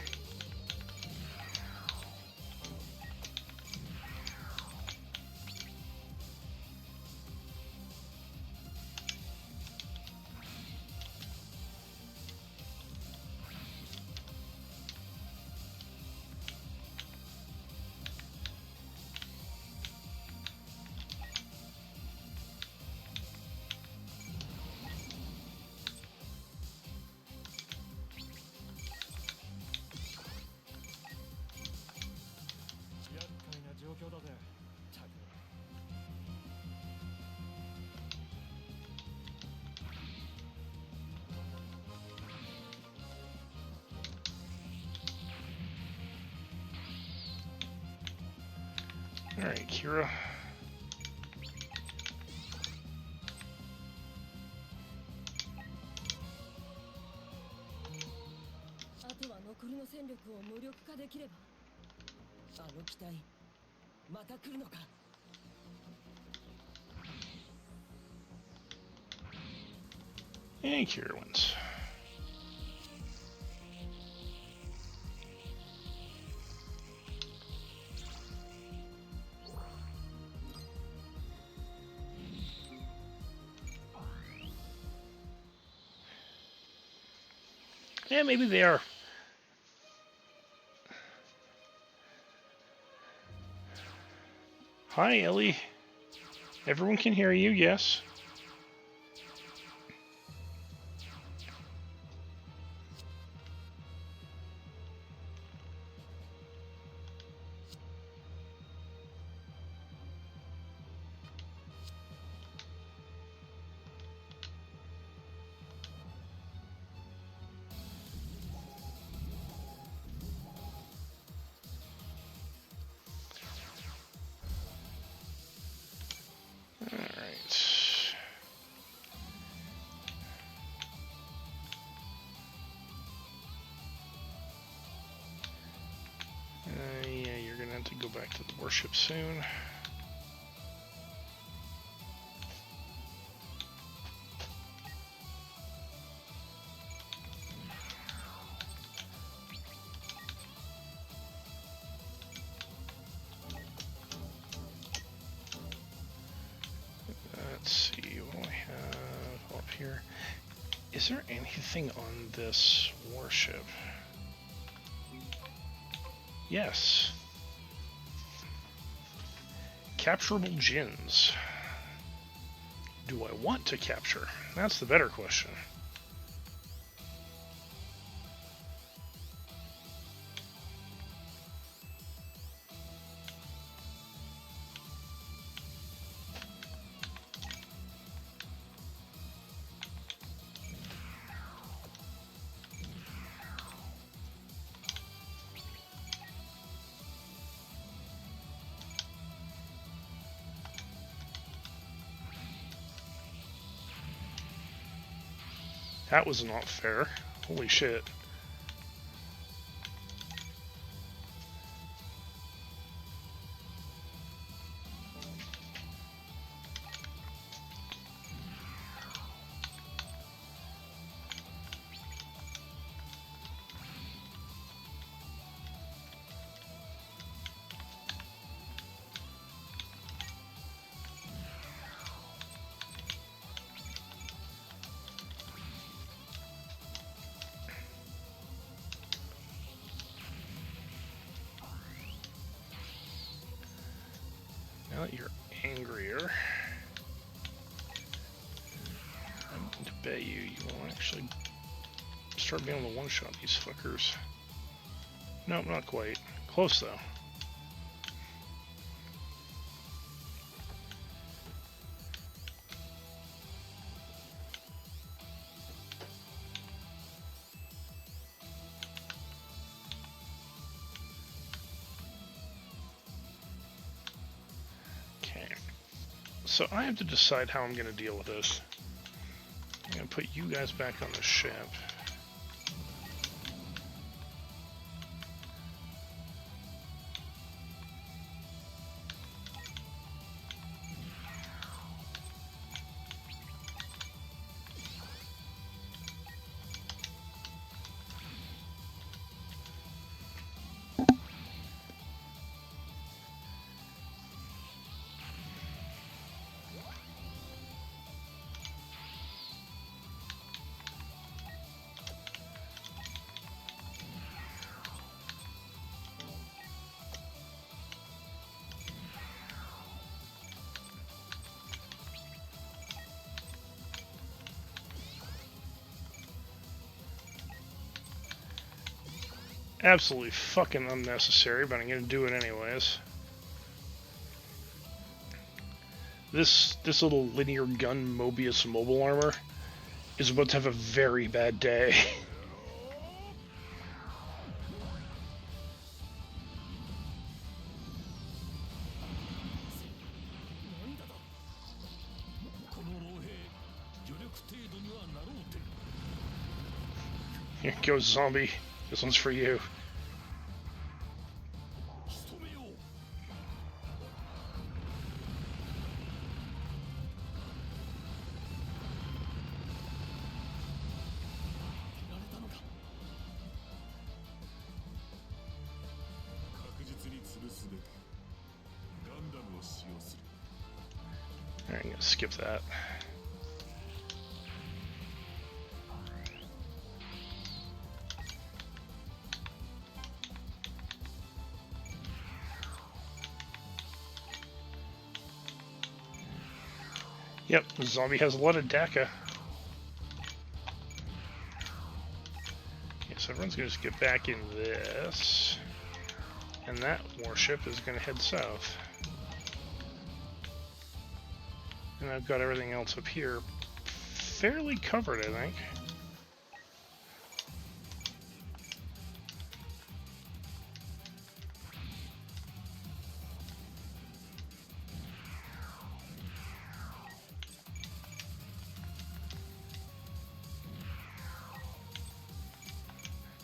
Alright, Kira. あとは残りの戦力を無力化できれば。あの機体また来るのか。 And Kira wins. Yeah, maybe they are. Hi, Ellie. Everyone can hear you, yes. Yeah, you're gonna have to go back to the warship soon. Let's see, what do I have up here? Is there anything on this warship? Yes. Capturable Djinns. Do I want to capture? That's the better question. That was not fair. Holy shit. Now that you're angrier, I'm going to bet you will actually start being able to one-shot these fuckers. Nope, not quite. Close, though. So I have to decide how I'm going to deal with this. I'm going to put you guys back on the ship. Absolutely fucking unnecessary, but I'm gonna do it anyways. This little linear gun Mobius mobile armor is about to have a very bad day. Here goes zombie. This one's for you. 仕留めよう。やられたのか。確実に潰すべくガンダムを使用する。 Alright, I'm gonna skip that. Yep, the zombie has a lot of DACA. Okay, so everyone's gonna just get back in this. And that warship is gonna head south. And I've got everything else up here fairly covered, I think.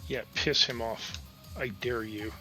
Yeah, piss him off. I dare you.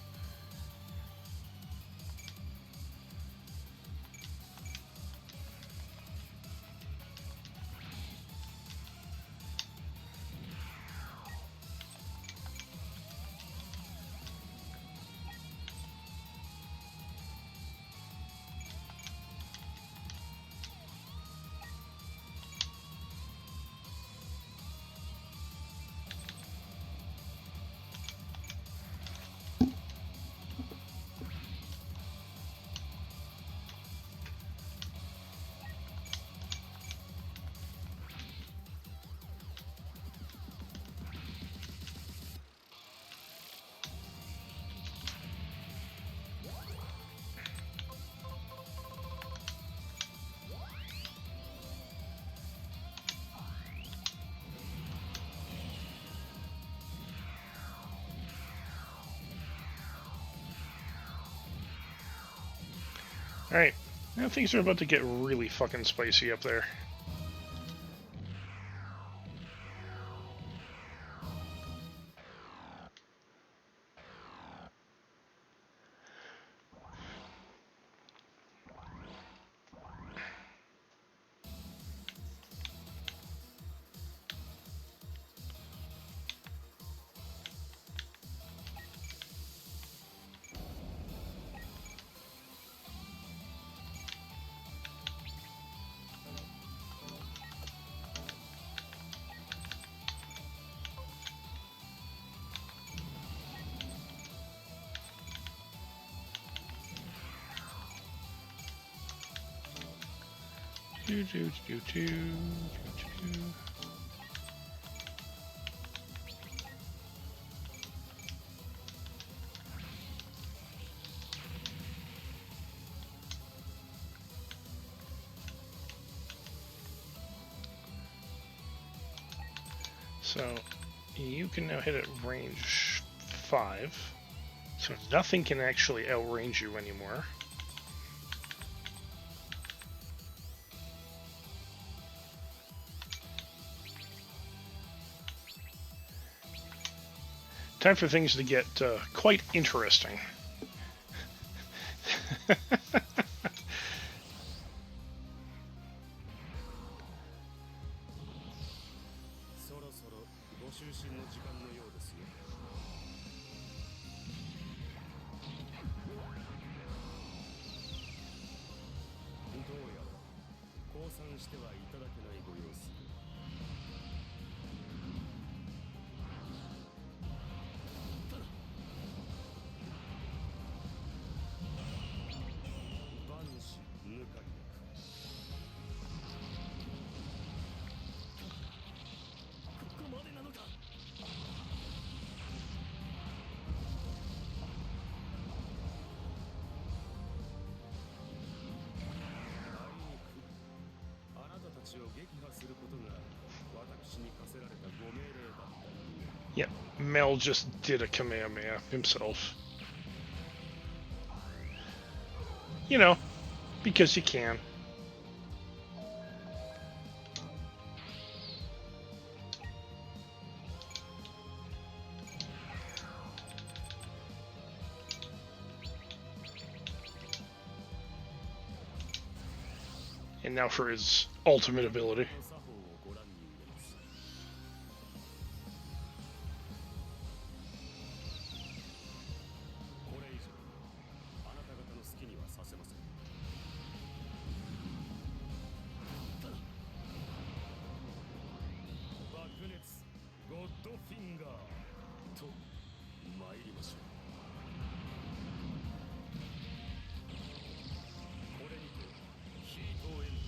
Alright, now things are about to get really fucking spicy up there. Do, do, do, do, do, do. So you can now hit at range 5, so nothing can actually outrange you anymore. Time for things to get quite interesting. Yep, Mel just did a Kamehameha himself. You know, because you can. And now for his ultimate ability. 作法をご覧に入れます。これ以上あなた方の好きにはさせません。爆熱ゴッドフィンガーと参りましょう。これにてヒートエンド。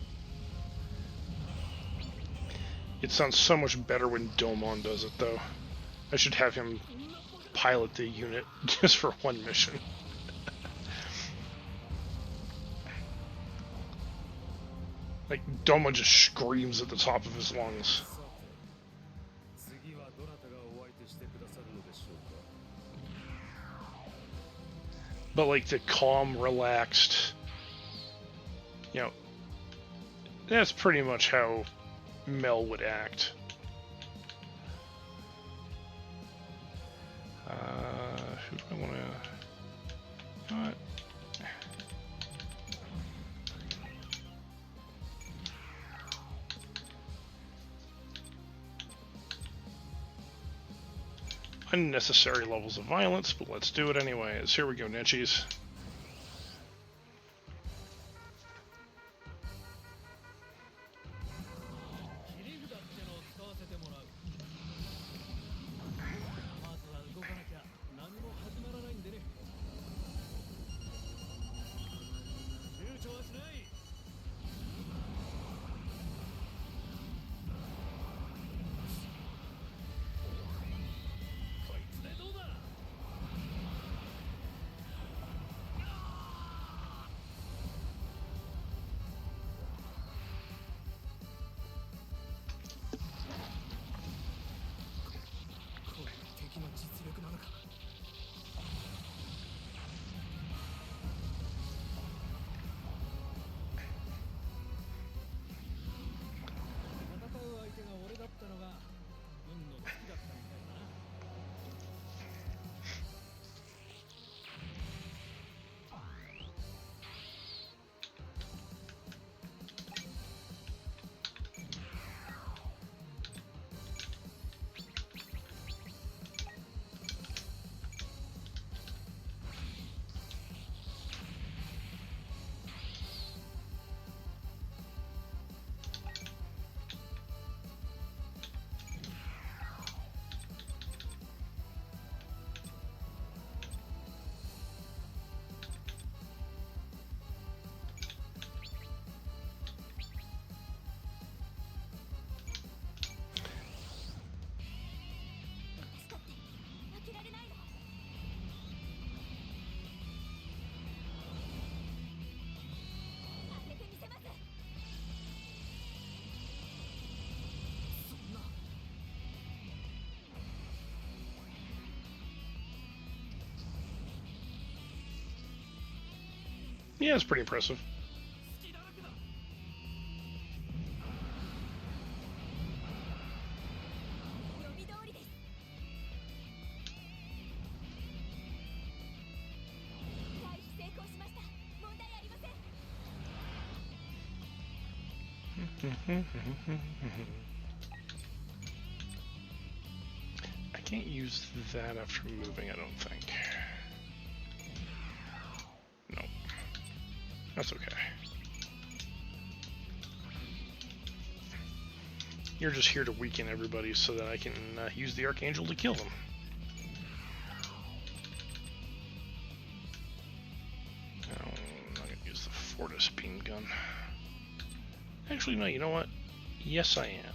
It sounds so much better when Domon does it, though. I should have him pilot the unit just for one mission. Like, Domon just screams at the top of his lungs. さて、次はどなたがお相手してくださるのでしょうか。 But, like, the calm, relaxed... You know... That's pretty much how Mel would act. Who do I want to... You know what? Unnecessary levels of violence, but let's do it anyways. Here we go, Nichies. 切り札ってのを使わせてもらう。まずは動かなきゃ何も始まらないんでね。躊躇はしない。こいつでどうだ。 これが敵の実力なのか。戦う相手が俺だったのが運の尽きだったみたいだな。 私だって負けられないの。当ててみせます。 そんな。 Yeah, it's pretty impressive. 隙だらけだ。読み通りです。回避成功しました。問題ありません。 I can't use that after moving, I don't think. No. That's okay. You're just here to weaken everybody so that I can use the Archangel to kill them. No, I'm not going to use the Fortis beam gun. Actually, no, you know what? Yes, I am.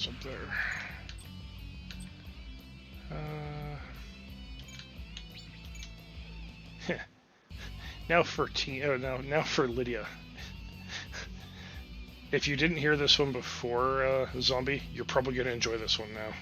goes up there. Now for now for Lydia. If you didn't hear this one before, Zombie, you're probably going to enjoy this one now.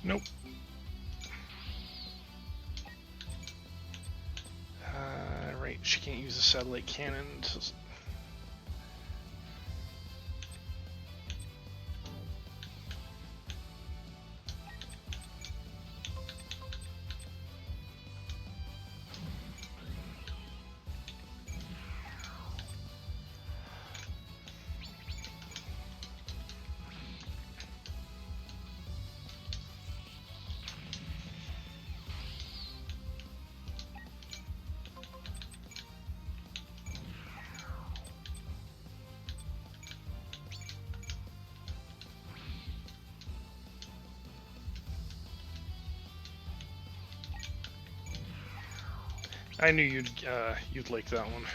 Nope. Right, she can't use the satellite cannon. I knew you'd like that one.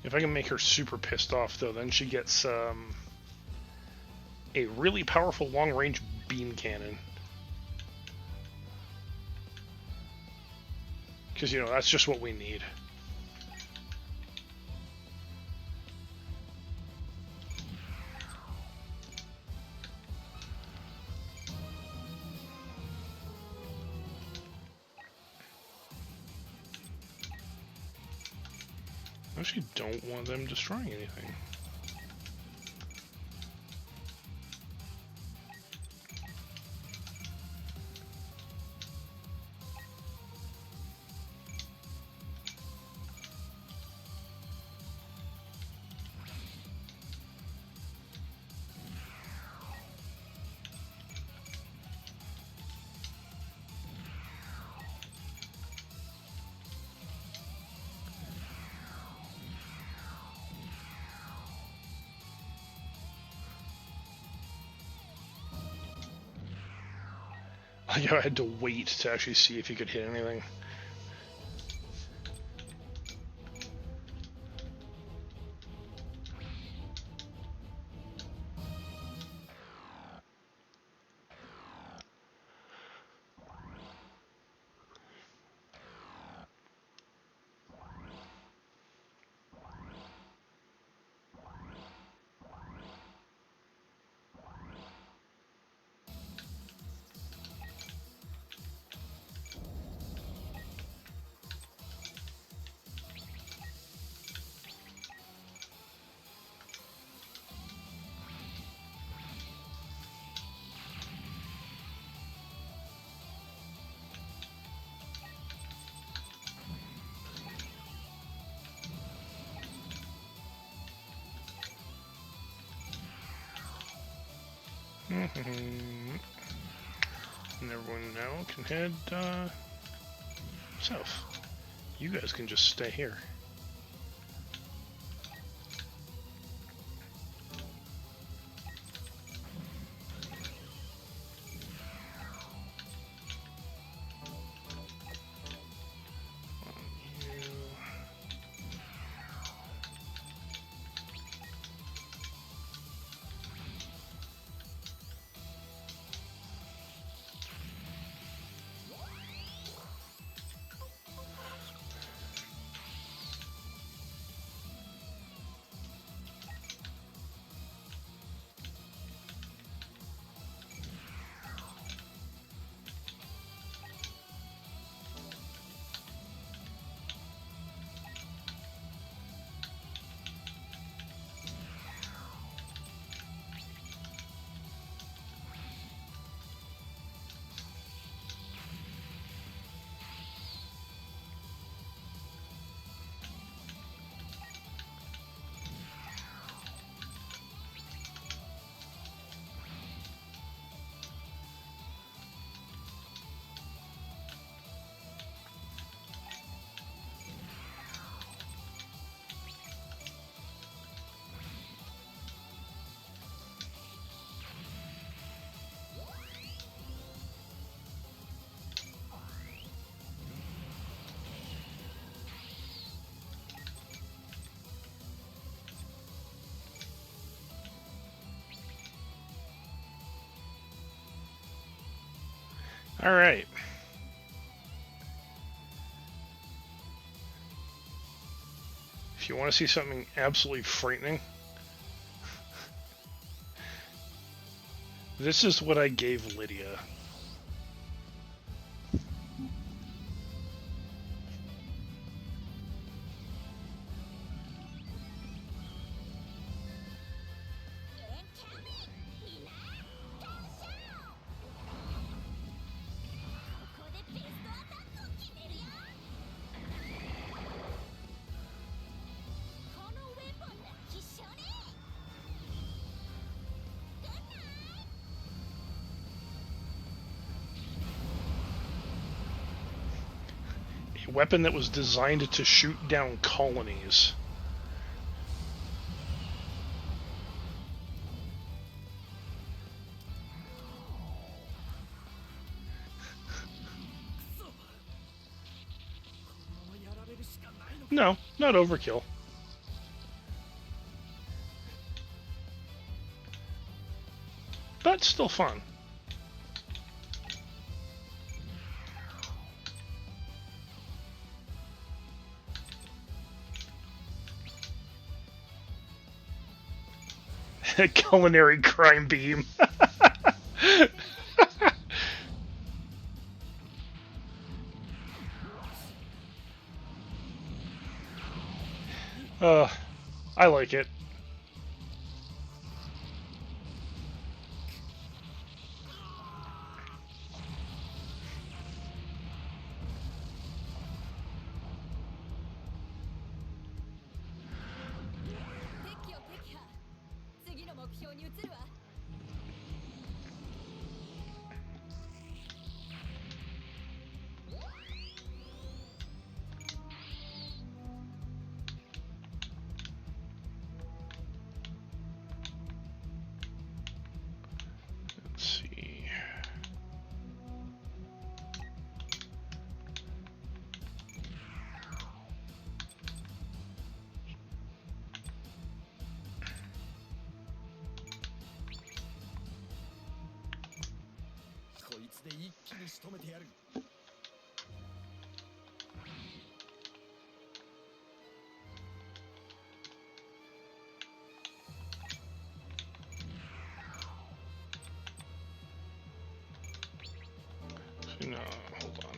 If I can make her super pissed off, though, then she gets a really powerful long-range beam cannon. Because, you know, that's just what we need. I actually don't want them destroying anything. Like, I had to wait to actually see if he could hit anything. And everyone now can head south. You guys can just stay here. All right. If you want to see something absolutely frightening, this is what I gave Lydia. A weapon that was designed to shoot down colonies. No, not overkill. But still fun. Culinary crime beam. I like it. Let's see. No, hold on.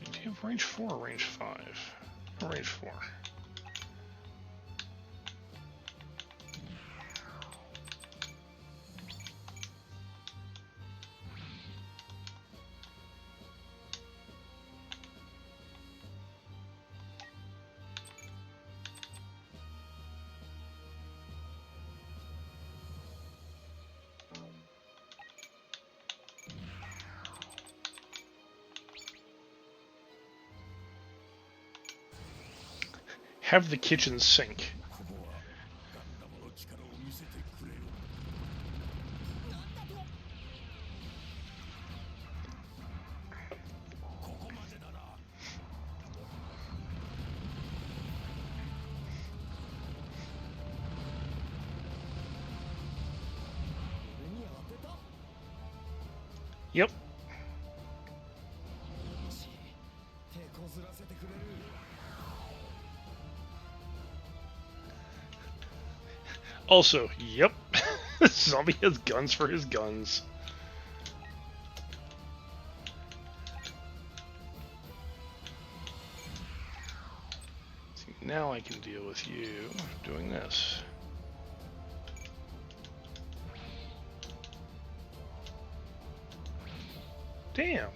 Do you have range 4 or range 5? Range 4. Have the kitchen sink. Yep. Also, yep. Zombie has guns for his guns. See, now I can deal with you doing this. Damn.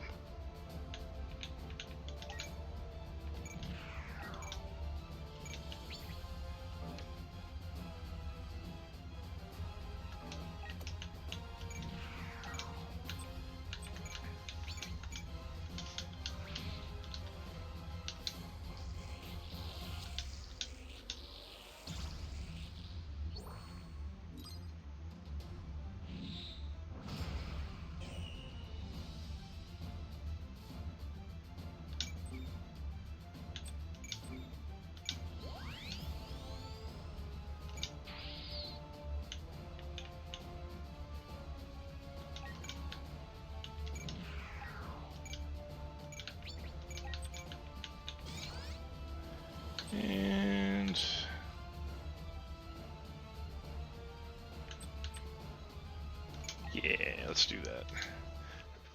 let's do that.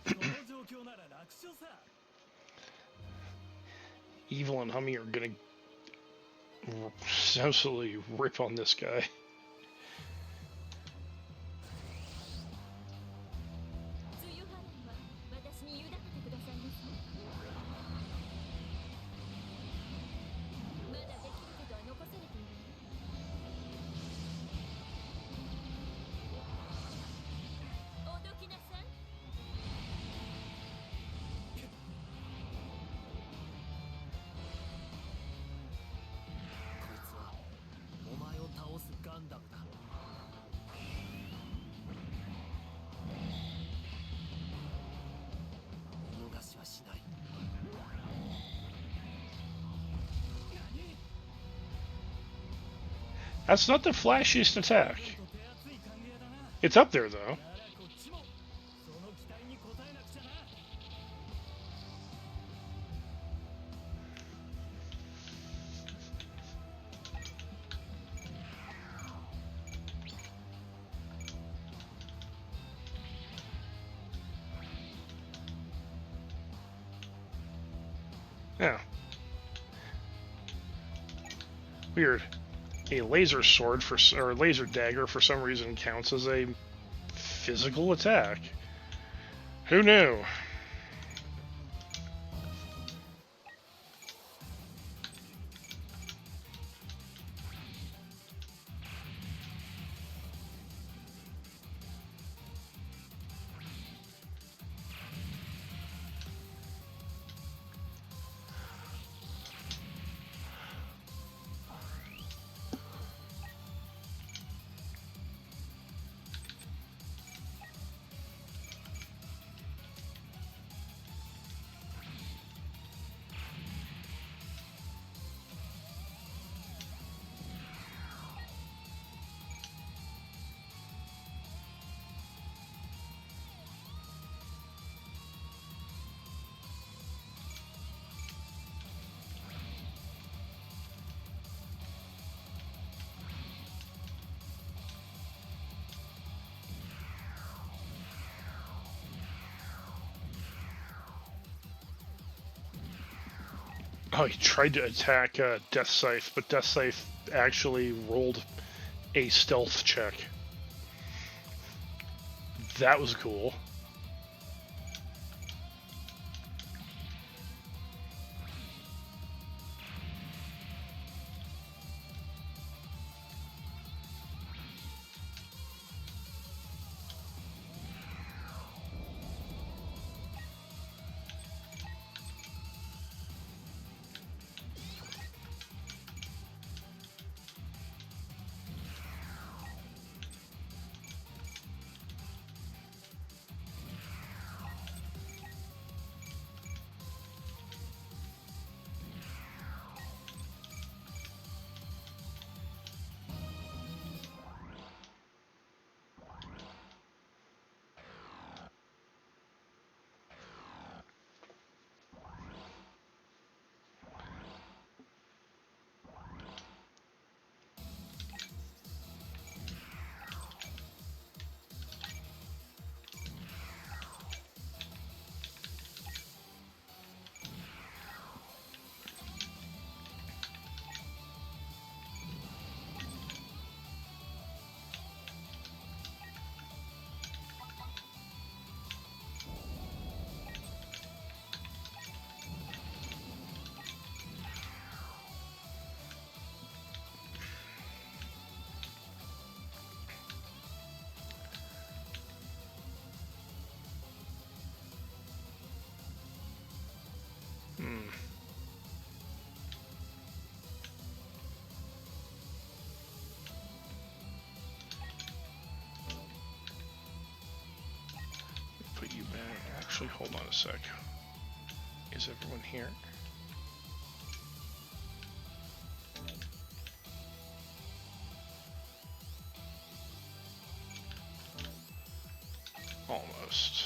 この状況なら楽勝さ。 Evil and Hummy are gonna absolutely rip on this guy. 梅雨払いは私に委ねてくださいますね。まだできることは残されている。おどきなさい。 こいつはお前を倒すガンダムだ。見逃しはしない。 That's not the flashiest attack. It's up there though. ならこっちもその期待に応えなくちゃな。 Yeah. Weird. A laser sword or laser dagger for some reason counts as a physical attack. Who knew? Oh, he tried to attack Death Scythe, but Death Scythe actually rolled a stealth check. That was cool. Put you back. Actually, hold on a sec. Is everyone here? Almost.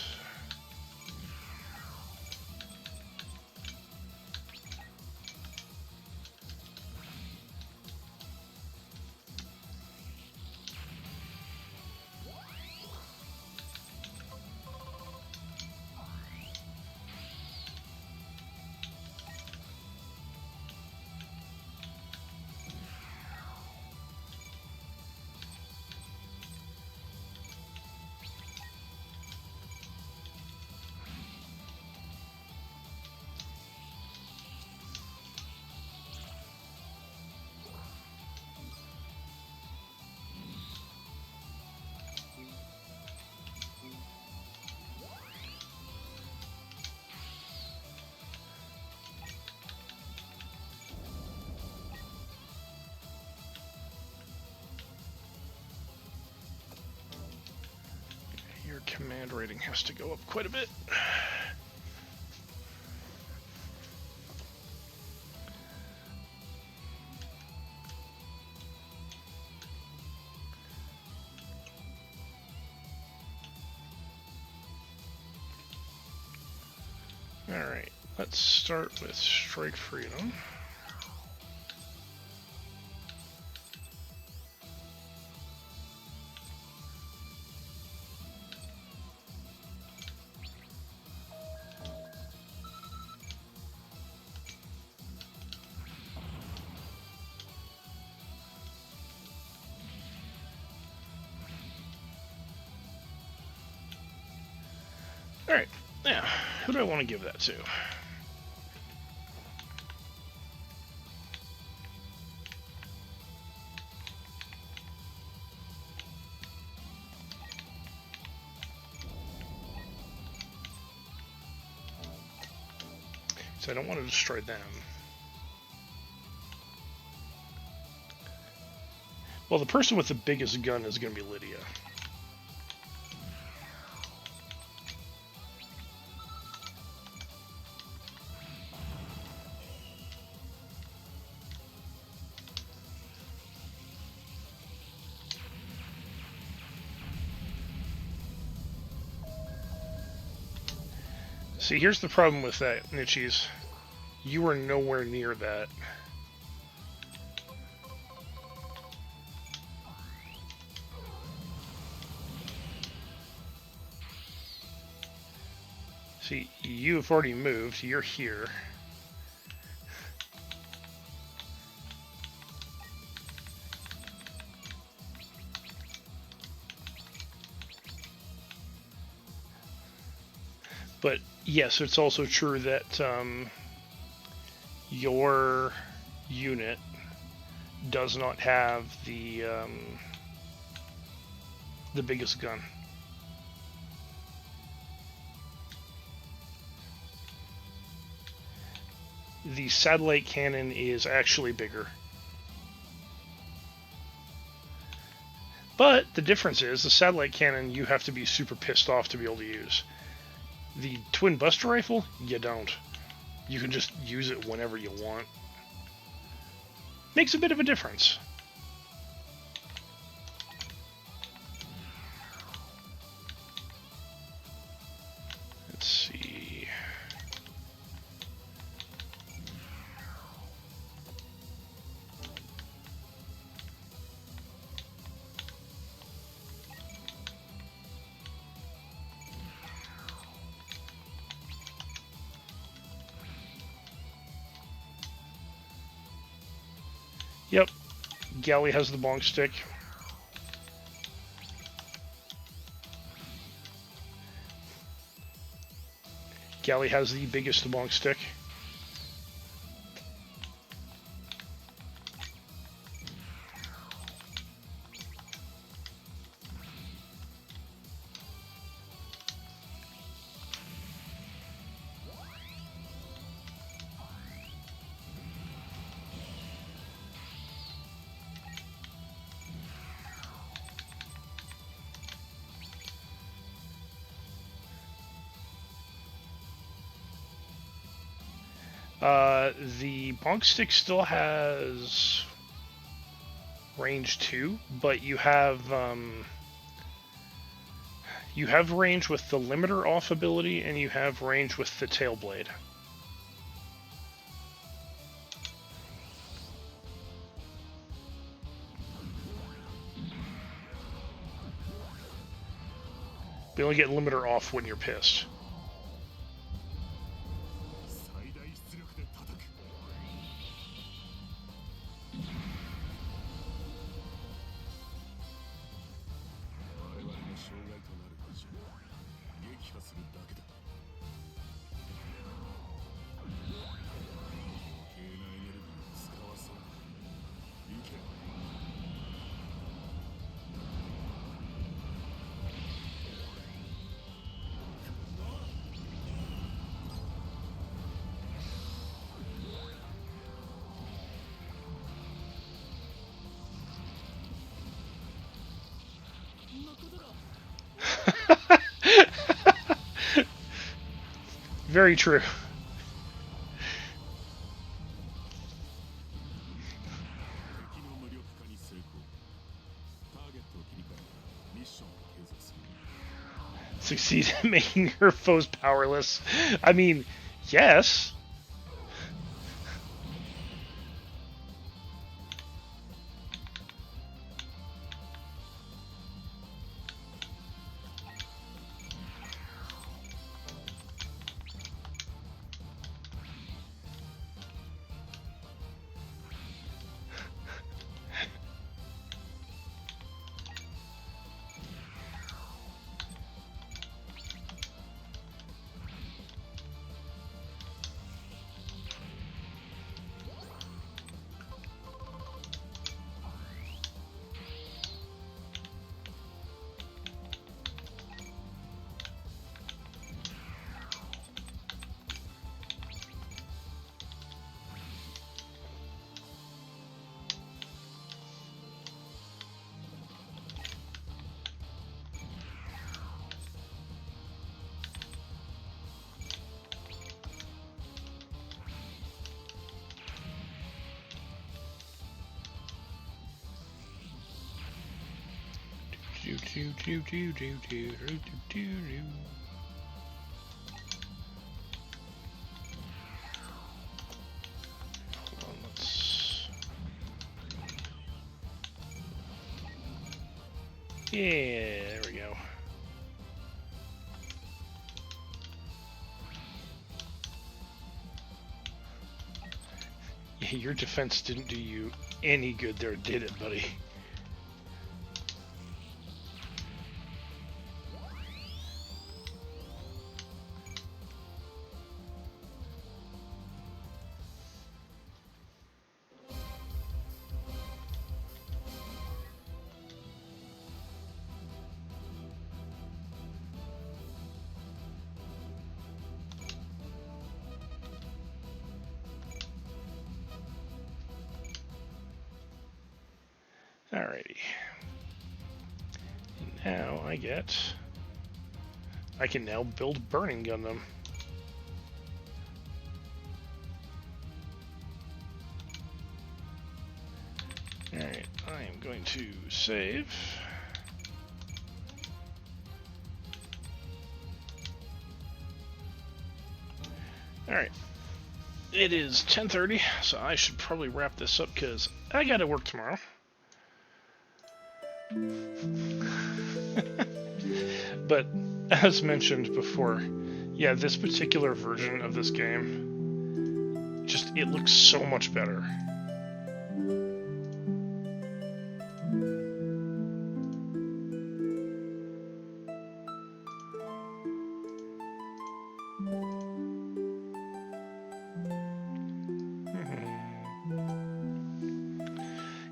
command rating has to go up quite a bit. Alright, let's start with Strike Freedom. Alright, now, who do I want to give that to? So I don't want to destroy them. Well, the person with the biggest gun is going to be Lydia. See, here's the problem with that, Nichis. You were nowhere near that. See, you've already moved. You're here. But yes, it's also true that your unit does not have the biggest gun. The satellite cannon is actually bigger. But the difference is, the satellite cannon you have to be super pissed off to be able to use. The twin buster rifle, you don't. You can just use it whenever you want. Makes a bit of a difference. Let's see. Yep, Galley has the bonk stick. Galley has the biggest bonk stick. The bonk stick still has range 2, but you have range with the limiter off ability, and you have range with the tail blade. You only get limiter off when you're pissed. Very true. 敵の無力化に成功。ターゲットを切り替えたらミッションを継続する。 Succeed in making her foes powerless. I mean, yes. Hold on, let's... Yeah, there we go. Yeah, your defense didn't do you any good there, did it, buddy? Alrighty. Now I can now build Burning Gundam. Alright, I am going to save. Alright. It is 10:30, so I should probably wrap this up because I gotta work tomorrow. But as mentioned before, yeah, this particular version of this game, just, it looks so much better.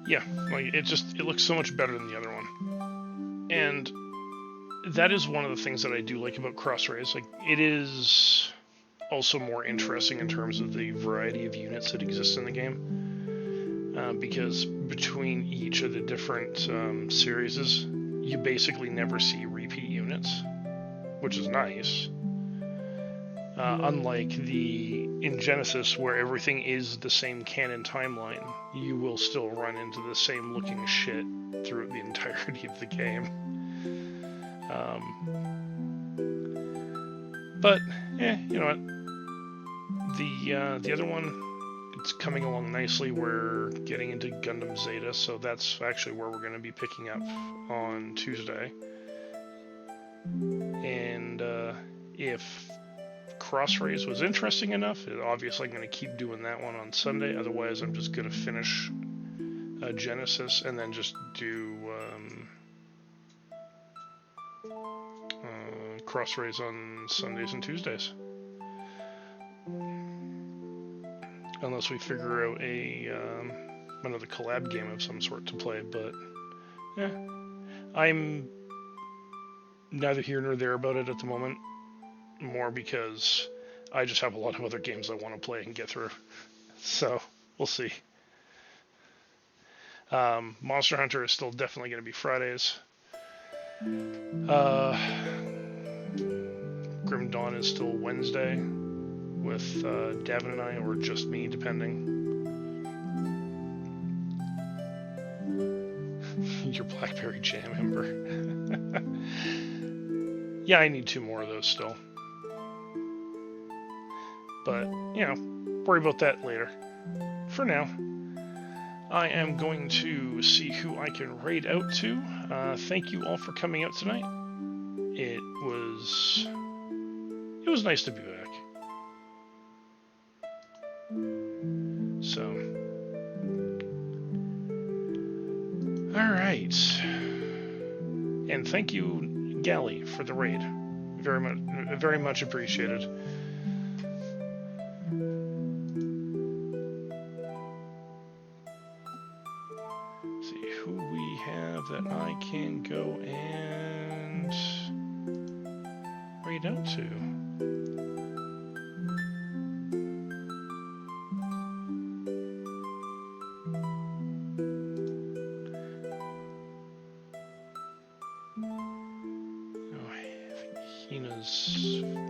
Yeah, like, it looks so much better than the other one. And that is one of the things that I do like about Crossrays. Like, it is also more interesting in terms of the variety of units that exist in the game. Because between each of the different series, you basically never see repeat units, which is nice. Unlike in Genesis, where everything is the same canon timeline, you will still run into the same looking shit throughout the entirety of the game. But, you know what? The other one, it's coming along nicely. We're getting into Gundam Zeta, so that's actually where we're going to be picking up on Tuesday. And if Crossrays was interesting enough, obviously I'm going to keep doing that one on Sunday. Otherwise, I'm just going to finish Genesis and then just do Crossrays on Sundays and Tuesdays. Unless we figure out another collab game of some sort to play, but yeah, I'm neither here nor there about it at the moment. More because I just have a lot of other games I want to play and get through. So, we'll see. Monster Hunter is still definitely going to be Fridays. Grim Dawn is still Wednesday. with Davin and I, or just me, depending. Your Blackberry Jam, Ember. Yeah, I need 2 more of those still. But, you know, worry about that later. For now, I am going to see who I can raid out to. Thank you all for coming out tonight. It was nice to be back. So, all right, and thank you, Gally, for the raid. Very much appreciated. See who we have that I can go and raid out to.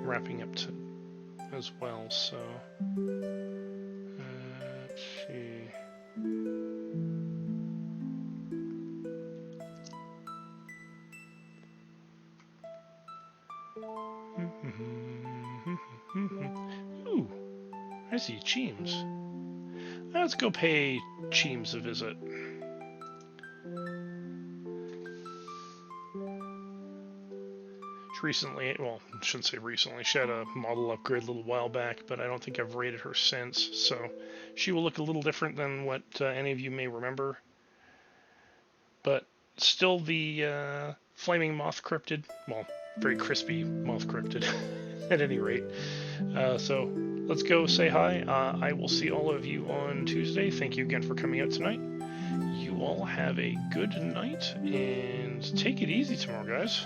Wrapping up to as well, so let's see. Ooh, I see Cheems. Let's go pay Cheems a visit. Recently, well, I shouldn't say recently, she had a model upgrade a little while back, but I don't think I've rated her since, so she will look a little different than what any of you may remember. But still the flaming moth cryptid, well, very crispy moth cryptid at any rate. So let's go say hi. I will see all of you on Tuesday. Thank you again for coming out tonight. You all have a good night, and take it easy tomorrow, guys.